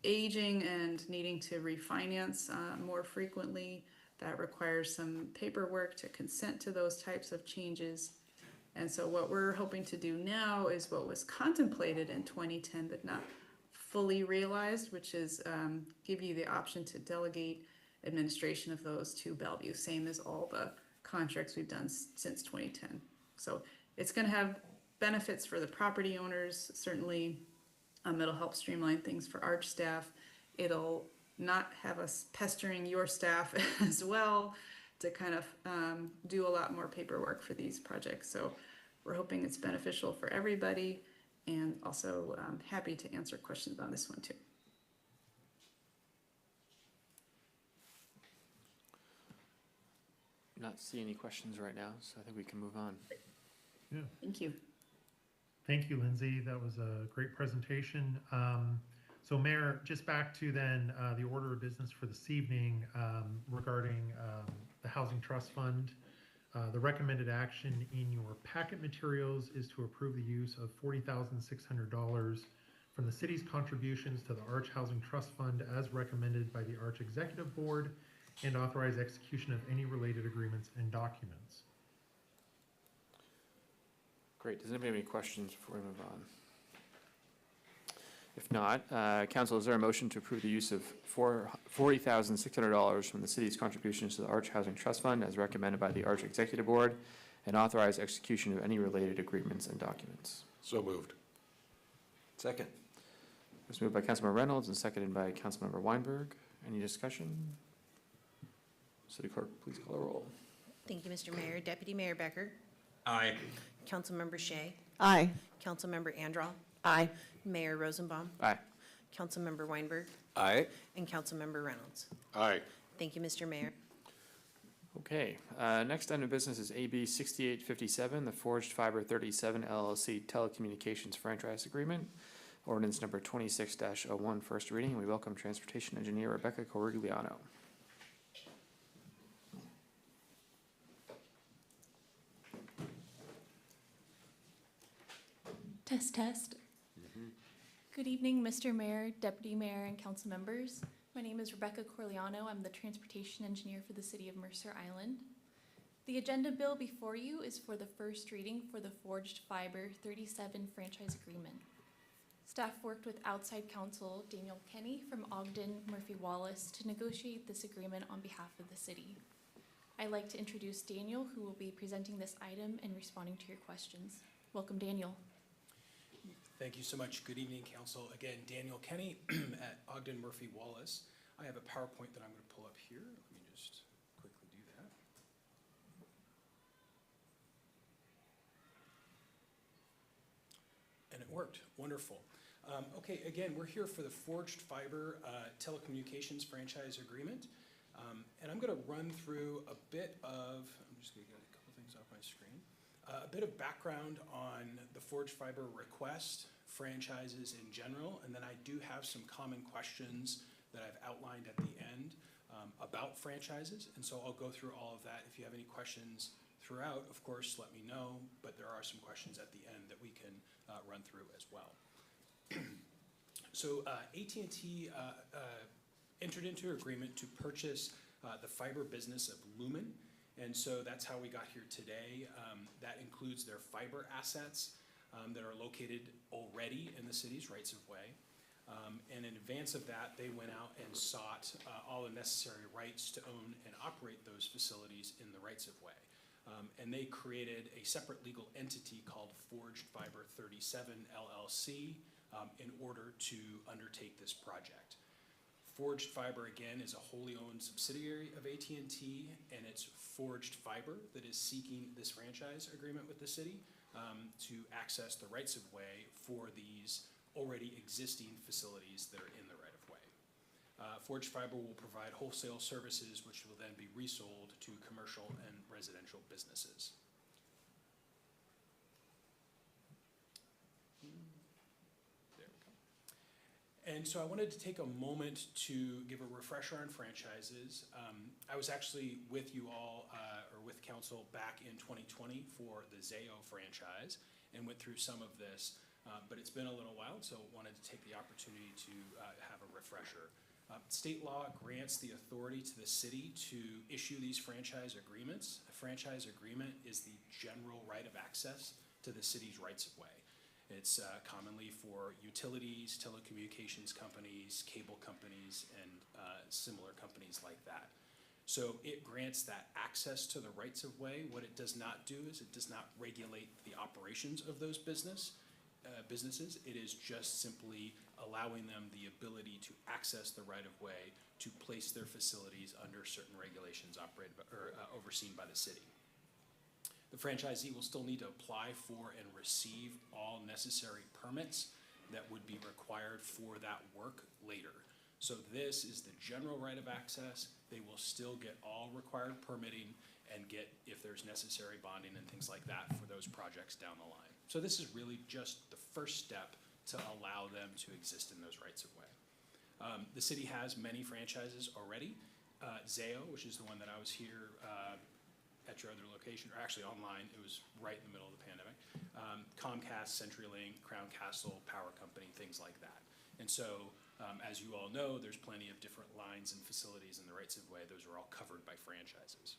aging and needing to refinance more frequently. That requires some paperwork to consent to those types of changes. And so what we're hoping to do now is what was contemplated in 2010 but not fully realized, which is give you the option to delegate administration of those to Bellevue, same as all the contracts we've done since 2010. So it's going to have benefits for the property owners, certainly. It'll help streamline things for ARC staff. It'll not have us pestering your staff as well to kind of do a lot more paperwork for these projects. So we're hoping it's beneficial for everybody, and also happy to answer questions about this one too. Not see any questions right now, so I think we can move on. Yeah. Thank you. Thank you, Lindsay. That was a great presentation. So Mayor, just back to then the order of business for this evening regarding the Housing Trust Fund. The recommended action in your packet materials is to approve the use of $40,600 from the city's contributions to the Arch Housing Trust Fund as recommended by the Arch Executive Board, and authorize execution of any related agreements and documents. Great. Does anybody have any questions before we move on? If not, Council, is there a motion to approve the use of $40,600 from the city's contributions to the Arch Housing Trust Fund as recommended by the Arch Executive Board, and authorize execution of any related agreements and documents? So moved. Second. It was moved by Councilmember Reynolds and seconded by Councilmember Weinberg. Any discussion? City Clerk, please call the roll. Thank you, Mr. Mayor. Deputy Mayor Becker. Aye. Councilmember Shea. Aye. Councilmember Andral. Aye. Mayor Rosenbaum. Aye. Councilmember Weinberg. Aye. And Councilmember Reynolds. Aye. Thank you, Mr. Mayor. Okay, next item of business is AB 6857, the Forged Fiber 37 LLC Telecommunications Franchise Agreement, ordinance number 26-01, first reading. We welcome Transportation Engineer Rebecca Corigliano. Test, test. Good evening, Mr. Mayor, Deputy Mayor, and council members. My name is Rebecca Corigliano. I'm the Transportation Engineer for the City of Mercer Island. The agenda bill before you is for the first reading for the Forged Fiber 37 franchise agreement. Staff worked with outside counsel Daniel Kenny from Ogden Murphy Wallace to negotiate this agreement on behalf of the city. I'd like to introduce Daniel, who will be presenting this item and responding to your questions. Welcome, Daniel. Thank you so much. Good evening, Council. Again, Daniel Kenny at Ogden Murphy Wallace. I have a PowerPoint that I'm going to pull up here. Let me just quickly do that. And it worked. Wonderful. Okay, again, we're here for the Forged Fiber Telecommunications Franchise Agreement. And I'm going to run through a bit of, I'm just going to get a couple things off my screen. A bit of background on the Forged Fiber request, franchises in general, and then I do have some common questions that I've outlined at the end about franchises, and so I'll go through all of that. If you have any questions throughout, of course, let me know, but there are some questions at the end that we can run through as well. So AT&T entered into an agreement to purchase the fiber business of Lumen. And so that's how we got here today. That includes their fiber assets that are located already in the city's rights of way. And in advance of that, they went out and sought all the necessary rights to own and operate those facilities in the rights of way. And they created a separate legal entity called Forged Fiber 37 LLC in order to undertake this project. Forged Fiber, again, is a wholly owned subsidiary of AT&T, and it's Forged Fiber that is seeking this franchise agreement with the city to access the rights of way for these already existing facilities that are in the right of way. Forged Fiber will provide wholesale services which will then be resold to commercial and residential businesses. And so I wanted to take a moment to give a refresher on franchises. I was actually with you all, or with council back in 2020 for the Zayo franchise and went through some of this, but it's been a little while, so wanted to take the opportunity to have a refresher. State law grants the authority to the city to issue these franchise agreements. A franchise agreement is the general right of access to the city's rights of way. It's commonly for utilities, telecommunications companies, cable companies, and similar companies like that. So it grants that access to the rights of way. What it does not do is it does not regulate the operations of those businesses. It is just simply allowing them the ability to access the right of way to place their facilities under certain regulations operated or overseen by the city. The franchisee will still need to apply for and receive all necessary permits that would be required for that work later. So this is the general right of access. They will still get all required permitting and get, if there's necessary, bonding and things like that for those projects down the line. So this is really just the first step to allow them to exist in those rights of way. The city has many franchises already. Zayo, which is the one that I was here at your other location, or actually online, it was right in the middle of the pandemic. Comcast, CenturyLink, Crown Castle, Power Company, things like that. And so, as you all know, there's plenty of different lines and facilities in the rights of way. Those are all covered by franchises.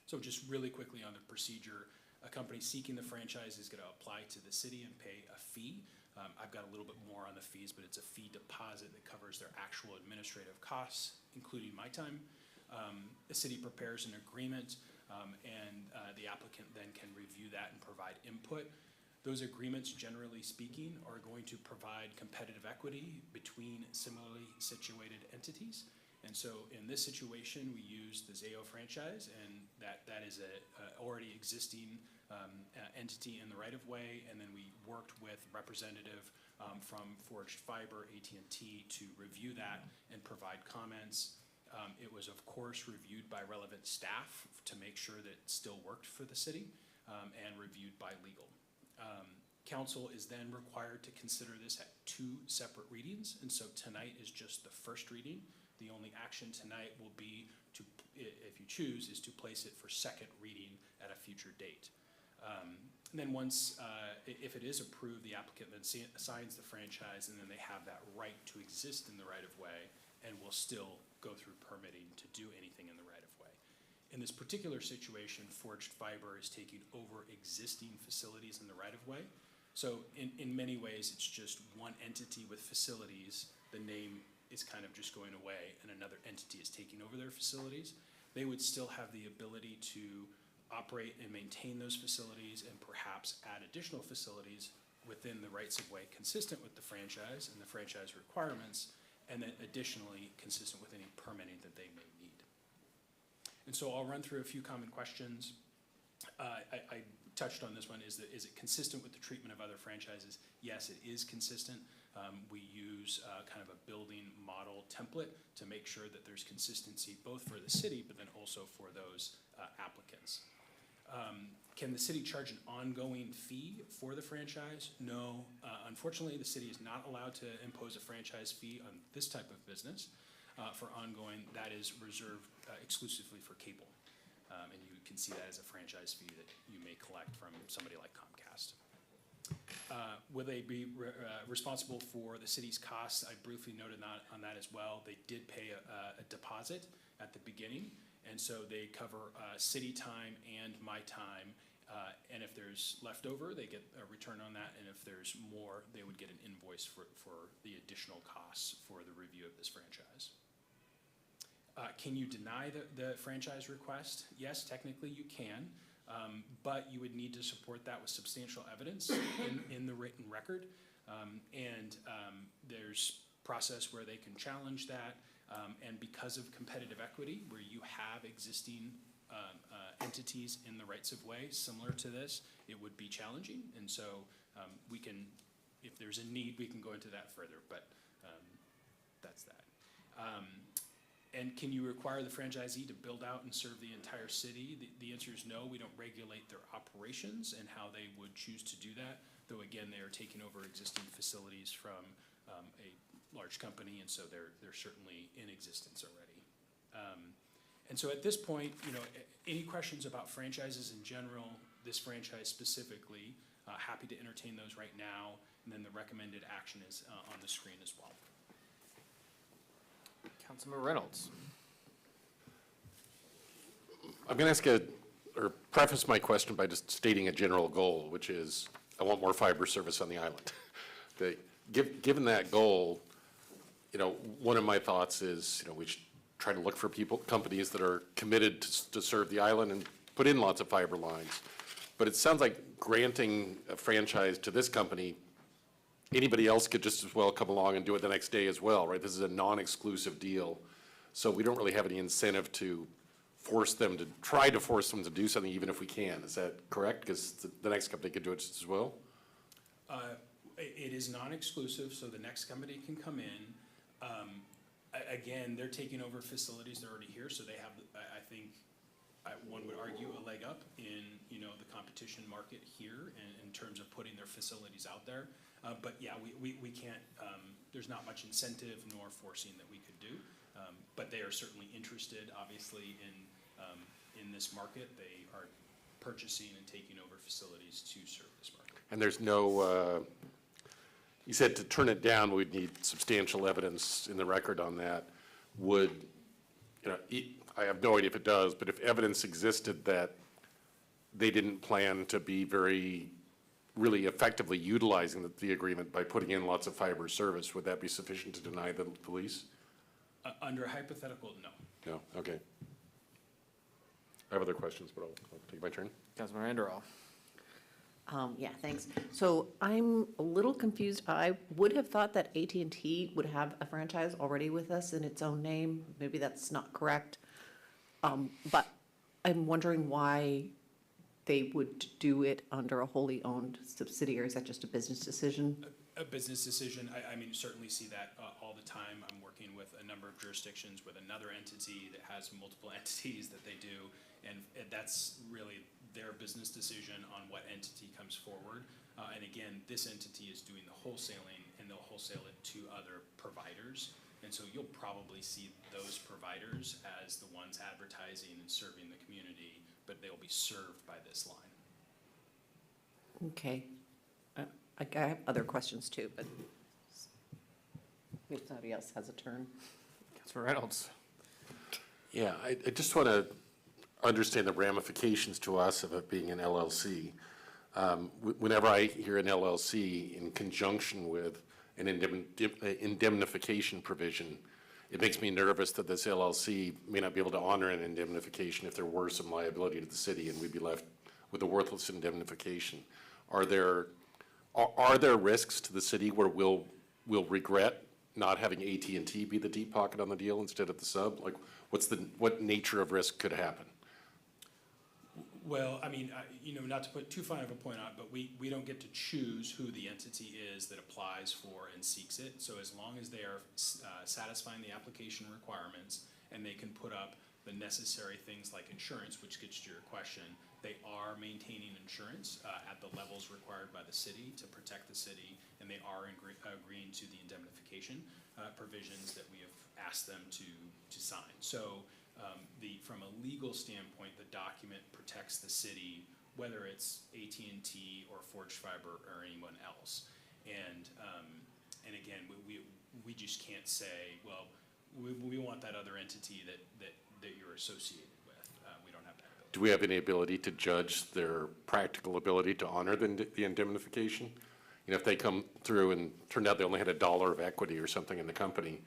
So just really quickly on the procedure, a company seeking the franchise is going to apply to the city and pay a fee. I've got a little bit more on the fees, but it's a fee deposit that covers their actual administrative costs, including my time. The city prepares an agreement, and the applicant then can review that and provide input. Those agreements, generally speaking, are going to provide competitive equity between similarly situated entities. And so in this situation, we use the Zayo franchise, and that is a already existing entity in the right-of-way, and then we worked with representative from Forged Fiber, AT&T, to review that and provide comments. It was, of course, reviewed by relevant staff to make sure that it still worked for the city, and reviewed by legal. Council is then required to consider this at 2 separate readings, and so tonight is just the first reading. The only action tonight will be to, if you choose, is to place it for second reading at a future date. And then once, if it is approved, the applicant then assigns the franchise, and then they have that right to exist in the right-of-way and will still go through permitting to do anything in the right-of-way. In this particular situation, Forged Fiber is taking over existing facilities in the right-of-way. So in many ways, it's just one entity with facilities. The name is kind of just going away, and another entity is taking over their facilities. They would still have the ability to operate and maintain those facilities and perhaps add additional facilities within the rights of way consistent with the franchise and the franchise requirements, and then additionally consistent with any permitting that they may need. And so I'll run through a few common questions. I touched on this one, is it consistent with the treatment of other franchises? Yes, it is consistent. We use kind of a building model template to make sure that there's consistency both for the city, but then also for those applicants. Can the city charge an ongoing fee for the franchise? No. Unfortunately, the city is not allowed to impose a franchise fee on this type of business for ongoing. That is reserved exclusively for cable. And you can see that as a franchise fee that you may collect from somebody like Comcast. Will they be responsible for the city's costs? I briefly noted on that as well. They did pay a deposit at the beginning, and so they cover city time and my time. And if there's leftover, they get a return on that, and if there's more, they would get an invoice for the additional costs for the review of this franchise. Can you deny the franchise request? Yes, technically you can. But you would need to support that with substantial evidence in the written record. There's process where they can challenge that. And because of competitive equity, where you have existing entities in the rights of way similar to this, it would be challenging. And so we can, if there's a need, we can go into that further, but that's that. And can you require the franchisee to build out and serve the entire city? The answer is no. We don't regulate their operations and how they would choose to do that, though again, they are taking over existing facilities from a large company, and so they're certainly in existence already. And so at this point, any questions about franchises in general, this franchise specifically, happy to entertain those right now, and then the recommended action is on the screen as well. Councilmember Reynolds. I'm going to or preface my question by just stating a general goal, which is I want more fiber service on the island. Given that goal, one of my thoughts is, we should try to look for companies that are committed to serve the island and put in lots of fiber lines. But it sounds like granting a franchise to this company, anybody else could just as well come along and do it the next day as well, right? This is a non-exclusive deal. So we don't really have any incentive to try to force them to do something, even if we can. Is that correct? Because the next company could do it just as well? It is non-exclusive, so the next company can come in. Again, they're taking over facilities that are already here, so they have, I think, one would argue, a leg up in, the competition market here in terms of putting their facilities out there. But yeah, we can't, there's not much incentive nor forcing that we could do. But they are certainly interested, obviously, in this market. They are purchasing and taking over facilities to serve this market. And there's no, you said to turn it down, we'd need substantial evidence in the record on that. I have no idea if it does, but if evidence existed that they didn't plan to be really effectively utilizing the agreement by putting in lots of fiber service, would that be sufficient to deny the lease? Under a hypothetical, no. No, okay. I have other questions, but I'll take my turn. Councilmember Anderall. Yeah, thanks. So I'm a little confused. I would have thought that AT&T would have a franchise already with us in its own name. Maybe that's not correct. But I'm wondering why they would do it under a wholly owned subsidiary. Is that just a business decision? A business decision. I mean, certainly see that all the time. I'm working with a number of jurisdictions with another entity that has multiple entities that they do, and that's really their business decision on what entity comes forward. And again, this entity is doing the wholesaling, and they'll wholesale it to other providers. And so you'll probably see those providers as the ones advertising and serving the community, but they'll be served by this line. Okay. I have other questions too, but if somebody else has a turn. Councilmember Reynolds. Yeah, I just want to understand the ramifications to us of it being an LLC. Whenever I hear an LLC in conjunction with an indemnification provision, it makes me nervous that this LLC may not be able to honor an indemnification if there were some liability to the city and we'd be left with a worthless indemnification. Are there risks to the city where we'll regret not having AT&T be the deep pocket on the deal instead of the sub? Like, what nature of risk could happen? Well, I mean, not to put too fine of a point on it, but we don't get to choose who the entity is that applies for and seeks it. So as long as they are satisfying the application requirements and they can put up the necessary things like insurance, which gets to your question, they are maintaining insurance at the levels required by the city to protect the city, and they are agreeing to the indemnification provisions that we have asked them to sign. So from a legal standpoint, the document protects the city, whether it's AT&T or Forged Fiber or anyone else. And again, we just can't say, well, we want that other entity that you're associated with. We don't have that ability. Do we have any ability to judge their practical ability to honor the indemnification? If they come through and turned out they only had $1 of equity or something in the company,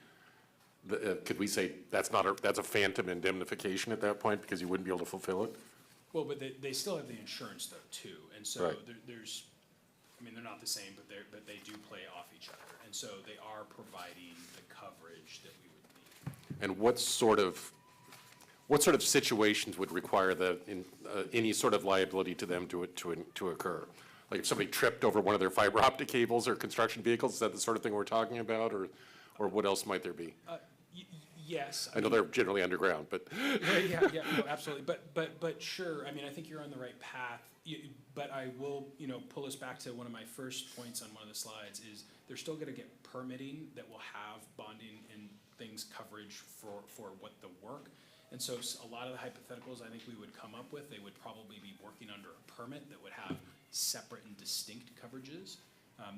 could we say that's a phantom indemnification at that point because you wouldn't be able to fulfill it? Well, but they still have the insurance though too, and so right. there's, I mean, they're not the same, but they do play off each other, and so they are providing the coverage that we would need. And what sort of situations would require any sort of liability to them to occur? Like if somebody tripped over one of their fiber optic cables or construction vehicles, is that the sort of thing we're talking about, or what else might there be? Yes. I know they're generally underground, but. Yeah, no, absolutely. But sure, I mean, I think you're on the right path. But I will, pull us back to one of my first points on one of the slides is they're still going to get permitting that will have bonding and things coverage for what the work. And so a lot of the hypotheticals I think we would come up with, they would probably be working under a permit that would have separate and distinct coverages.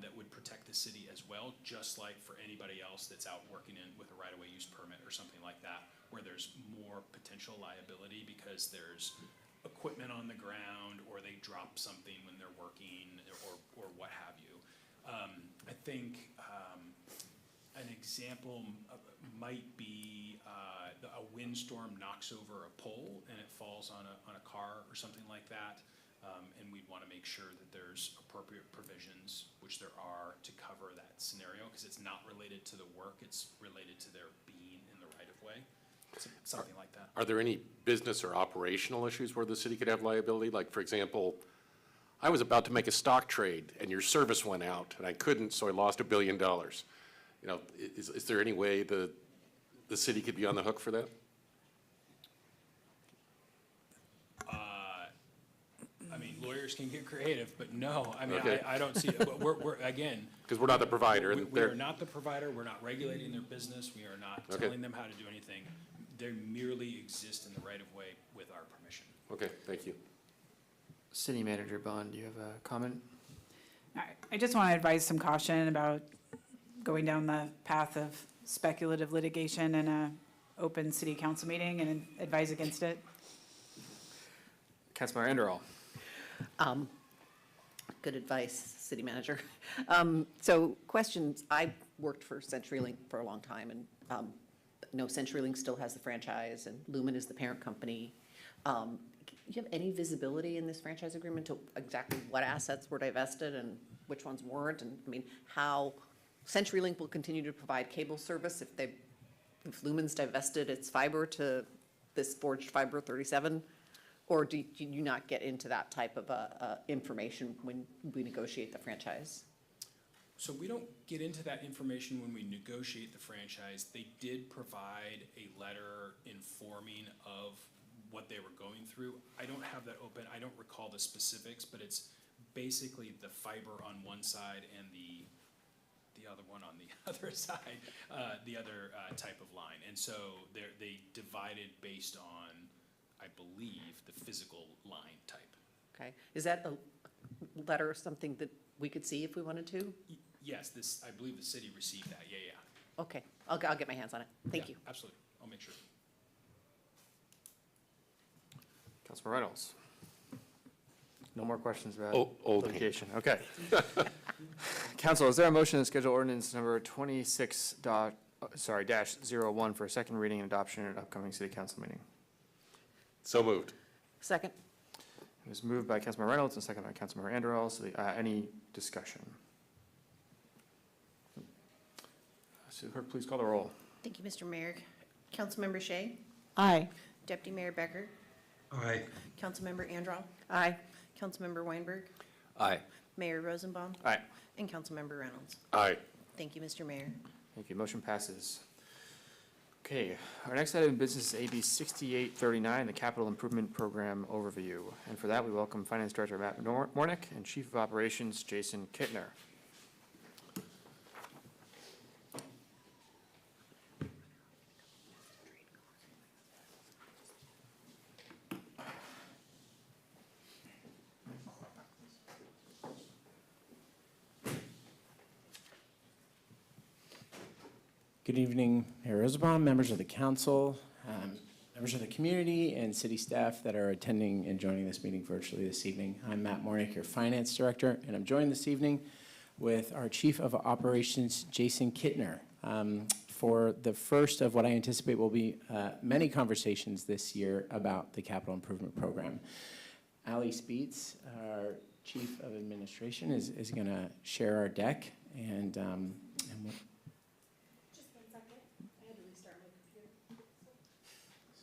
that would protect the city as well, just like for anybody else that's out working in with a right-of-way use permit or something like that, where there's more potential liability because there's equipment on the ground or they drop something when they're working or what have you. I think an example might be a windstorm knocks over a pole and it falls on a car or something like that. And we'd want to make sure that there's appropriate provisions, which there are, to cover that scenario, because it's not related to the work, it's related to their being in the right of way, something like that. Are there any business or operational issues where the city could have liability? Like, for example, I was about to make a stock trade and your service went out and I couldn't, so I lost $1 billion. You know, is there any way the city could be on the hook for that? I mean, lawyers can get creative, but no, I mean, Okay. I don't see it. But we're again. Because we're not the provider. We are not the provider. We're not regulating their business. We are not Okay. telling them how to do anything. They merely exist in the right of way with our permission. Okay, thank you. City Manager Bond, do you have a comment? I just want to advise some caution about going down the path of speculative litigation in a open city council meeting and advise against it. Councilmember Anderall. Good advice, City Manager. So questions, I worked for CenturyLink for a long time, and no, CenturyLink still has the franchise, and Lumen is the parent company. Do you have any visibility in this franchise agreement to exactly what assets were divested and which ones weren't? And I mean, how CenturyLink will continue to provide cable service if Lumen's divested its fiber to this forged fiber 37? Or do you not get into that type of information when we negotiate the franchise? So we don't get into that information when we negotiate the franchise. They did provide a letter informing of what they were going through. I don't have that open. I don't recall the specifics, but it's basically the fiber on one side and the other one on the other side, the other type of line. And so they divided based on, I believe, the physical line type. Okay, is that a letter or something that we could see if we wanted to? Yes, I believe the city received that, yeah. Okay, I'll get my hands on it. Thank you. Absolutely, I'll make sure. Councilmember Reynolds. No more questions about Old litigation. Okay. Council, is there a motion to schedule ordinance number 26-01 for second reading and adoption at an upcoming city council meeting? So moved. Second. It was moved by Councilmember Reynolds and seconded by Councilmember Anderall. So any discussion? So clerk, please call the roll. Thank you, Mr. Mayor. Councilmember Shea? Aye. Deputy Mayor Becker? Aye. Councilmember Anderall? Aye. Councilmember Weinberg? Aye. Mayor Rosenbaum? Aye. And Councilmember Reynolds? Aye. Thank you, Mr. Mayor. Thank you. Motion passes. Okay, our next item of business is AB 6839, the Capital Improvement Program Overview. And for that, we welcome Finance Director Matt Mornick and Chief of Operations Jason Kittner. Good evening, Mayor Rosenbaum, members of the council, members of the community, and city staff that are attending and joining this meeting virtually this evening. I'm Matt Mornick, your Finance Director, and I'm joined this evening with our Chief of Operations, Jason Kittner, for the first of what I anticipate will be many conversations this year about the Capital Improvement Program. Ali Speets, our Chief of Administration, is going to share our deck, and we'll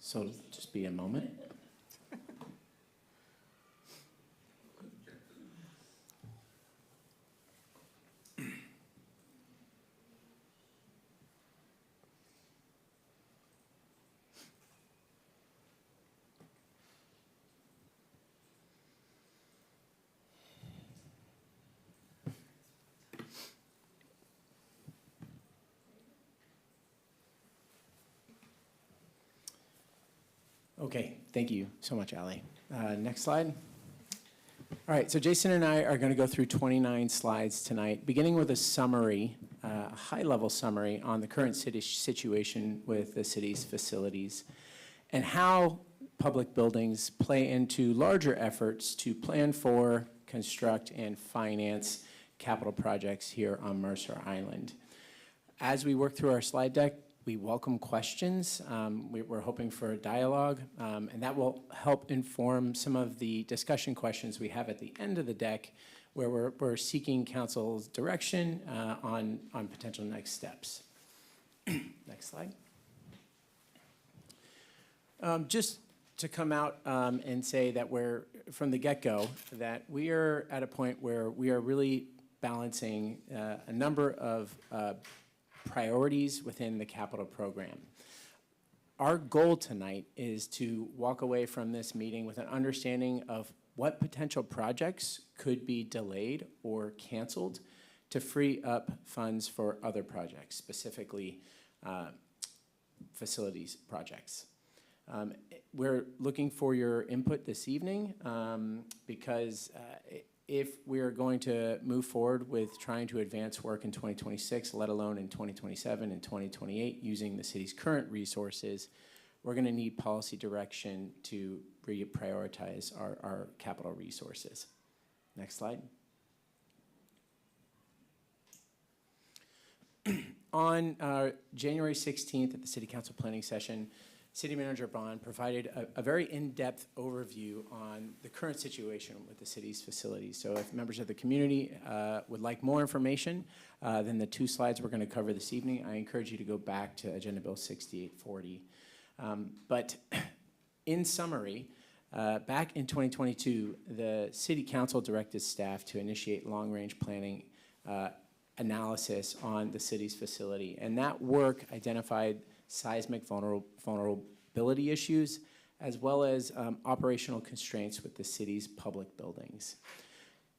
so just be a moment. Okay, thank you so much, Ali. Next slide. All right, so Jason and I are going to go through 29 slides tonight, beginning with a summary, a high-level summary on the current city situation with the city's facilities and how public buildings play into larger efforts to plan for, construct, and finance capital projects here on Mercer Island. As we work through our slide deck, we welcome questions. We're hoping for a dialogue, and that will help inform some of the discussion questions we have at the end of the deck, where we're seeking council's direction on potential next steps. Next slide. Just to come out and say that we're, from the get-go, that we are at a point where we are really balancing a number of priorities within the capital program. Our goal tonight is to walk away from this meeting with an understanding of what potential projects could be delayed or canceled to free up funds for other projects, specifically facilities projects. We're looking for your input this evening because if we're going to move forward with trying to advance work in 2026, let alone in 2027 and 2028, using the city's current resources, we're going to need policy direction to reprioritize our capital resources. Next slide. On January 16th at the City Council Planning Session, City Manager Bond provided a very in-depth overview on the current situation with the city's facilities. So if members of the community would like more information than the 2 slides we're going to cover this evening, I encourage you to go back to Agenda Bill 6840. But in summary, back in 2022, the City Council directed staff to initiate long-range planning analysis on the city's facility. And that work identified seismic vulnerability issues, as well as operational constraints with the city's public buildings.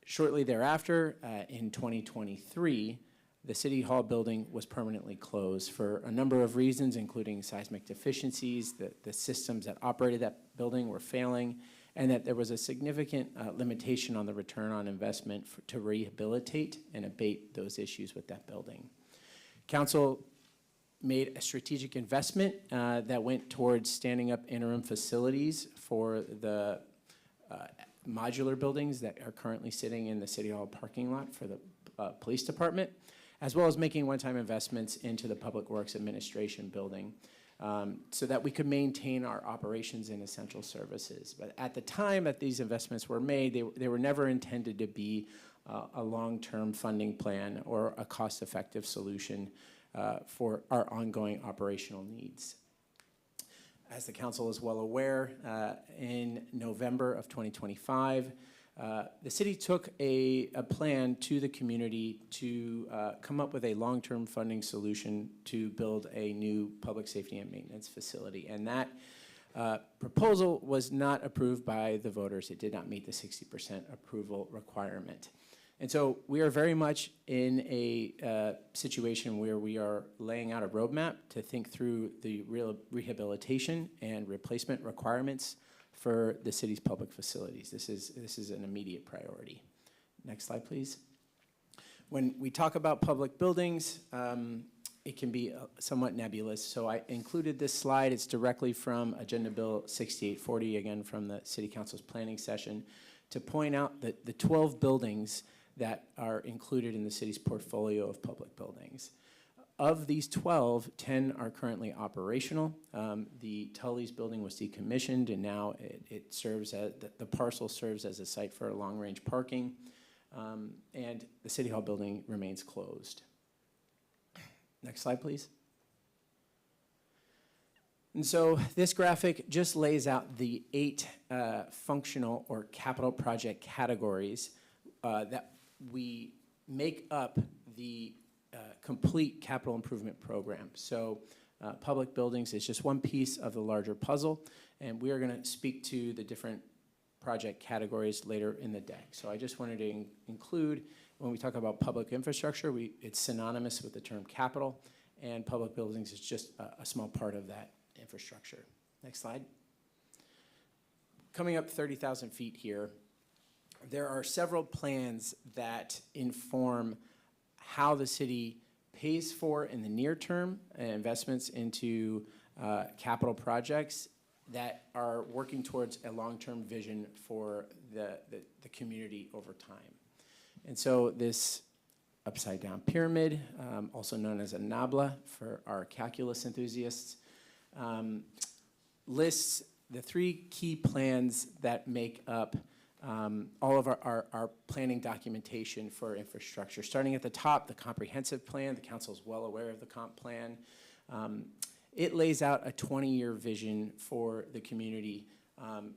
Shortly thereafter, in 2023, the City Hall building was permanently closed for a number of reasons, including seismic deficiencies, the systems that operated that building were failing, and that there was a significant limitation on the return on investment to rehabilitate and abate those issues with that building. Council made a strategic investment that went towards standing up interim facilities for the modular buildings that are currently sitting in the City Hall parking lot for the police department, as well as making one-time investments into the Public Works Administration building so that we could maintain our operations and essential services. But at the time that these investments were made, they were never intended to be a long-term funding plan or a cost-effective solution for our ongoing operational needs. As the council is well aware, in November of 2025, the city took a plan to the community to come up with a long-term funding solution to build a new public safety and maintenance facility. And that proposal was not approved by the voters. It did not meet the 60% approval requirement. And so we are very much in a situation where we are laying out a roadmap to think through the rehabilitation and replacement requirements for the city's public facilities. This is an immediate priority. Next slide, please. When we talk about public buildings, it can be somewhat nebulous. So I included this slide. It's directly from Agenda Bill 6840, again from the City Council's planning session, to point out that the 12 buildings that are included in the city's portfolio of public buildings. Of these 12, 10 are currently operational. The Tully's building was decommissioned, and now it serves as, the parcel serves as a site for long-range parking, and the City Hall building remains closed. Next slide, please. And so this graphic just lays out the 8 functional or capital project categories that we make up the complete capital improvement program. So public buildings is just one piece of the larger puzzle, and we are going to speak to the different project categories later in the deck. So I just wanted to include, when we talk about public infrastructure, it's synonymous with the term capital, and public buildings is just a small part of that infrastructure. Next slide. Coming up 30,000 feet here, there are several plans that inform how the city pays for in the near term investments into capital projects that are working towards a long-term vision for the community over time. And so this upside-down pyramid, also known as a nabla for our calculus enthusiasts, lists the three key plans that make up all of our planning documentation for infrastructure. Starting at the top, the comprehensive plan. The council is well aware of the comp plan. It lays out a 20-year vision for the community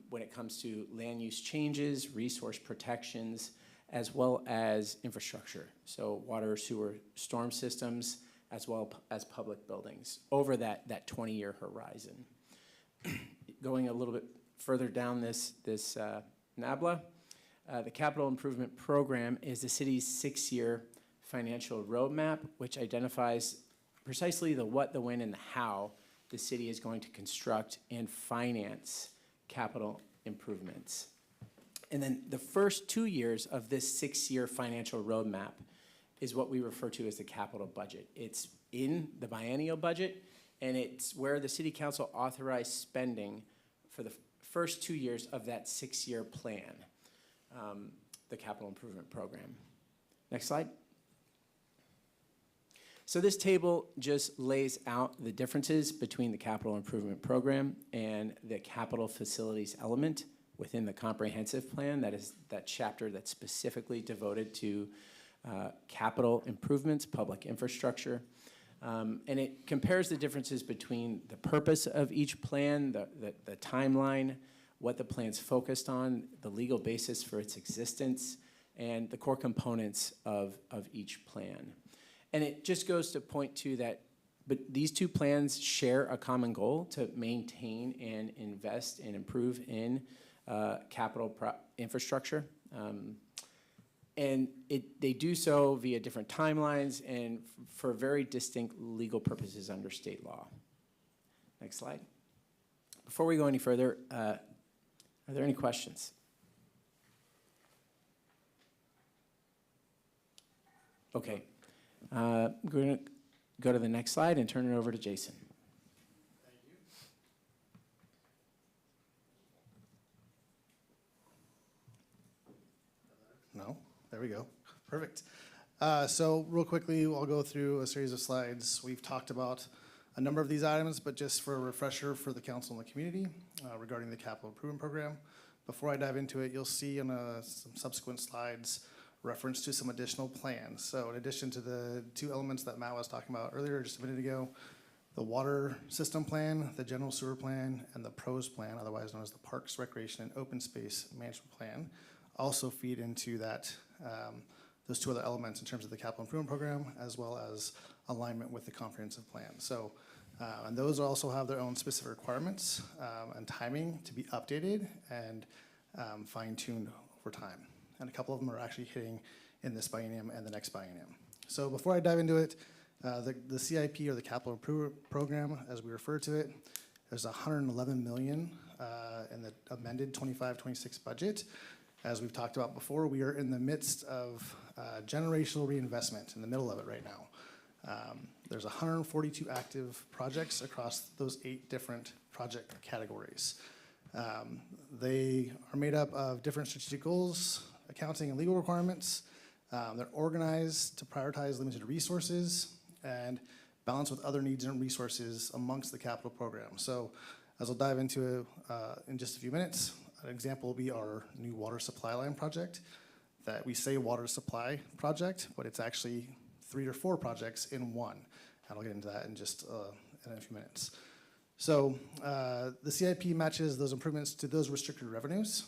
when it comes to land use changes, resource protections, as well as infrastructure. So water, sewer, storm systems, as well as public buildings over that 20-year horizon. Going a little bit further down this NABLA, the Capital Improvement Program is the city's 6-year financial roadmap, which identifies precisely the what, the when, and the how the city is going to construct and finance capital improvements. And then the first 2 years of this 6-year financial roadmap is what we refer to as the capital budget. It's in the biennial budget, and it's where the city council authorized spending for the first 2 years of that 6-year plan, the capital improvement program. Next slide. So this table just lays out the differences between the capital improvement program and the capital facilities element within the comprehensive plan. That is that chapter that's specifically devoted to capital improvements, public infrastructure. And it compares the differences between the purpose of each plan, the timeline, what the plan's focused on, the legal basis for its existence, and the core components of each plan. And it just goes to point to that, but these two plans share a common goal to maintain and invest and improve in capital infrastructure. And they do so via different timelines and for very distinct legal purposes under state law. Next slide. Before we go any further, are there any questions? Okay. We're going to go to the next slide and turn it over to Jason. No? There we go. Perfect. So real quickly, I'll go through a series of slides. We've talked about a number of these items, but just for a refresher for the council and the community regarding the capital improvement program. Before I dive into it, you'll see in some subsequent slides reference to some additional plans. So in addition to the two elements that Matt was talking about earlier just a minute ago, the water system plan, the general sewer plan, and the PROS plan, otherwise known as the Parks, Recreation, and Open Space Management Plan, also feed into that, those two other elements in terms of the capital improvement program, as well as alignment with the comprehensive plan. So, and those also have their own specific requirements and timing to be updated and fine-tuned over time. And a couple of them are actually hitting in this biennium and the next biennium. So before I dive into it, the CIP, or the Capital Improvement Program, as we refer to it, there's $111 million in the amended 25-26 budget. As we've talked about before, we are in the midst of generational reinvestment, in the middle of it right now. There's 142 active projects across those 8 different project categories. They are made up of different strategic goals, accounting and legal requirements. They're organized to prioritize limited resources and balance with other needs and resources amongst the capital program. So as I'll dive into in just a few minutes, an example will be our new water supply line project that we say water supply project, but it's actually 3 or 4 projects in one. And I'll get into that in just in a few minutes. So the CIP matches those improvements to those restricted revenues.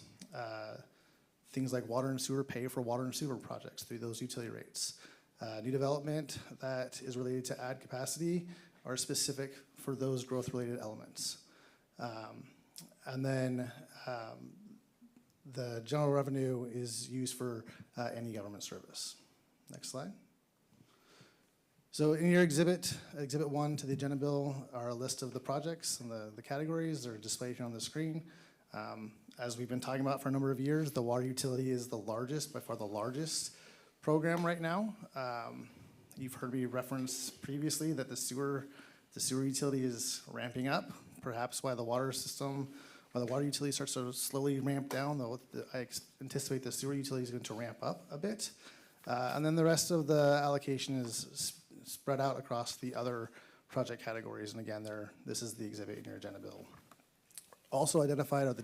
Things like water and sewer pay for water and sewer projects through those utility rates. New development that is related to add capacity are specific for those growth-related elements. And then the general revenue is used for any government service. Next slide. So in your exhibit 1 to the agenda bill are a list of the projects and the categories. They're displayed here on the screen. As we've been talking about for a number of years, the water utility is the largest, by far the largest program right now. You've heard me reference previously that the sewer utility is ramping up, perhaps why the water utility starts to slowly ramp down, though I anticipate the sewer utility is going to ramp up a bit. And then the rest of the allocation is spread out across the other project categories. And again, this is the exhibit in your agenda bill. Also identified are the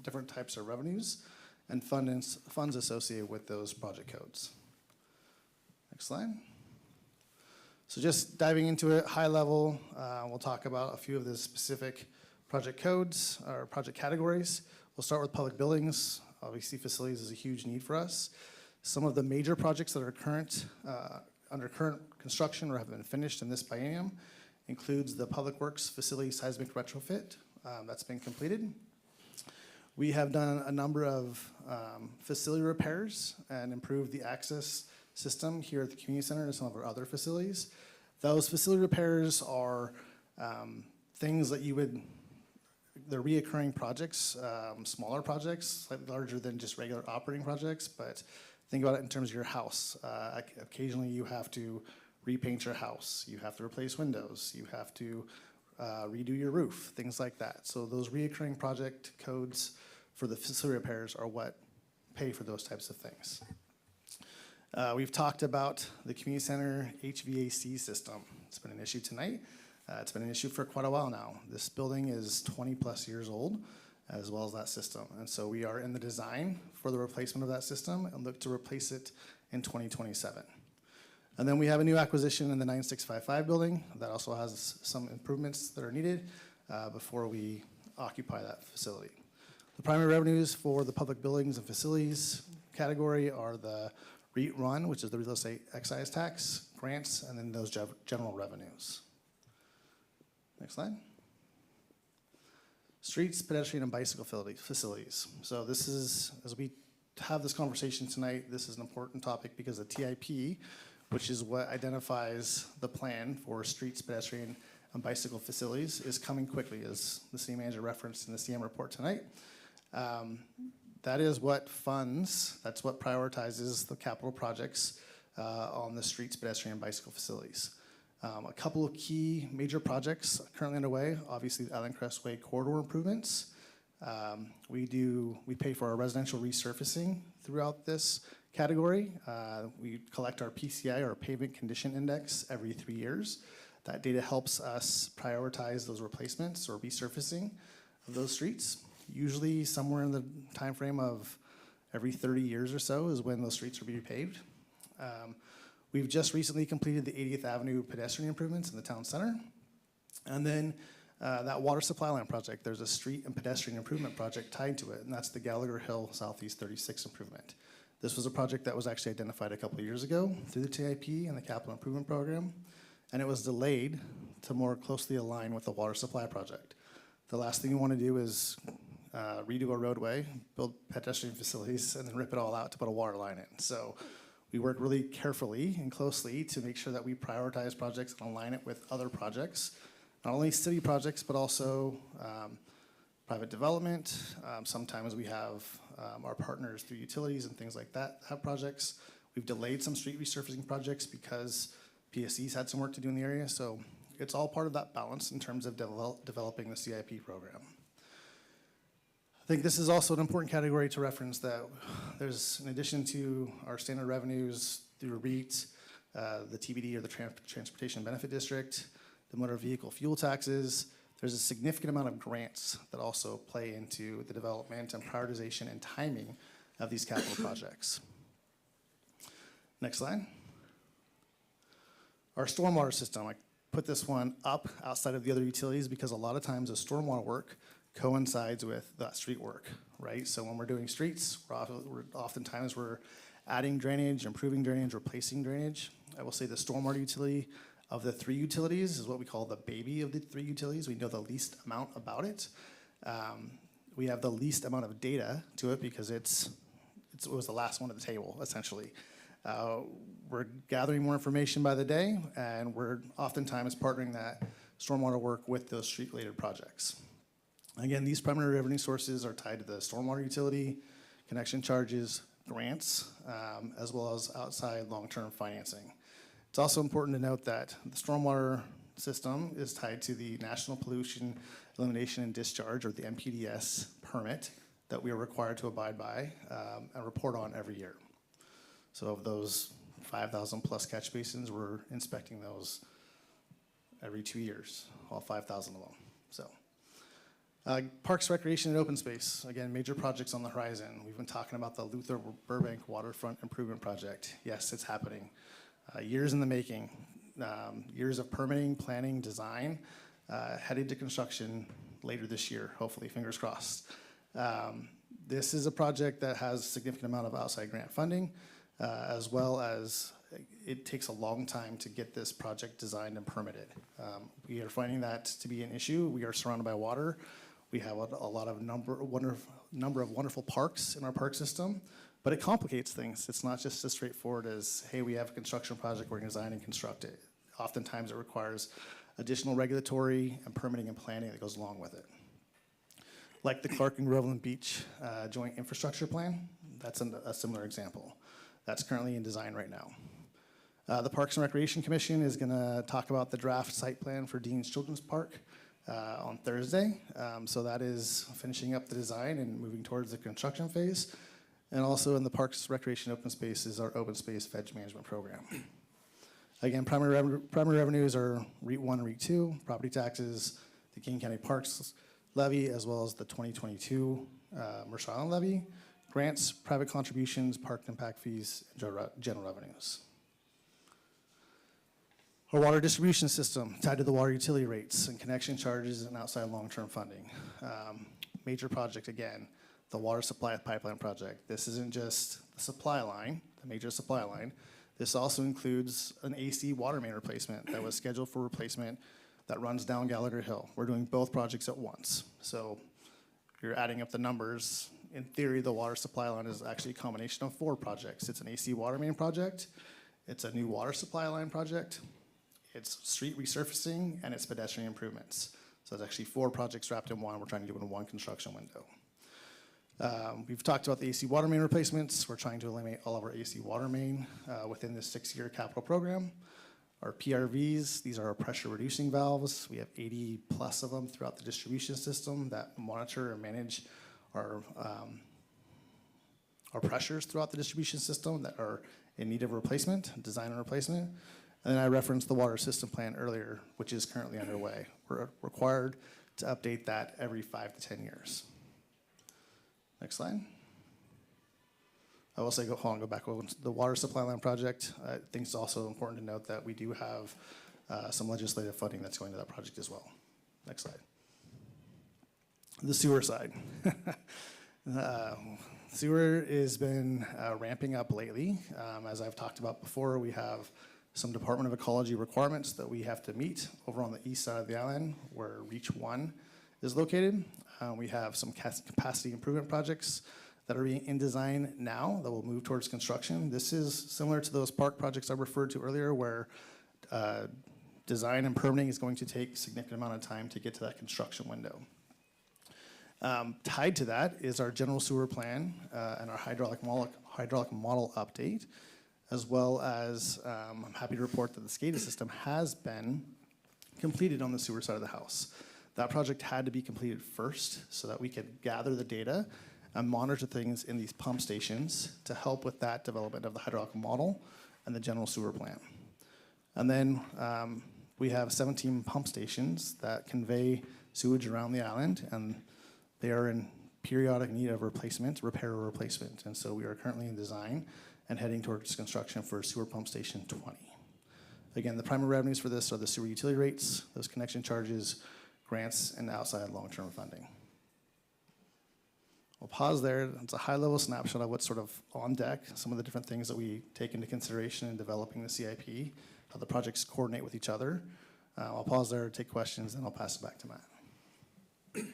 different types of revenues and funds associated with those project codes. Next slide. So just diving into it, high level, we'll talk about a few of the specific project codes or project categories. We'll start with public buildings. Obviously, facilities is a huge need for us. Some of the major projects that are under current construction or have been finished in this biennium includes the Public Works Facility Seismic Retrofit that's been completed. We have done a number of facility repairs and improved the access system here at the community center and some of our other facilities. Those facility repairs are things that they're reoccurring projects, smaller projects, slightly larger than just regular operating projects, but think about it in terms of your house. Occasionally you have to repaint your house, you have to replace windows, you have to redo your roof, things like that. So those reoccurring project codes for the facility repairs are what pay for those types of things. We've talked about the community center HVAC system. It's been an issue tonight. It's been an issue for quite a while now. This building is 20 plus years old, as well as that system. And so we are in the design for the replacement of that system and look to replace it in 2027. And then we have a new acquisition in the 9655 building that also has some improvements that are needed before we occupy that facility. The primary revenues for the public buildings and facilities category are the REIT run, which is the real estate excise tax, grants, and then those general revenues. Next slide. Streets, pedestrian, and bicycle facilities. So this is, as we have this conversation tonight, this is an important topic because the TIP, which is what identifies the plan for streets, pedestrian, and bicycle facilities, is coming quickly, as the city manager referenced in the CM report tonight. That is what funds, that's what prioritizes the capital projects on the streets, pedestrian, and bicycle facilities. A couple of key major projects currently underway, obviously the Island Crestway corridor improvements. We pay for our residential resurfacing throughout this category. We collect our PCI, our pavement condition index, every 3 years. That data helps us prioritize those replacements or resurfacing of those streets. Usually somewhere in the time frame of every 30 years or so is when those streets are being repaved. We've just recently completed the 80th Avenue pedestrian improvements in the town center. And then that water supply line project, there's a street and pedestrian improvement project tied to it, and that's the Gallagher Hill Southeast 36 improvement. This was a project that was actually identified a couple of years ago through the TIP and the capital improvement program, and it was delayed to more closely align with the water supply project. The last thing you want to do is redo a roadway, build pedestrian facilities, and then rip it all out to put a water line in. So we work really carefully and closely to make sure that we prioritize projects and align it with other projects, not only city projects, but also private development. Sometimes we have our partners through utilities and things like that have projects. We've delayed some street resurfacing projects because PSC's had some work to do in the area. So it's all part of that balance in terms of developing the CIP program. I think this is also an important category to reference that there's, in addition to our standard revenues through REIT, the TBD or the Transportation Benefit District, the motor vehicle fuel taxes, there's a significant amount of grants that also play into the development and prioritization and timing of these capital projects. Next slide. Our stormwater system, I put this one up outside of the other utilities because a lot of times the stormwater work coincides with that street work, right? So when we're doing streets, oftentimes we're adding drainage, improving drainage, replacing drainage. I will say the stormwater utility of the 3 utilities is what we call the baby of the 3 utilities. We know the least amount about it. We have the least amount of data to it because it was the last one at the table, essentially. We're gathering more information by the day, and we're oftentimes partnering that stormwater work with those street-related projects. Again, these primary revenue sources are tied to the stormwater utility, connection charges, grants, as well as outside long-term financing. It's also important to note that the stormwater system is tied to the National Pollution Elimination and Discharge, or the NPDES permit, that we are required to abide by and report on every year. So of those 5,000 plus catch basins, we're inspecting those every 2 years, all 5,000 of them. So, Parks, Recreation, and Open Space. Again, major projects on the horizon. We've been talking about the Luther Burbank Waterfront Improvement Project. Yes, it's happening. Years in the making, years of permitting, planning, design, heading to construction later this year, hopefully, fingers crossed. This is a project that has a significant amount of outside grant funding, as well as it takes a long time to get this project designed and permitted. We are finding that to be an issue. We are surrounded by water. We have a lot of number of wonderful parks in our park system, but it complicates things. It's not just as straightforward as, hey, we have a construction project, we're going to design and construct it. Oftentimes it requires additional regulatory and permitting and planning that goes along with it. Like the Clark and Groveland Beach Joint Infrastructure Plan, that's a similar example. That's currently in design right now. The Parks and Recreation Commission is going to talk about the draft site plan for Dean's Children's Park on Thursday. So that is finishing up the design and moving towards the construction phase. And also in the Parks, Recreation, Open Space is our open space veg management program. Again, primary revenues are REIT 1 and REIT 2, property taxes, the King County Parks levy, as well as the 2022 Mercer Island levy, grants, private contributions, park impact fees, and general revenues. Our water distribution system tied to the water utility rates and connection charges and outside long-term funding. Major project again, the water supply pipeline project. This isn't just the supply line, the major supply line. This also includes an AC water main replacement that was scheduled for replacement that runs down Gallagher Hill. We're doing both projects at once. So if you're adding up the numbers, in theory, the water supply line is actually a combination of 4 projects. It's an AC water main project, it's a new water supply line project, it's street resurfacing, and it's pedestrian improvements. So it's actually 4 projects wrapped in one. We're trying to do it in one construction window. We've talked about the AC water main replacements. We're trying to eliminate all of our AC water main within this 6-year capital program. Our PRVs, these are our pressure reducing valves. We have 80 plus of them throughout the distribution system that monitor and manage our pressures throughout the distribution system that are in need of replacement, design and replacement. And then I referenced the water system plan earlier, which is currently underway. We're required to update that every 5 to 10 years. Next slide. I will say, go back over the water supply line project. I think it's also important to note that we do have some legislative funding that's going to that project as well. Next slide. The sewer side. Sewer has been ramping up lately. As I've talked about before, we have some Department of Ecology requirements that we have to meet over on the east side of the island where Reach 1 is located. We have some capacity improvement projects that are in design now that will move towards construction. This is similar to those park projects I referred to earlier where design and permitting is going to take a significant amount of time to get to that construction window. Tied to that is our general sewer plan and our hydraulic model update, as well as I'm happy to report that the SCADA system has been completed on the sewer side of the house. That project had to be completed first so that we could gather the data and monitor things in these pump stations to help with that development of the hydraulic model and the general sewer plan. And then we have 17 pump stations that convey sewage around the island, and they are in periodic need of repair or replacement. And so we are currently in design and heading towards construction for sewer pump station 20. Again, the primary revenues for this are the sewer utility rates, those connection charges, grants, and outside long-term funding. We'll pause there. It's a high-level snapshot of what's sort of on deck, some of the different things that we take into consideration in developing the CIP, how the projects coordinate with each other. I'll pause there, take questions, and I'll pass it back to Matt. Don't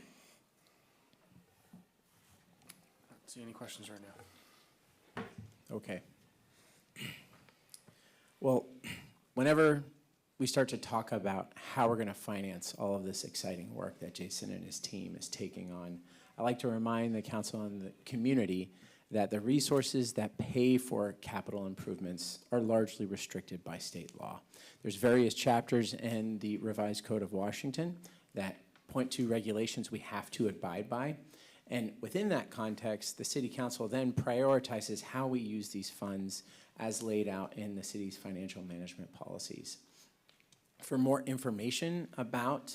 see any questions right now. Okay. Well, whenever we start to talk about how we're going to finance all of this exciting work that Jason and his team is taking on, I like to remind the council and the community that the resources that pay for capital improvements are largely restricted by state law. There's various chapters in the revised Code of Washington that point to regulations we have to abide by. And within that context, the city council then prioritizes how we use these funds as laid out in the city's financial management policies. For more information about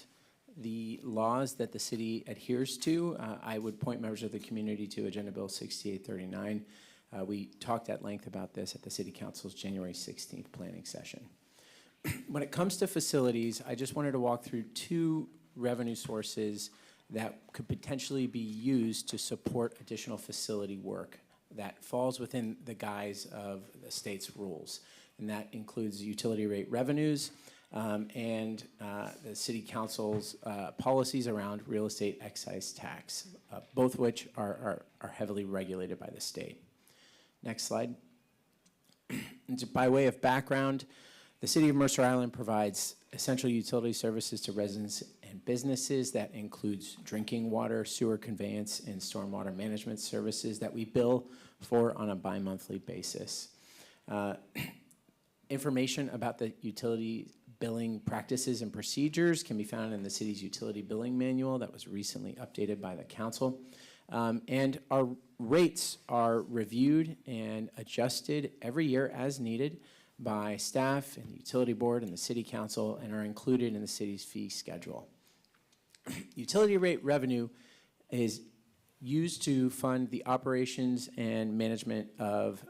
the laws that the city adheres to, I would point members of the community to Agenda Bill 6839. We talked at length about this at the City Council's January 16th planning session. When it comes to facilities, I just wanted to walk through two revenue sources that could potentially be used to support additional facility work that falls within the guise of the state's rules. And that includes utility rate revenues and the City Council's policies around real estate excise tax, both which are heavily regulated by the state. Next slide. And by way of background, the City of Mercer Island provides essential utility services to residents and businesses. That includes drinking water, sewer conveyance, and stormwater management services that we bill for on a bi-monthly basis. Information about the utility billing practices and procedures can be found in the city's utility billing manual that was recently updated by the council. And our rates are reviewed and adjusted every year as needed by staff and the utility board and the city council and are included in the city's fee schedule. Utility rate revenue is used to fund the operations and management of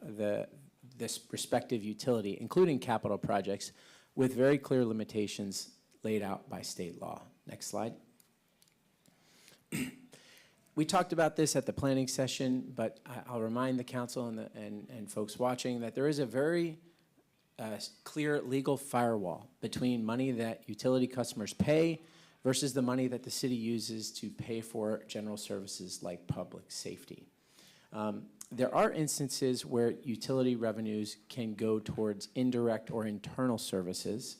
this respective utility, including capital projects, with very clear limitations laid out by state law. Next slide. We talked about this at the planning session, but I'll remind the council and folks watching that there is a very clear legal firewall between money that utility customers pay versus the money that the city uses to pay for general services like public safety. There are instances where utility revenues can go towards indirect or internal services.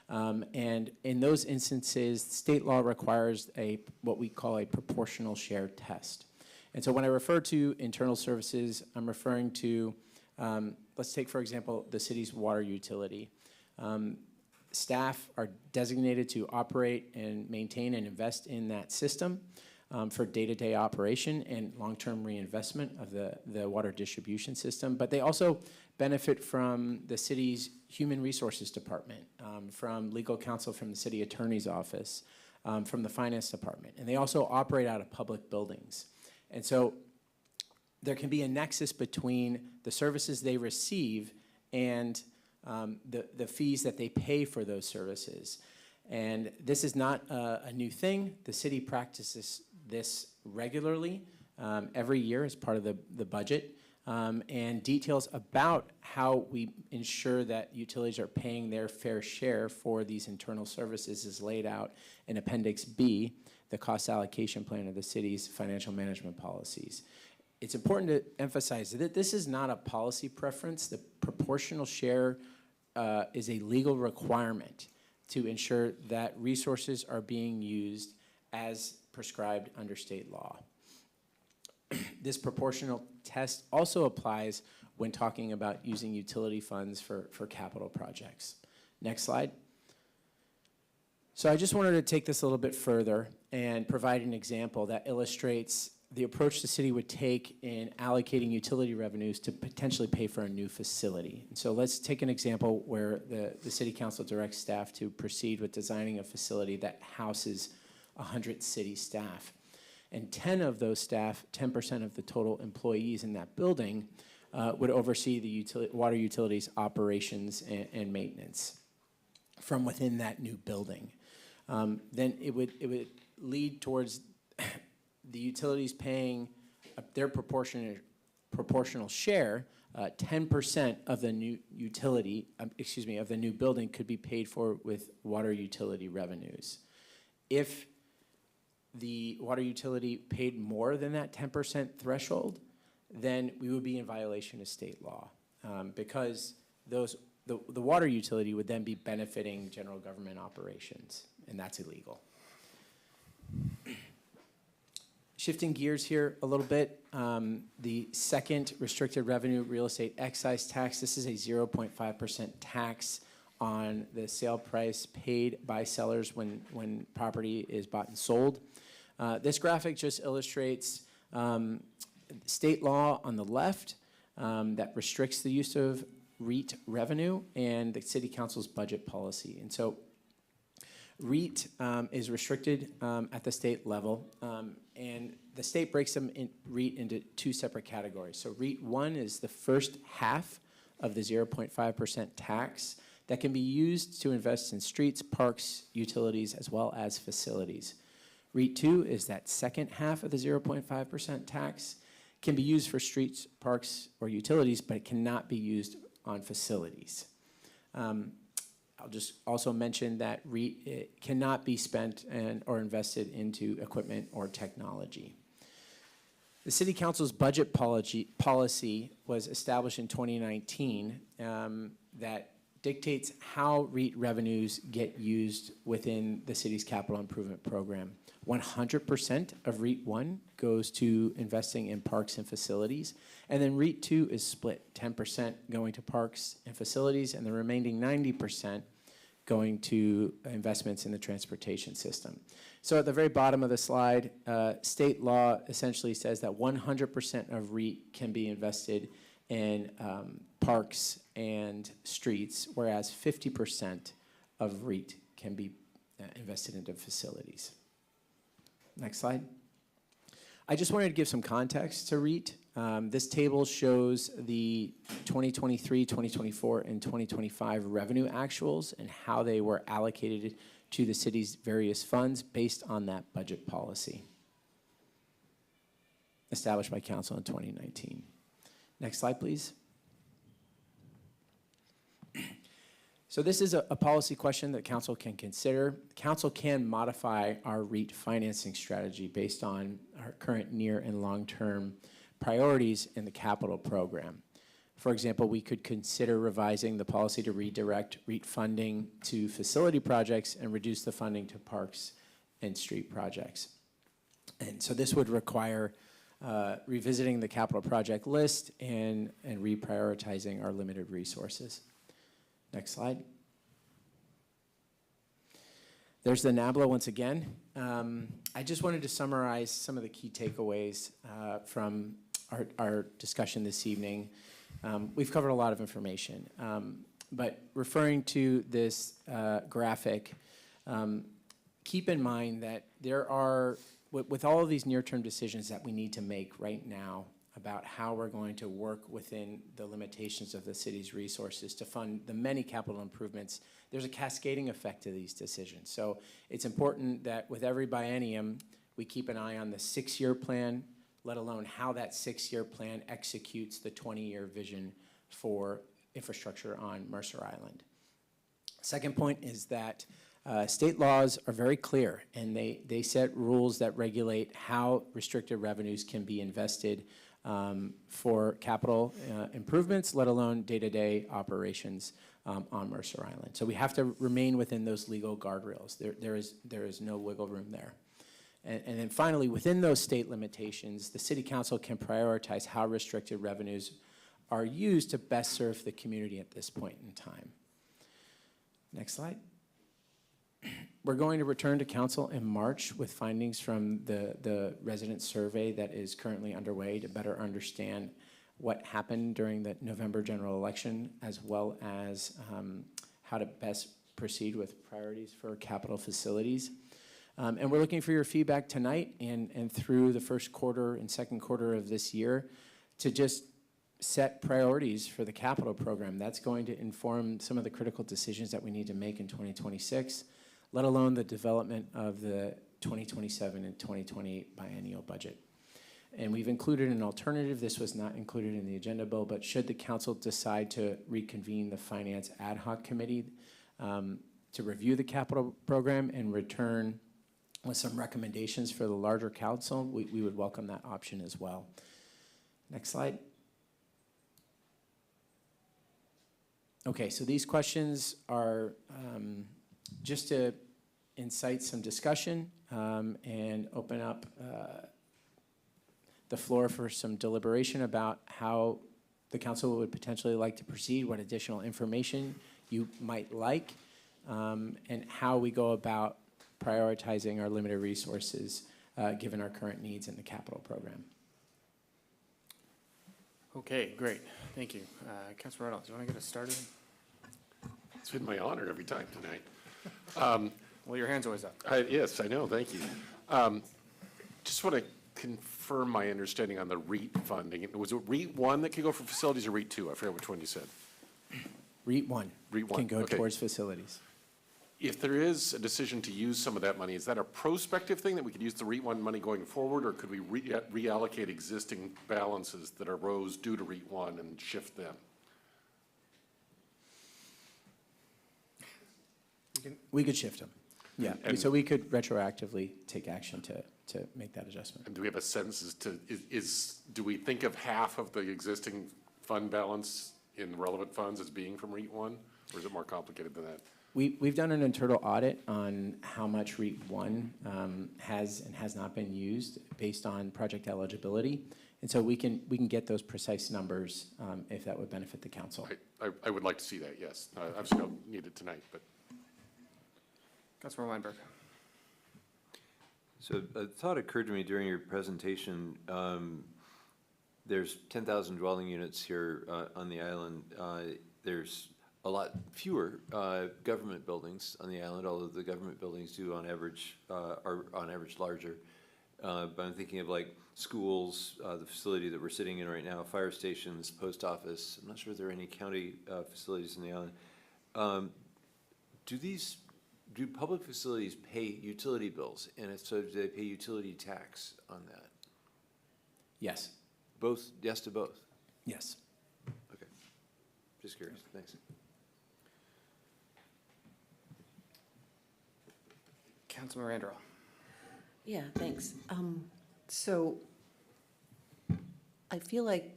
And in those instances, state law requires what we call a proportional share test. And so when I refer to internal services, I'm referring to, let's take, for example, the city's water utility. Staff are designated to operate and maintain and invest in that system for day-to-day operation and long-term reinvestment of the water distribution system. But they also benefit from the city's human resources department, from legal counsel from the city attorney's office, from the finance department. And they also operate out of public buildings. And so there can be a nexus between the services they receive and the fees that they pay for those services. And this is not a new thing. The city practices this regularly every year as part of the budget. And details about how we ensure that utilities are paying their fair share for these internal services is laid out in Appendix B, the cost allocation plan of the city's financial management policies. It's important to emphasize that this is not a policy preference. The proportional share is a legal requirement to ensure that resources are being used as prescribed under state law. This proportional test also applies when talking about using utility funds for capital projects. Next slide. So I just wanted to take this a little bit further and provide an example that illustrates the approach the city would take in allocating utility revenues to potentially pay for a new facility. And so let's take an example where the city council directs staff to proceed with designing a facility that houses 100 city staff. And 10 of those staff, 10% of the total employees in that building, would oversee the water utilities operations and maintenance from within that new building. Then it would lead towards the utilities paying their proportional share. 10% of the new utility, of the new building could be paid for with water utility revenues. If the water utility paid more than that 10% threshold, then we would be in violation of state law because those the water utility would then be benefiting general government operations, and that's illegal. Shifting gears here a little bit, the second restricted revenue real estate excise tax, this is a 0.5% tax on the sale price paid by sellers when property is bought and sold. This graphic just illustrates state law on the left that restricts the use of REIT revenue and the city council's budget policy. And so REIT is restricted at the state level, and the state breaks them in REIT into two separate categories. So REIT 1 is the first half of the 0.5% tax that can be used to invest in streets, parks, utilities, as well as facilities. REIT 2 is that second half of the 0.5% tax, can be used for streets, parks, or utilities, but it cannot be used on facilities. I'll just also mention that REIT cannot be spent or invested into equipment or technology. The City Council's budget policy was established in 2019 that dictates how REIT revenues get used within the city's capital improvement program. 100% of REIT 1 goes to investing in parks and facilities, and then REIT 2 is split, 10% going to parks and facilities, and the remaining 90% going to investments in the transportation system. So at the very bottom of the slide, state law essentially says that 100% of REIT can be invested in parks and streets, whereas 50% of REIT can be invested into facilities. Next slide. I just wanted to give some context to REIT. This table shows the 2023, 2024, and 2025 revenue actuals and how they were allocated to the city's various funds based on that budget policy established by council in 2019. Next slide, please. So this is a policy question that council can consider. Council can modify our REIT financing strategy based on our current near and long-term priorities in the capital program. For example, we could consider revising the policy to redirect REIT funding to facility projects and reduce the funding to parks and street projects. And so this would require revisiting the capital project list and reprioritizing our limited resources. Next slide. There's the NABLA once again. I just wanted to summarize some of the key takeaways from our discussion this evening. We've covered a lot of information, but referring to this graphic, keep in mind that there are, with all of these near-term decisions that we need to make right now about how we're going to work within the limitations of the city's resources to fund the many capital improvements, there's a cascading effect to these decisions. So it's important that with every biennium, we keep an eye on the 6-year plan, let alone how that 6-year plan executes the 20-year vision for infrastructure on Mercer Island. Second point is that state laws are very clear, and they set rules that regulate how restricted revenues can be invested for capital improvements, let alone day-to-day operations on Mercer Island. So we have to remain within those legal guardrails. There is no wiggle room there. And then finally, within those state limitations, the City Council can prioritize how restricted revenues are used to best serve the community at this point in time. Next slide. We're going to return to council in March with findings from the resident survey that is currently underway to better understand what happened during the November general election, as well as how to best proceed with priorities for capital facilities. And we're looking for your feedback tonight and through the first quarter and second quarter of this year to just set priorities for the capital program. That's going to inform some of the critical decisions that we need to make in 2026, let alone the development of the 2027 and 2028 biennial budget. And we've included an alternative. This was not included in the agenda bill, but should the council decide to reconvene the Finance Ad Hoc Committee to review the capital program and return with some recommendations for the larger council, we would welcome that option as well. Next slide. Okay, so these questions are just to incite some discussion and open up the floor for some deliberation about how the council would potentially like to proceed, what additional information you might like, and how we go about prioritizing our limited resources given our current needs in the capital program. Okay, great. Thank you. Councilor Reynolds, do you want to get us started? It's been my honor every time tonight. Well, your hand's always up. Yes, I know, thank you. Just want to confirm my understanding on the REIT funding. Was it REIT 1 that could go for facilities or REIT 2? I forget which one you said. REIT 1 REIT 1 can go okay. towards facilities. If there is a decision to use some of that money, is that a prospective thing that we could use the REIT 1 money going forward, or could we reallocate existing balances that arose due to REIT 1 and shift them? We could shift them. Yeah, And- so we could retroactively take action to make that adjustment. And do we have a sense as to, do we think of half of the existing fund balance in relevant funds as being from REIT 1, or is it more complicated than that? We've done an internal audit on how much REIT 1 has and has not been used based on project eligibility. And so we can get those precise numbers if that would benefit the council. I would like to see that, yes. Obviously don't need it tonight, but. Councilor Weinberg. So a thought occurred to me during your presentation. There's 10,000 dwelling units here on the island. There's a lot fewer government buildings on the island, although the government buildings do on average are on average larger. But I'm thinking of like schools, the facility that we're sitting in right now, fire stations, post office. I'm not sure if there are any county facilities in the island. Do public facilities pay utility bills? And if so, do they pay utility tax on that? Yes. Both, yes to both? Yes. Okay, just curious, thanks. Councilor Randall. Yeah, thanks. So I feel like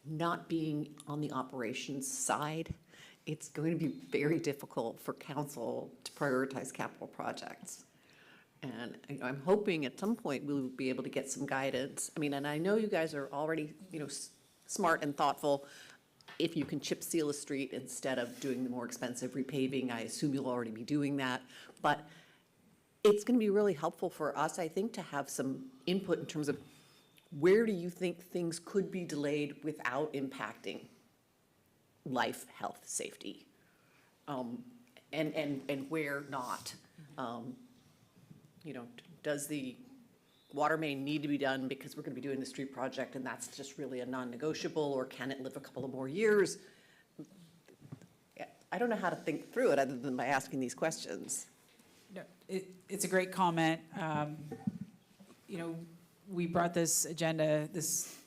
not being on the operations side, it's going to be very difficult for council to prioritize capital projects. And I'm hoping at some point we'll be able to get some guidance. I mean, and I know you guys are already, smart and thoughtful. If you can chip seal a street instead of doing the more expensive repaving, I assume you'll already be doing that. But it's going to be really helpful for us, I think, to have some input in terms of where do you think things could be delayed without impacting life, health, safety, and where not. Does the water main need to be done because we're going to be doing the street project and that's just really a non-negotiable, or can it live a couple of more years? I don't know how to think through it other than by asking these questions. No, it's a great comment. We brought this agenda, this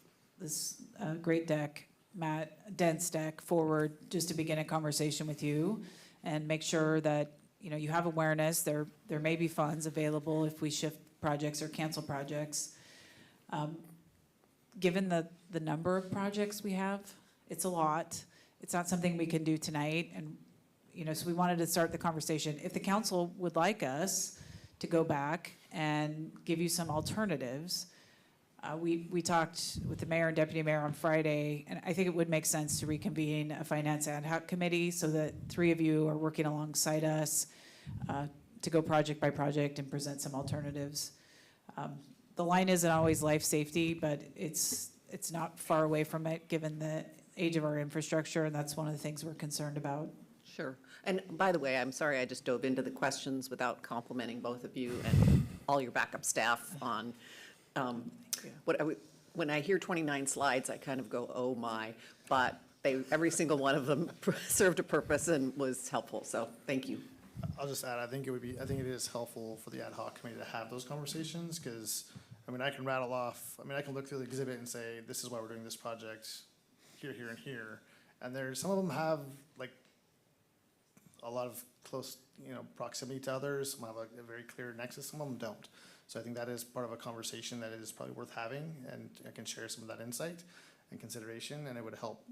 great deck, dense deck forward just to begin a conversation with you and make sure that, you have awareness. There may be funds available if we shift projects or cancel projects. Given the number of projects we have, it's a lot. It's not something we can do tonight. And, so we wanted to start the conversation. If the council would like us to go back and give you some alternatives, we talked with the mayor and deputy mayor on Friday, and I think it would make sense to reconvene a finance ad hoc committee so that three of you are working alongside us to go project by project and present some alternatives. The line isn't always life safety, but it's not far away from it given the age of our infrastructure, and that's one of the things we're concerned about. Sure. And by the way, I'm sorry I just dove into the questions without complimenting both of you and all your backup staff on when I hear 29 slides, I kind of go, oh my, but every single one of them served a purpose and was helpful, so thank you. I'll just add, I think it is helpful for the ad hoc committee to have those conversations, because, I can rattle off, I can look through the exhibit and say, this is why we're doing this project, here, here, and here, and some of them have, a lot of close, proximity to others, some have a very clear nexus, some of them don't. So I think that is part of a conversation that is probably worth having, and I can share some of that insight and consideration, and it would help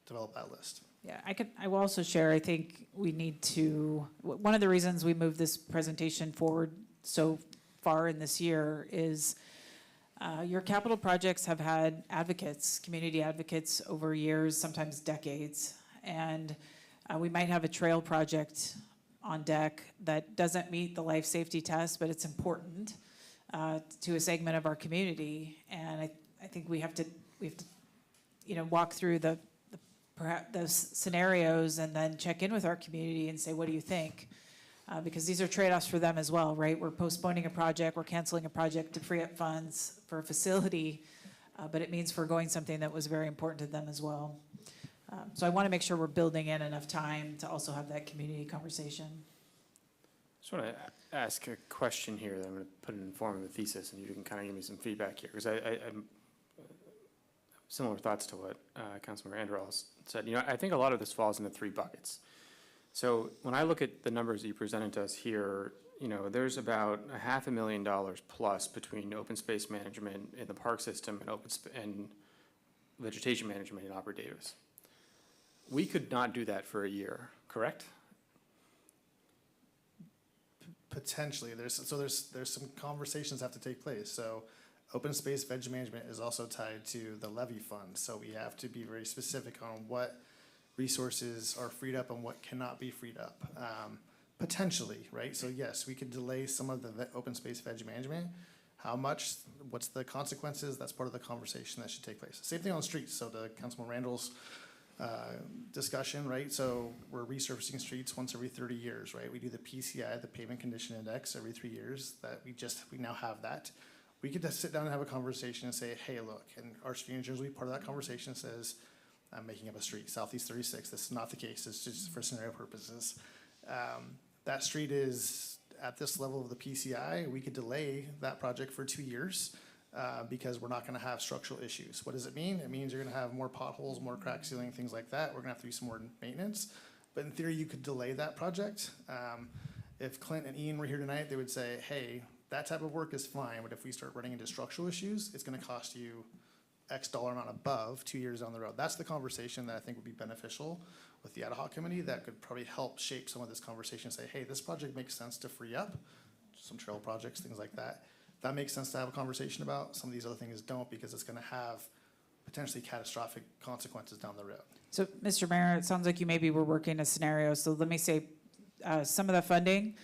develop that list. Yeah, I will also share, I think we need to, one of the reasons we moved this presentation forward so far in this year is your capital projects have had advocates, community advocates over years, sometimes decades. And we might have a trail project on deck that doesn't meet the life safety test, but it's important to a segment of our community. And I think we have to, walk through perhaps those scenarios and then check in with our community and say, what do you think? Because these are trade-offs for them as well, right? We're postponing a project, we're canceling a project to free up funds for a facility, but it means foregoing something that was very important to them as well. So I want to make sure we're building in enough time to also have that community conversation. Just want to ask a question here that I'm going to put in the form of a thesis, and you can kind of give me some feedback here, because I'm similar thoughts to what Councilmember Anderals said. I think a lot of this falls into three buckets. So when I look at the numbers that you presented to us here, there's about $500,000 plus between open space management in the park system and vegetation management in Opera Davis. We could not do that for a year, correct? Potentially, there's some conversations that have to take place. So open space veg management is also tied to the levy fund. So we have to be very specific on what resources are freed up and what cannot be freed up. Potentially, right? So yes, we could delay some of the open space veg management. How much, what's the consequences? That's part of the conversation that should take place. Same thing on streets. So the Councilman Randall's discussion, right? So we're resurfacing streets once every 30 years, right? We do the PCI, the Pavement Condition Index, every 3 years. That we now have that. We could just sit down and have a conversation and say, hey, look, and our street engineers will be part of that conversation. Says, I'm making up a street, Southeast 36. This is not the case. It's just for scenario purposes. That street is at this level of the PCI. We could delay that project for 2 years. Because we're not going to have structural issues. What does it mean? It means you're going to have more potholes, more crack sealing, things like that. We're going to have to do some more maintenance. But in theory, you could delay that project. If Clint and Ian were here tonight, they would say, hey, that type of work is fine, but if we start running into structural issues, it's going to cost you X dollar amount above 2 years down the road. That's the conversation that I think would be beneficial with the ad hoc committee that could probably help shape some of this conversation. Say, hey, this project makes sense to free up some trail projects, things like that. That makes sense to have a conversation about. Some of these other things don't, because it's going to have potentially catastrophic consequences down the road. So, Mr. Mayor, it sounds like you maybe were working a scenario. So let me say, some of the funding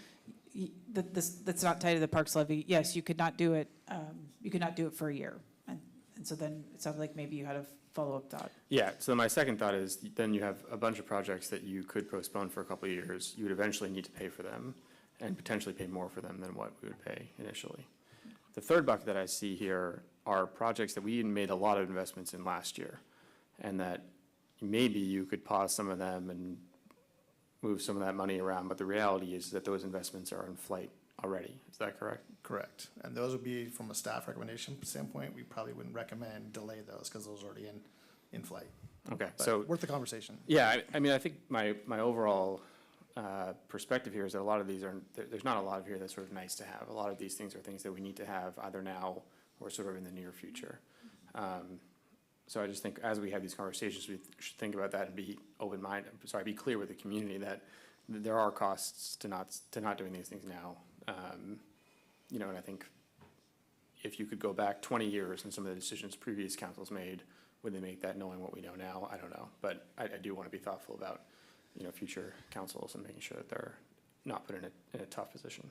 that's not tied to the parks levy. Yes, you could not do it. You could not do it for a year, and so then it sounds like maybe you had a follow-up thought. Yeah. So my second thought is then you have a bunch of projects that you could postpone for a couple of years. You would eventually need to pay for them, and potentially pay more for them than what we would pay initially. The third bucket that I see here are projects that we made a lot of investments in last year, and that maybe you could pause some of them and move some of that money around, but the reality is that those investments are in flight already. Is that correct? Correct. And those would be, from a staff recommendation standpoint, we probably wouldn't recommend delay those because those are already in flight. Okay, But so worth the conversation. Yeah, I mean, I think my overall perspective here is that a lot of these there's not a lot of here that's sort of nice to have. A lot of these things are things that we need to have either now or sort of in the near future. So I just think as we have these conversations, we should think about that and be be clear with the community that there are costs to not doing these things now. And I think if you could go back 20 years and some of the decisions previous councils made, would they make that knowing what we know now? I don't know, but I do want to be thoughtful about future councils and making sure that they're not put in a tough position.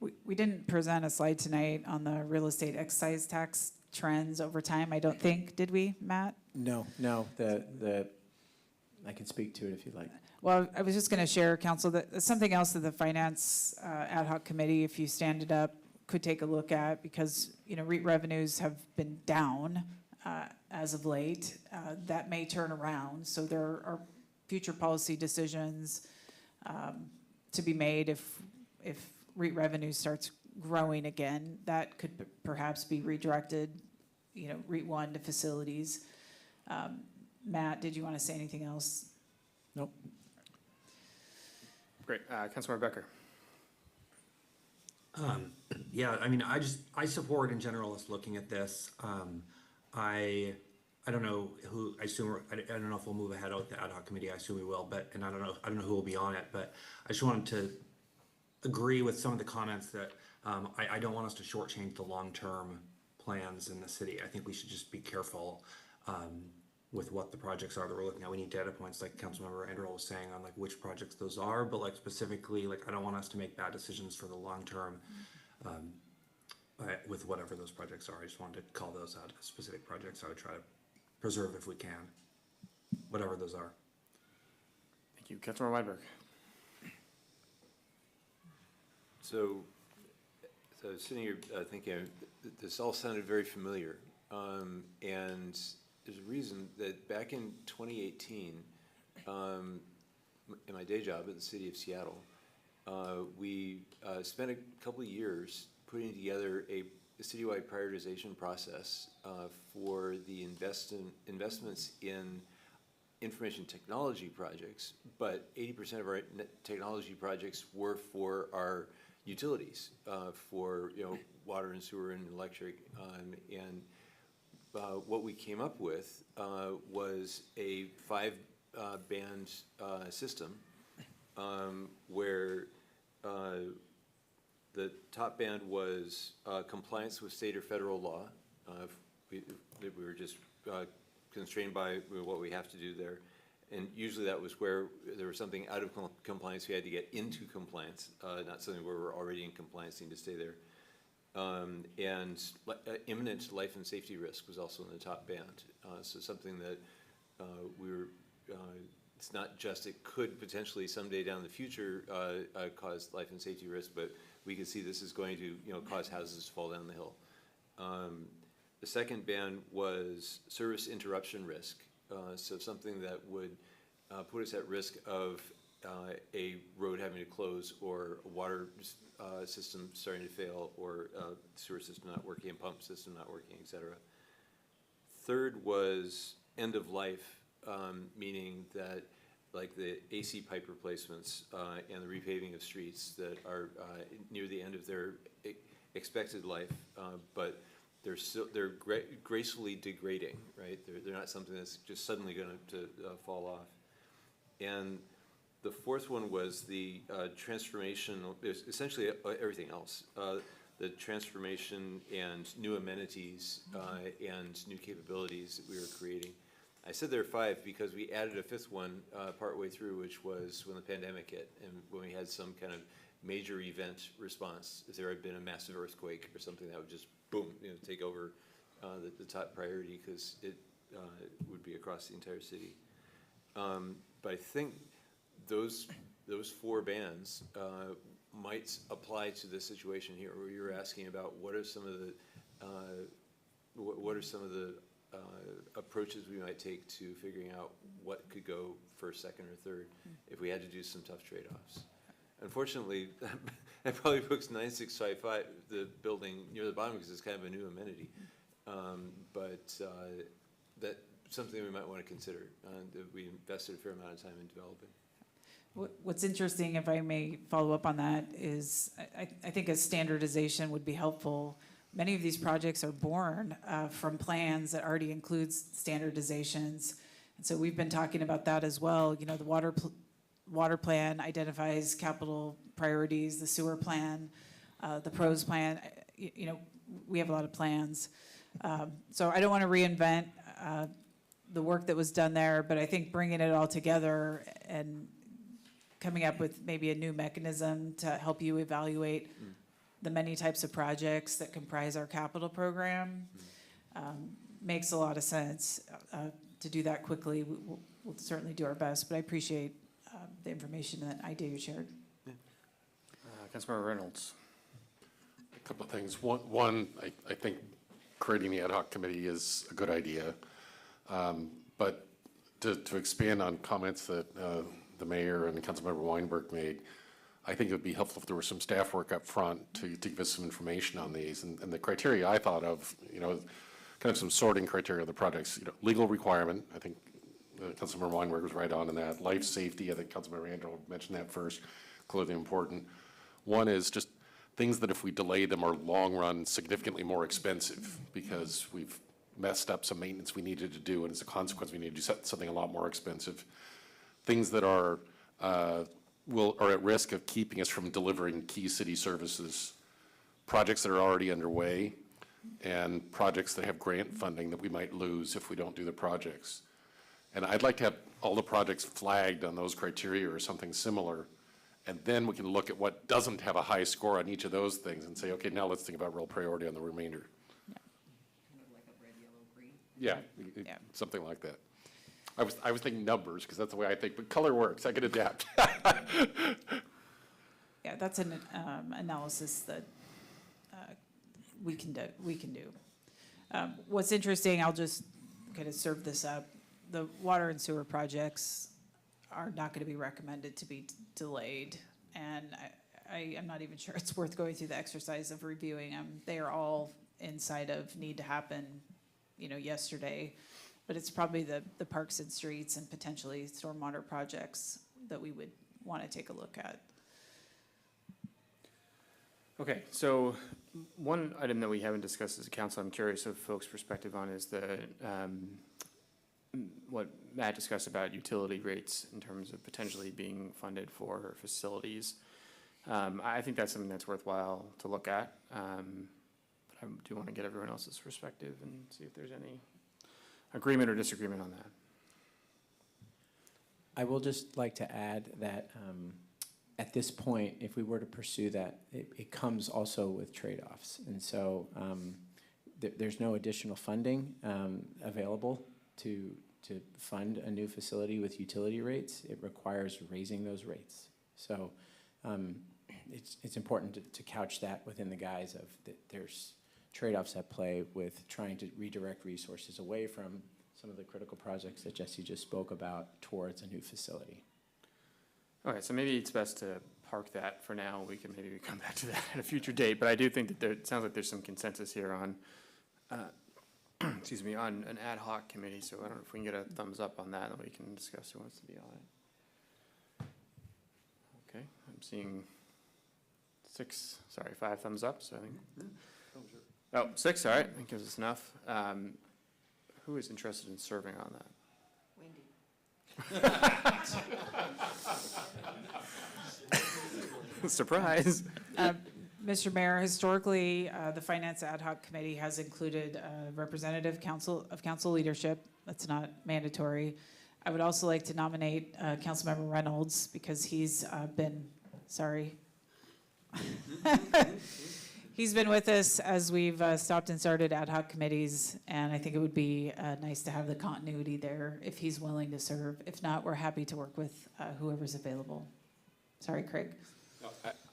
We didn't present a slide tonight on the real estate excise tax trends over time, I don't think, did we, Matt? No, I can speak to it if you'd like. Well, I was just going to share, Council, that something else that the Finance Ad Hoc Committee, if you stand it up, could take a look at, because REIT revenues have been down as of late. That may turn around, so there are future policy decisions to be made if REIT revenue starts growing again. That could perhaps be redirected, REIT 1 to facilities. Matt, did you want to say anything else? Nope. Great. Councilmember Becker. Yeah, I mean, I support in general us looking at this. I I don't know who, I assume, I don't know if we'll move ahead with the ad hoc committee, I assume we will, but, and I don't know who will be on it, but I just wanted to agree with some of the comments that I don't want us to shortchange the long-term plans in the city. I think we should just be careful with what the projects are that we're looking at. We need data points, like Councilmember Anderl was saying, on like which projects those are, but like specifically, like I don't want us to make bad decisions for the long term with whatever those projects are. I just wanted to call those out as specific projects I would try to preserve if we can, whatever those are. Thank you. Councilmember Weinberg. So sitting here thinking, this all sounded very familiar. And there's a reason that back in 2018, in my day job at the city of Seattle, we spent a couple of years putting together a citywide prioritization process for the investments in information technology projects, but 80% of our technology projects were for our utilities, for water and sewer and electric, and what we came up with was a 5-band system where the top band was compliance with state or federal law. We were just constrained by what we have to do there. And usually that was where there was something out of compliance, we had to get into compliance, not something where we're already in compliance, need to stay there. And imminent life and safety risk was also in the top band. So something that we were, it's not just it could potentially someday down the future cause life and safety risk, but we can see this is going to cause houses to fall down the hill. The second band was service interruption risk. So something that would put us at risk of a road having to close, or a water system starting to fail, or a sewer system not working, a pump system not working, et cetera. Third was end of life, meaning that like the AC pipe replacements and the repaving of streets that are near the end of their expected life, but they're gracefully degrading, right? They're not something that's just suddenly going to fall off. And the fourth one was the transformation, essentially everything else. The transformation and new amenities and new capabilities that we were creating. I said there are 5 because we added a 5th one partway through, which was when the pandemic hit and when we had some kind of major event response. If there had been a massive earthquake or something, that would just boom, take over the top priority, because it would be across the entire city. But I think those 4 bands might apply to this situation here, where you're asking about what are some of the approaches we might take to figuring out what could go first, second, or third if we had to do some tough trade-offs. Unfortunately, that probably books 9655, the building near the bottom, because it's kind of a new amenity. But that's something we might want to consider, that we invested a fair amount of time in developing. What's interesting, if I may follow up on that, is I think a standardization would be helpful. Many of these projects are born from plans that already includes standardizations. And so we've been talking about that as well. The water plan identifies capital priorities, the sewer plan, the PROS plan. We have a lot of plans. So I don't want to reinvent the work that was done there, but I think bringing it all together and coming up with maybe a new mechanism to help you evaluate the many types of projects that comprise our capital program makes a lot of sense. To do that quickly, we'll certainly do our best, but I appreciate the information and that idea you shared. Councilmember Reynolds. A couple of things. One, I think creating the ad hoc committee is a good idea. But to expand on comments that the mayor and Councilmember Weinberg made, I think it would be helpful if there was some staff work up front to give us some information on these. And the criteria I thought of, kind of some sorting criteria of the projects. Legal requirement, I think Councilmember Weinberg was right on in that. Life safety, I think Councilmember Andrew mentioned that first, clearly important. One is just things that if we delay them are long run significantly more expensive, because we've messed up some maintenance we needed to do, and as a consequence, we need to do something a lot more expensive. Things that are at risk of keeping us from delivering key city services, projects that are already underway, and projects that have grant funding that we might lose if we don't do the projects. And I'd like to have all the projects flagged on those criteria or something similar, and then we can look at what doesn't have a high score on each of those things and say, okay, now let's think about real priority on the remainder. Yeah, something like that. I was thinking numbers, because that's the way I think, but color works, I can adapt. Yeah, that's an analysis that we can do. What's interesting, I'll just kind of serve this up. The water and sewer projects are not going to be recommended to be delayed, and I am not even sure it's worth going through the exercise of reviewing them. They are all inside of need to happen, yesterday, but it's probably the parks and streets and potentially stormwater projects that we would want to take a look at. Okay, so one item that we haven't discussed as a council, I'm curious of folks' perspective on, is the what Matt discussed about utility rates in terms of potentially being funded for facilities. I think that's something that's worthwhile to look at. But I do want to get everyone else's perspective and see if there's any agreement or disagreement on that. I will just like to add that at this point, if we were to pursue that, it comes also with trade-offs. And so there's no additional funding available to fund a new facility with utility rates. It requires raising those rates. So it's important to couch that within the guise of that there's trade-offs at play with trying to redirect resources away from some of the critical projects that Jesse just spoke about towards a new facility. Okay, so maybe it's best to park that for now. We can maybe come back to that at a future date, but I do think that it sounds like there's some consensus here on, excuse me, on an ad hoc committee, so I don't know if we can get a thumbs up on that, and we can discuss who wants to be on it. Okay, I'm seeing 5 thumbs up, so I think. Oh, 6, all right, that gives us enough. Who is interested in serving on that? Wendy. Surprise. Mr. Mayor, historically, the Finance Ad Hoc Committee has included a representative of council leadership. That's not mandatory. I would also like to nominate Councilmember Reynolds because he's been, he's been with us as we've stopped and started ad hoc committees, and I think it would be nice to have the continuity there if he's willing to serve. If not, we're happy to work with whoever's available. Sorry, Craig. No,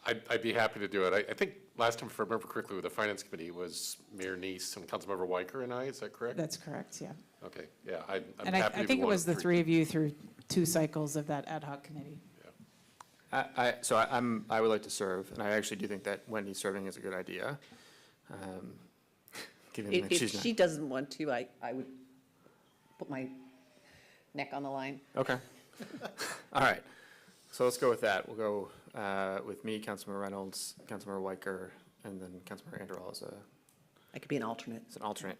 I'd be happy to do it. I think last time, if I remember correctly, with the Finance Committee was Mayor Neese and Councilmember Weicker and I, is that correct? That's correct, yeah. Okay, yeah, I'm And happy to be I think it one was the 3 of you through 2 cycles of that ad hoc committee. I would like to serve, and I actually do think that Wendy serving is a good idea. Given that If she's not. she doesn't want to, I would put my neck on the line. Okay. All right. So let's go with that. We'll go with me, Councilmember Reynolds, Councilmember Weicker, and then Councilmember Anderall as I could be an alternate. an alternate.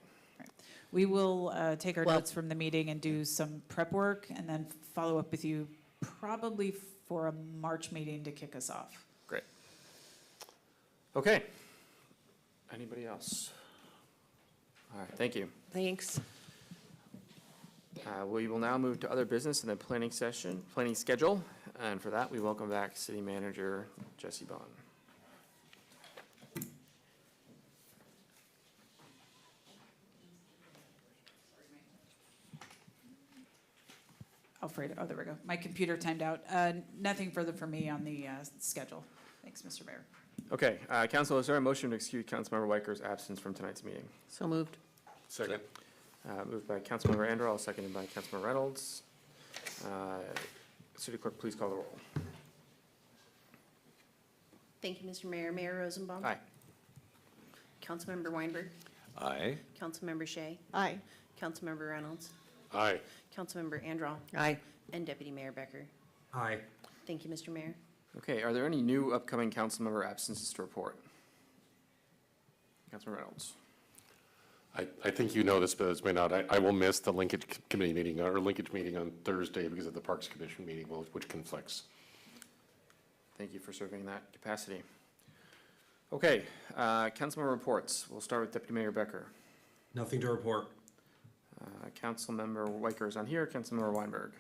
We will take our notes from the meeting and do some prep work and then follow up with you probably for a March meeting to kick us off. Great. Okay. Anybody else? All right, thank you. Thanks. We will now move to other business in the planning schedule. And for that, we welcome back City Manager Jesse Bond. Alfredo, oh, there we go. My computer timed out. Nothing further for me on the schedule. Thanks, Mr. Mayor. Okay, Council, is there a motion to excuse Councilmember Weicker's absence from tonight's meeting? So moved. Second. Moved by Councilmember Anderall, seconded by Councilmember Reynolds. City Clerk, please call the roll. Thank you, Mr. Mayor. Mayor Rosenbaum. Aye. Councilmember Weinberg. Aye. Councilmember Shea. Aye. Councilmember Reynolds. Aye. Councilmember Anderall. Aye. And Deputy Mayor Becker. Aye. Thank you, Mr. Mayor. Okay, are there any new upcoming council member absences to report? Councilmember Reynolds. I think you know this, but this may not. I will miss the linkage committee meeting or linkage meeting on Thursday because of the Parks Commission meeting, which conflicts. Thank you for serving that capacity. Okay, councilmember reports. We'll start with Deputy Mayor Becker. Nothing to report. Councilmember Weicker is on here. Councilmember Weinberg.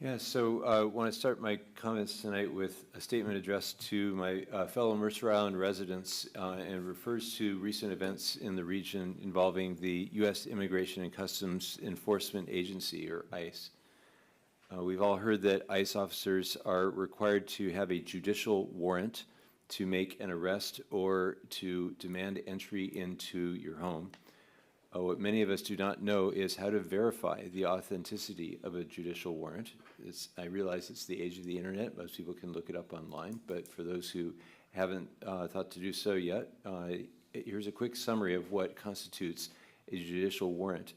Yeah, so I want to start my comments tonight with a statement addressed to my fellow Mercer Island residents and refers to recent events in the region involving the U.S. Immigration and Customs Enforcement Agency, or ICE. We've all heard that ICE officers are required to have a judicial warrant to make an arrest or to demand entry into your home. What many of us do not know is how to verify the authenticity of a judicial warrant. I realize it's the age of the internet. Most people can look it up online, but for those who haven't thought to do so yet, here's a quick summary of what constitutes a judicial warrant.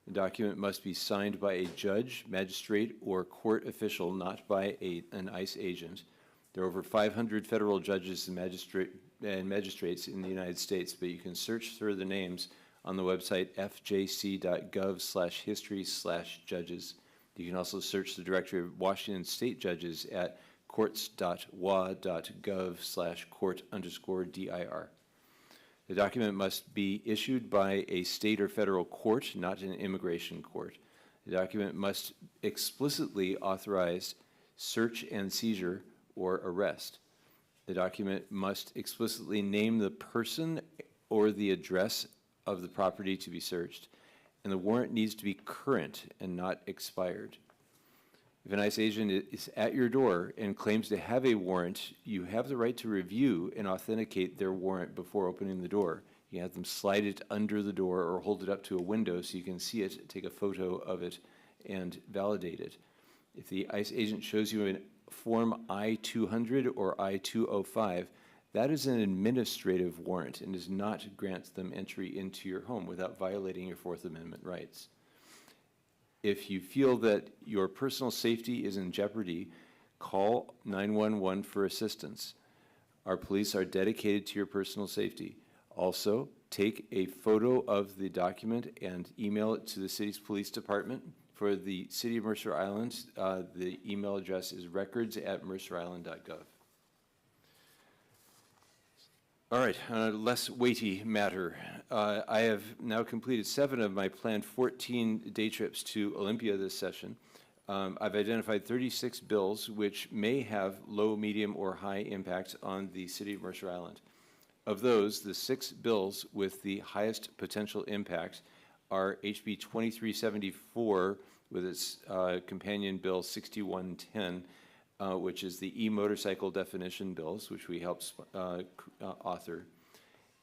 The document must be signed by a judge, magistrate, or court official, not by an ICE agent. There are over 500 federal judges and magistrates in the United States, but you can search through the names on the website fjc.gov/history/judges. You can also search the directory of Washington state judges at courts.wa.gov/court_dir. The document must be issued by a state or federal court, not an immigration court. The document must explicitly authorize search and seizure or arrest. The document must explicitly name the person or the address of the property to be searched, and the warrant needs to be current and not expired. If an ICE agent is at your door and claims to have a warrant, you have the right to review and authenticate their warrant before opening the door. You have them slide it under the door or hold it up to a window so you can see it, take a photo of it, and validate it. If the ICE agent shows you a Form I-200 or I-205, that is an administrative warrant and does not grant them entry into your home without violating your Fourth Amendment rights. If you feel that your personal safety is in jeopardy, call 911 for assistance. Our police are dedicated to your personal safety. Also, take a photo of the document and email it to the city's police department. For the City of Mercer Island, the email address is records@mercerisland.gov. All right, on a less weighty matter, I have now completed 7 of my planned 14 day trips to Olympia this session. I've identified 36 bills which may have low, medium, or high impact on the City of Mercer Island. Of those, the 6 bills with the highest potential impact are HB 2374 with its companion bill 6110, which is the e-motorcycle definition bills, which we helped author.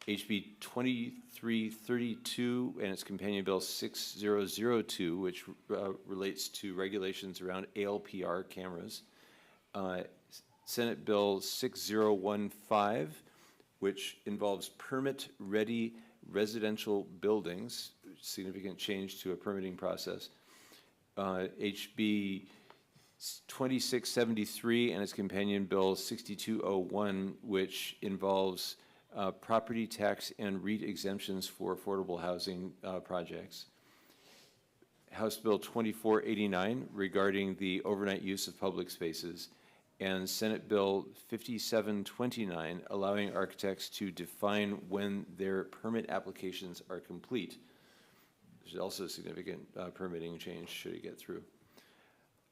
HB 2332 and its companion bill 6002, which relates to regulations around ALPR cameras. Senate Bill 6015, which involves permit-ready residential buildings, significant change to a permitting process. HB 2673 and its companion bill 6201, which involves property tax and REIT exemptions for affordable housing projects. House Bill 2489 regarding the overnight use of public spaces, and Senate Bill 5729 allowing architects to define when their permit applications are complete. There's also a significant permitting change should it get through.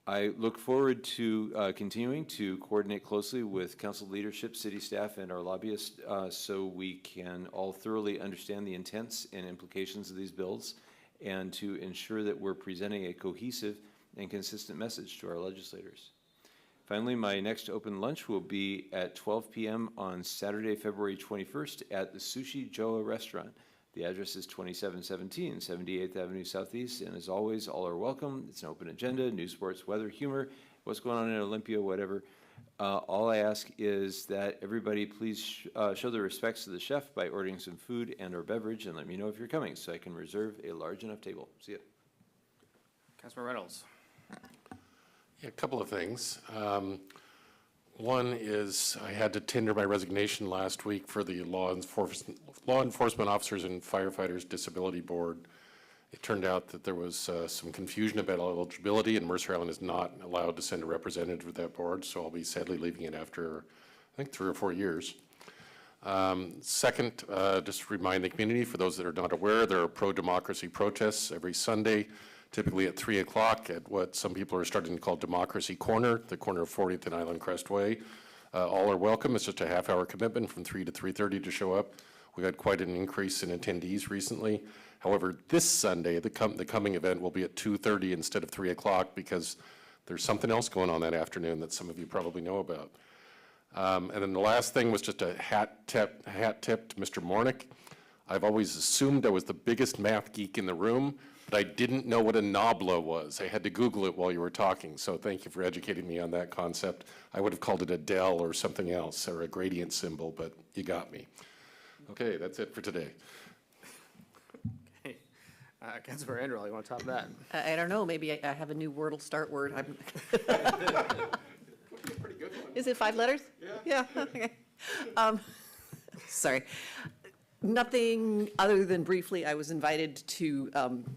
I look forward to continuing to coordinate closely with council leadership, city staff, and our lobbyists so we can all thoroughly understand the intents and implications of these bills and to ensure that we're presenting a cohesive and consistent message to our legislators. Finally, my next open lunch will be at 12 p.m. on Saturday, February 21st at the Sushi Joa restaurant. The address is 2717 78th Avenue Southeast, and as always, all are welcome. It's an open agenda, news, sports, weather, humor, what's going on in Olympia, whatever. All I ask is that everybody please show their respects to the chef by ordering some food and or beverage, and let me know if you're coming so I can reserve a large enough table. See ya. Councilman Reynolds. Yeah, a couple of things. One is I had to tender my resignation last week for the Law Enforcement Officers and Firefighters Disability Board. It turned out that there was some confusion about eligibility, and Mercer Island is not allowed to send a representative to that board, so I'll be sadly leaving it after, I think, 3 or 4 years. Second, just remind the community, for those that are not aware, there are pro-democracy protests every Sunday, typically at 3 o'clock at what some people are starting to call Democracy Corner, the corner of 40th and Island Crest Way. All are welcome. It's just a half-hour commitment from 3 to 3:30 to show up. We've had quite an increase in attendees recently. However, this Sunday, the coming event will be at 2:30 instead of 3 o'clock because there's something else going on that afternoon that some of you probably know about. And then the last thing was just a hat tip to Mr. Mornick. I've always assumed I was the biggest math geek in the room, but I didn't know what a nobla was. I had to Google it while you were talking, so thank you for educating me on that concept. I would have called it a del or something else, or a gradient symbol, but you got me. Okay, that's it for today. Okay. Councilmember Andrell, you want to top that? I don't know, maybe I have a new Wordle start word. Is it 5 letters? Yeah. Okay. Sorry. Nothing other than briefly, I was invited to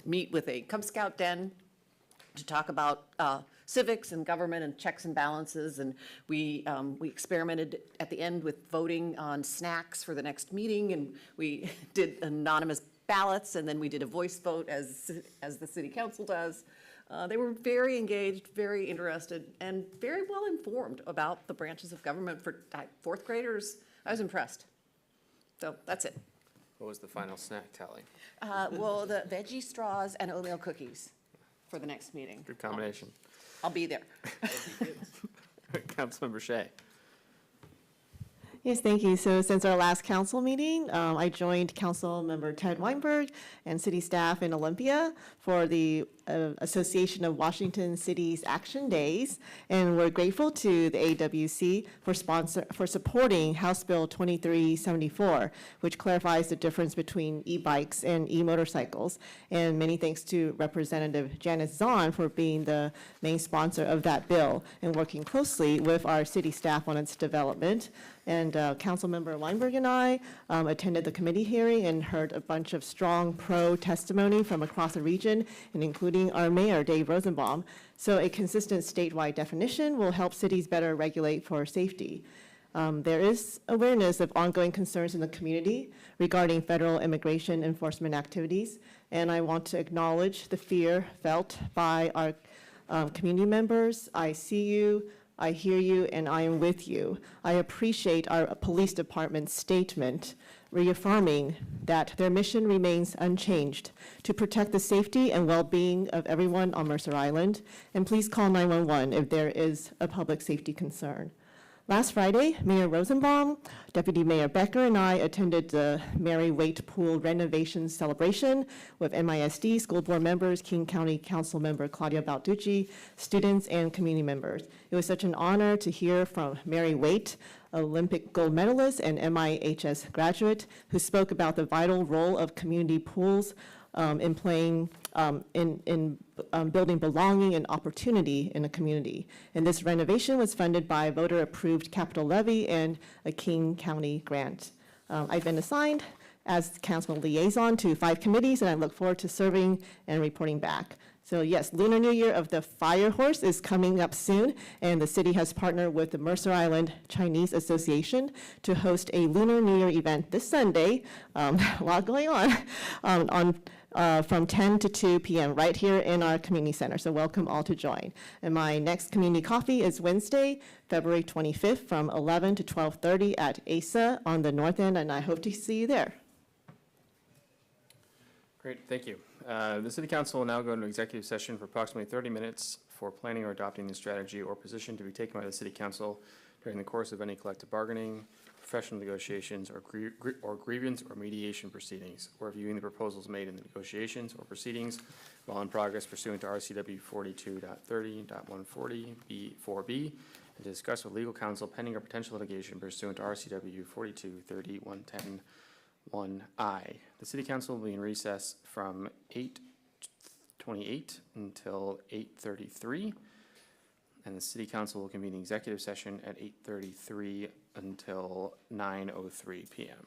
meet with a Cub Scout den to talk about civics and government and checks and balances, and we experimented at the end with voting on snacks for the next meeting, and we did anonymous ballots, and then we did a voice vote as the city council does. They were very engaged, very interested, and very well informed about the branches of government for 4th graders. I was impressed. So that's it. What was the final snack tally? Well, the veggie straws and oatmeal cookies for the next meeting. Good combination. I'll be there. Councilmember Shea. Yes, thank you. So since our last council meeting, I joined Council Member Ted Weinberg and city staff in Olympia for the Association of Washington Cities Action Days, and we're grateful to the AWC for supporting House Bill 2374, which clarifies the difference between e-bikes and e-motorcycles. And many thanks to Representative Janice Zahn for being the main sponsor of that bill and working closely with our city staff on its development. And Councilmember Weinberg and I attended the committee hearing and heard a bunch of strong pro testimony from across the region, and including our mayor, Dave Rosenbaum. So a consistent statewide definition will help cities better regulate for safety. There is awareness of ongoing concerns in the community regarding federal immigration enforcement activities, and I want to acknowledge the fear felt by our community members. I see you, I hear you, and I am with you. I appreciate our police department's statement reaffirming that their mission remains unchanged to protect the safety and well-being of everyone on Mercer Island. And please call 911 if there is a public safety concern. Last Friday, Mayor Rosenbaum, Deputy Mayor Becker, and I attended the Mary Waite Pool renovation celebration with MISD school board members, King County Council Member Claudia Balducci, students, and community members. It was such an honor to hear from Mary Waite, Olympic gold medalist and MIHS graduate, who spoke about the vital role of community pools in playing in building belonging and opportunity in a community. And this renovation was funded by voter-approved capital levy and a King County grant. I've been assigned as council liaison to 5 committees, and I look forward to serving and reporting back. So yes, Lunar New Year of the Fire Horse is coming up soon, and the city has partnered with the Mercer Island Chinese Association to host a Lunar New Year event this Sunday, a lot going on from 10 to 2 p.m. right here in our community center. So welcome all to join. And my next community coffee is Wednesday, February 25th from 11 to 12:30 at ASA on the north end, and I hope to see you there. Great, thank you. The City Council will now go into executive session for approximately 30 minutes for planning or adopting the strategy or position to be taken by the City Council during the course of any collective bargaining, professional negotiations, or grievance or mediation proceedings, or reviewing the proposals made in the negotiations or proceedings while in progress pursuant to RCW 42.30.140B4B, and to discuss with legal counsel pending or potential litigation pursuant to RCW 42.30.110.1I. The City Council will be in recess from 8:28 until 8:33. And the city council will convene the executive session at 8:33 until 9:03 PM.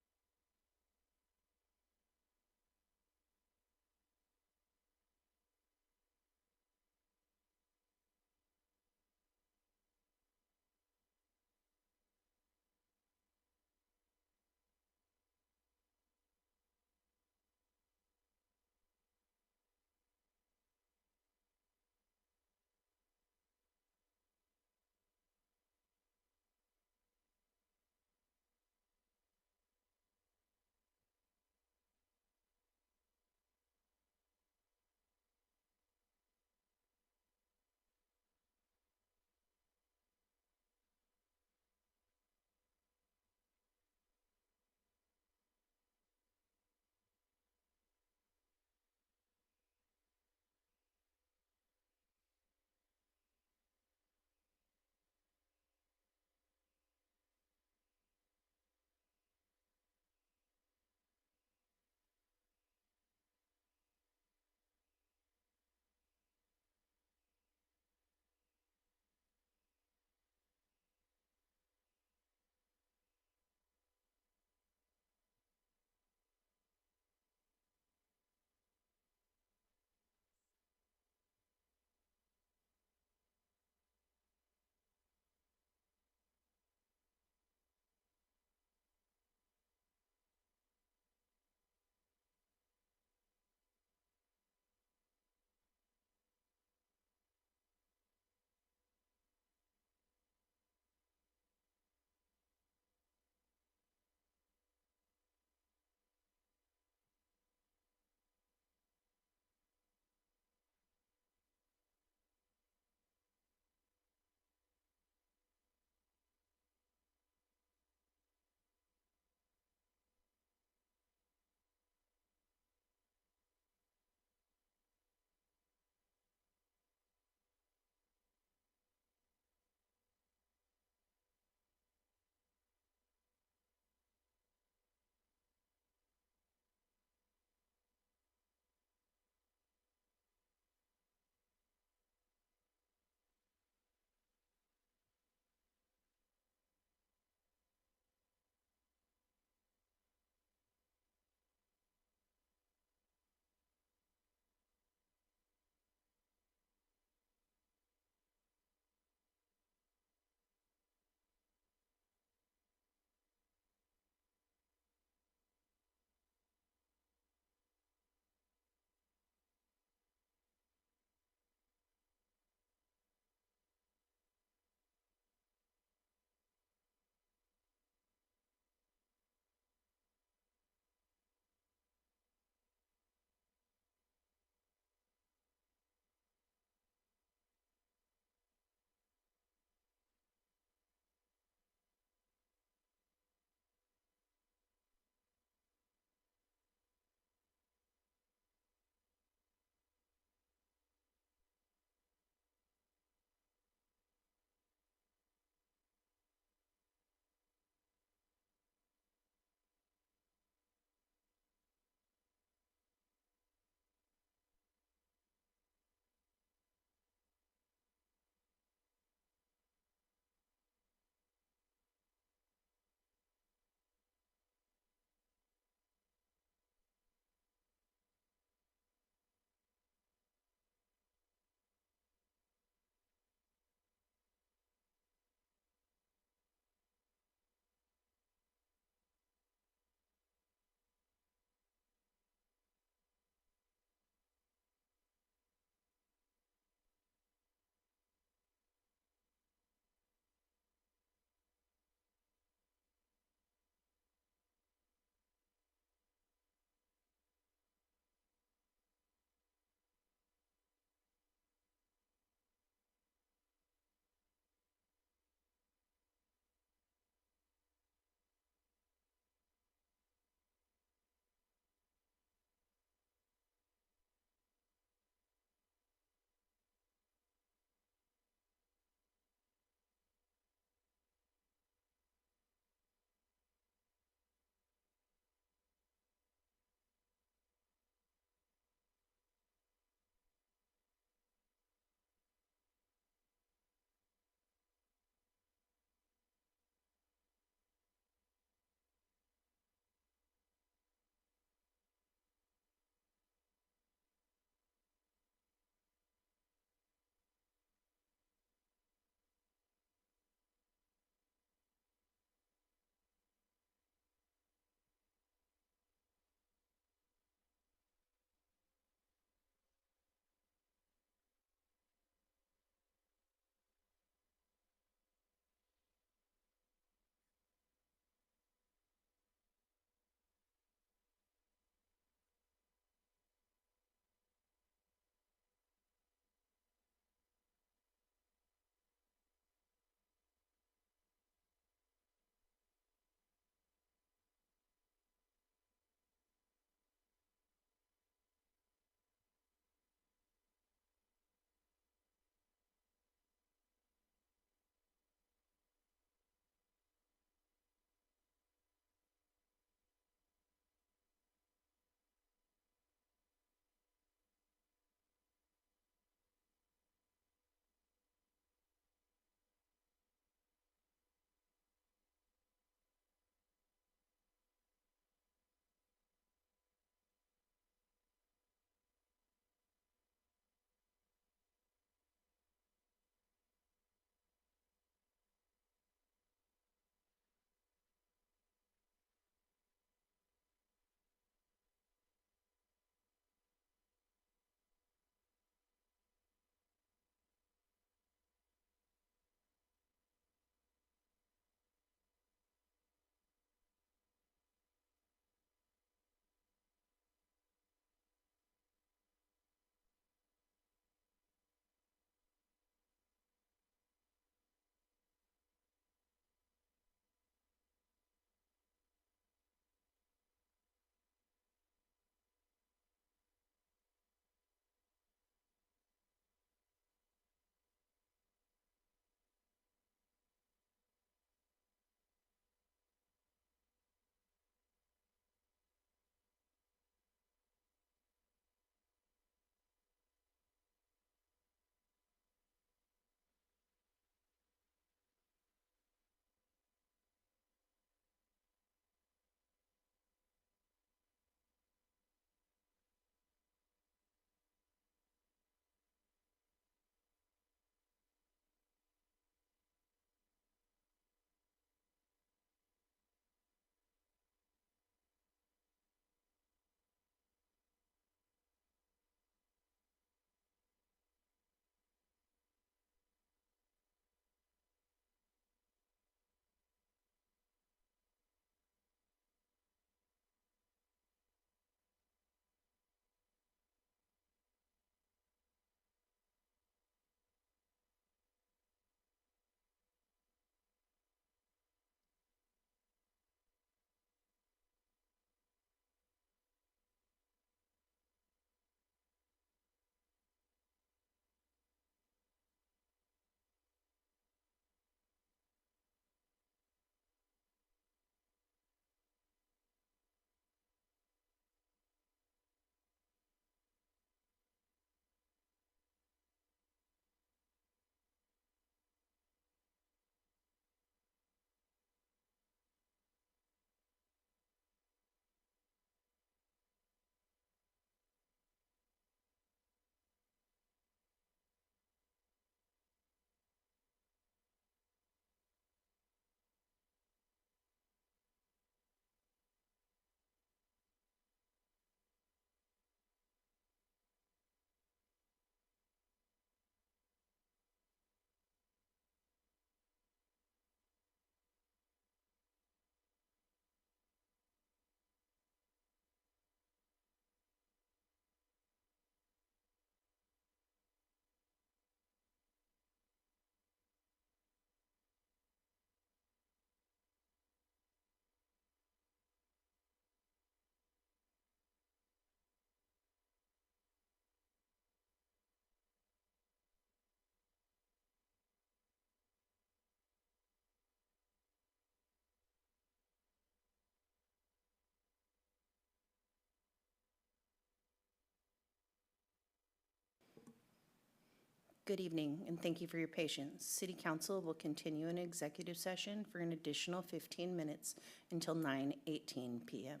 Good evening, and thank you for your patience. City Council will continue in executive session for an additional 15 minutes until 9:18 p.m.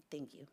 Thank you.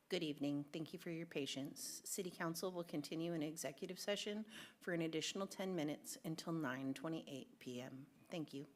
Good evening. Thank you for your patience. City Council will continue in executive session for an additional 10 minutes until 9:28 p.m. Thank you.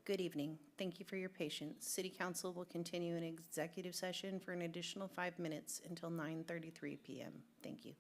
Good evening. Thank you for your patience. City Council will continue in executive session for an additional 5 minutes until 9:33 p.m. Thank you.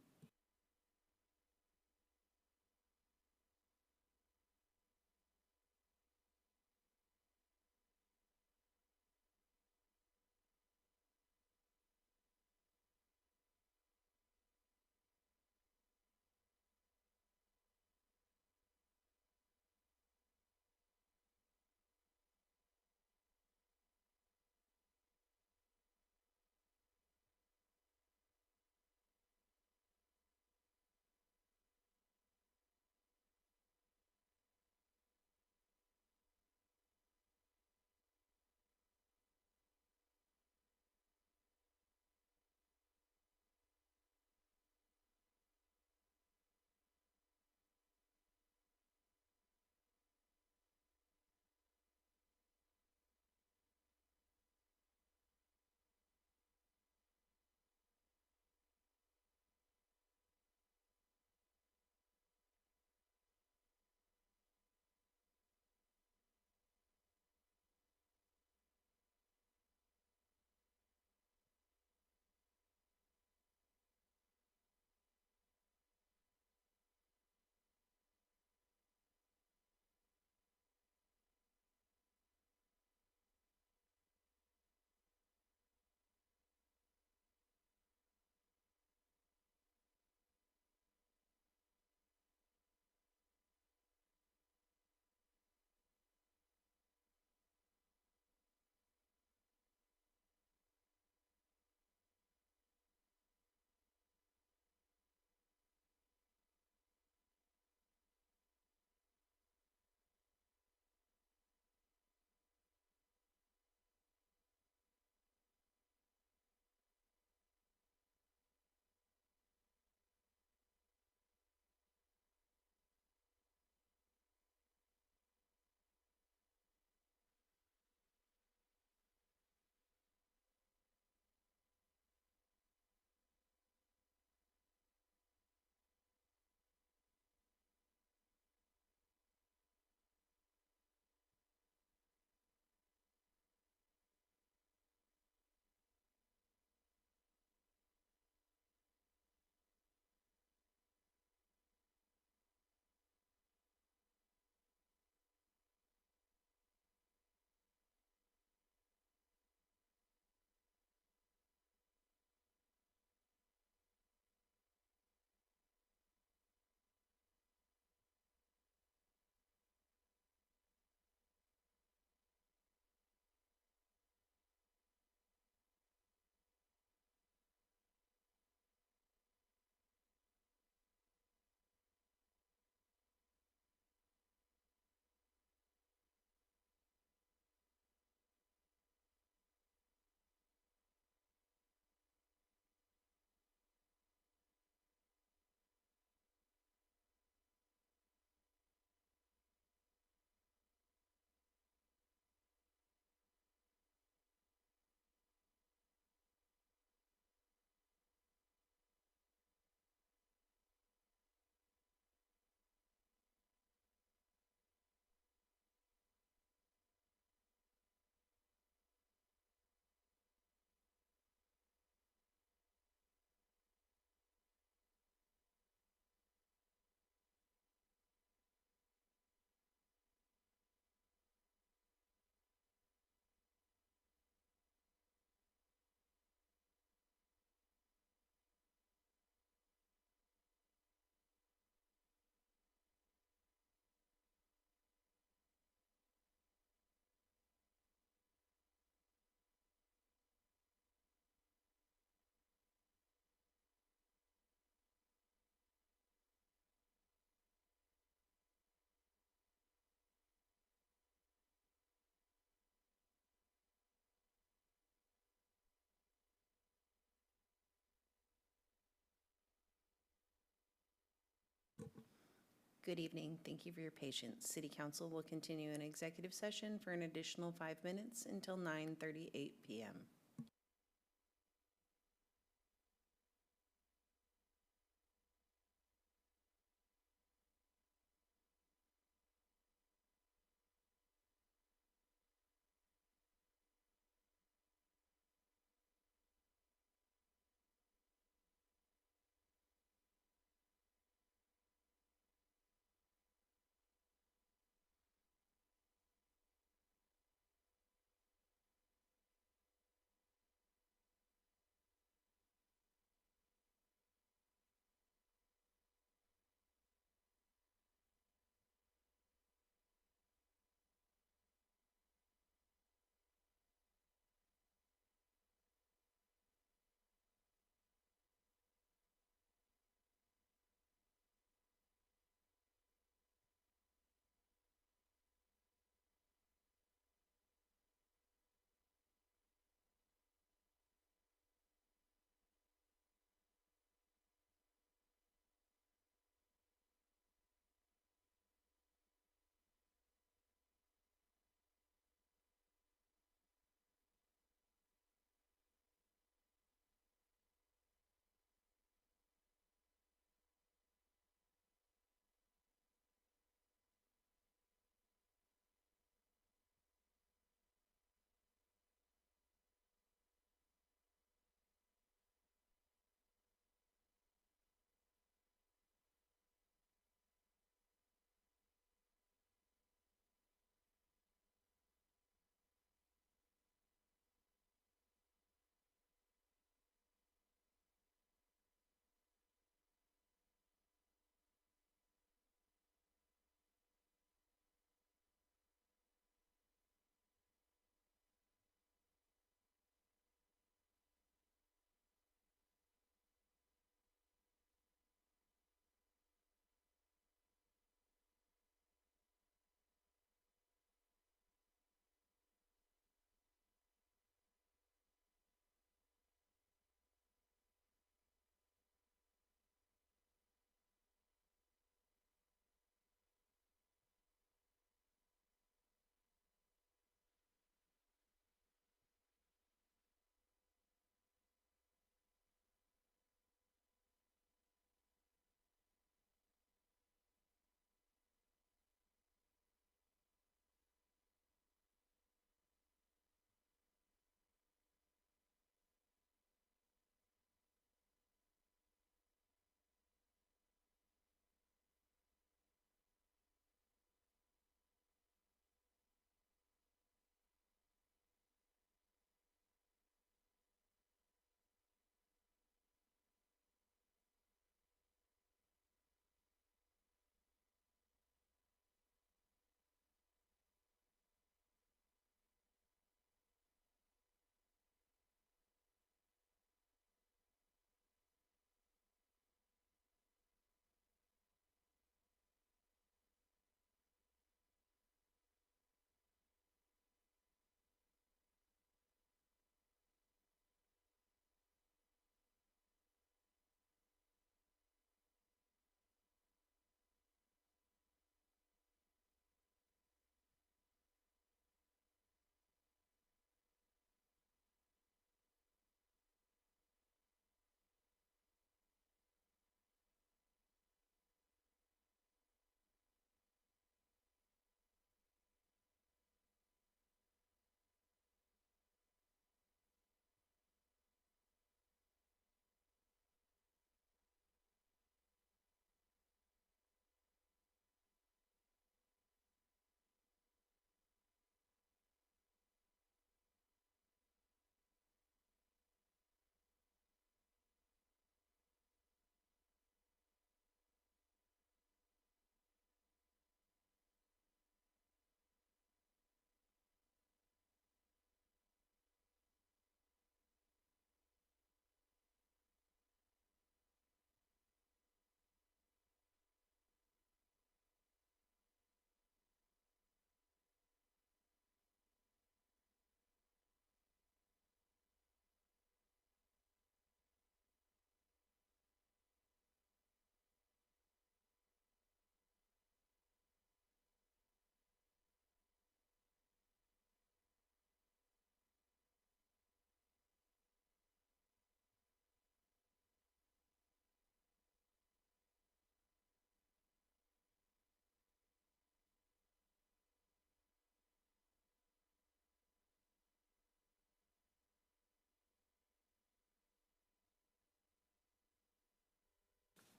Good evening. Thank you for your patience. City Council will continue in executive session for an additional 5 minutes until 9:38 p.m.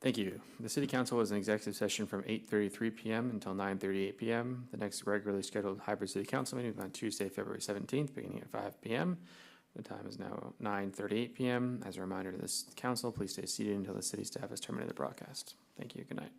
Thank you. The city council was in executive session from 8:33 PM until 9:38 PM. The next regularly scheduled hybrid city council meeting is on Tuesday, February 17th, beginning at 5 PM. The time is now 9:38 PM. As a reminder to this council, please stay seated until the city staff has terminated the broadcast. Thank you. Good night.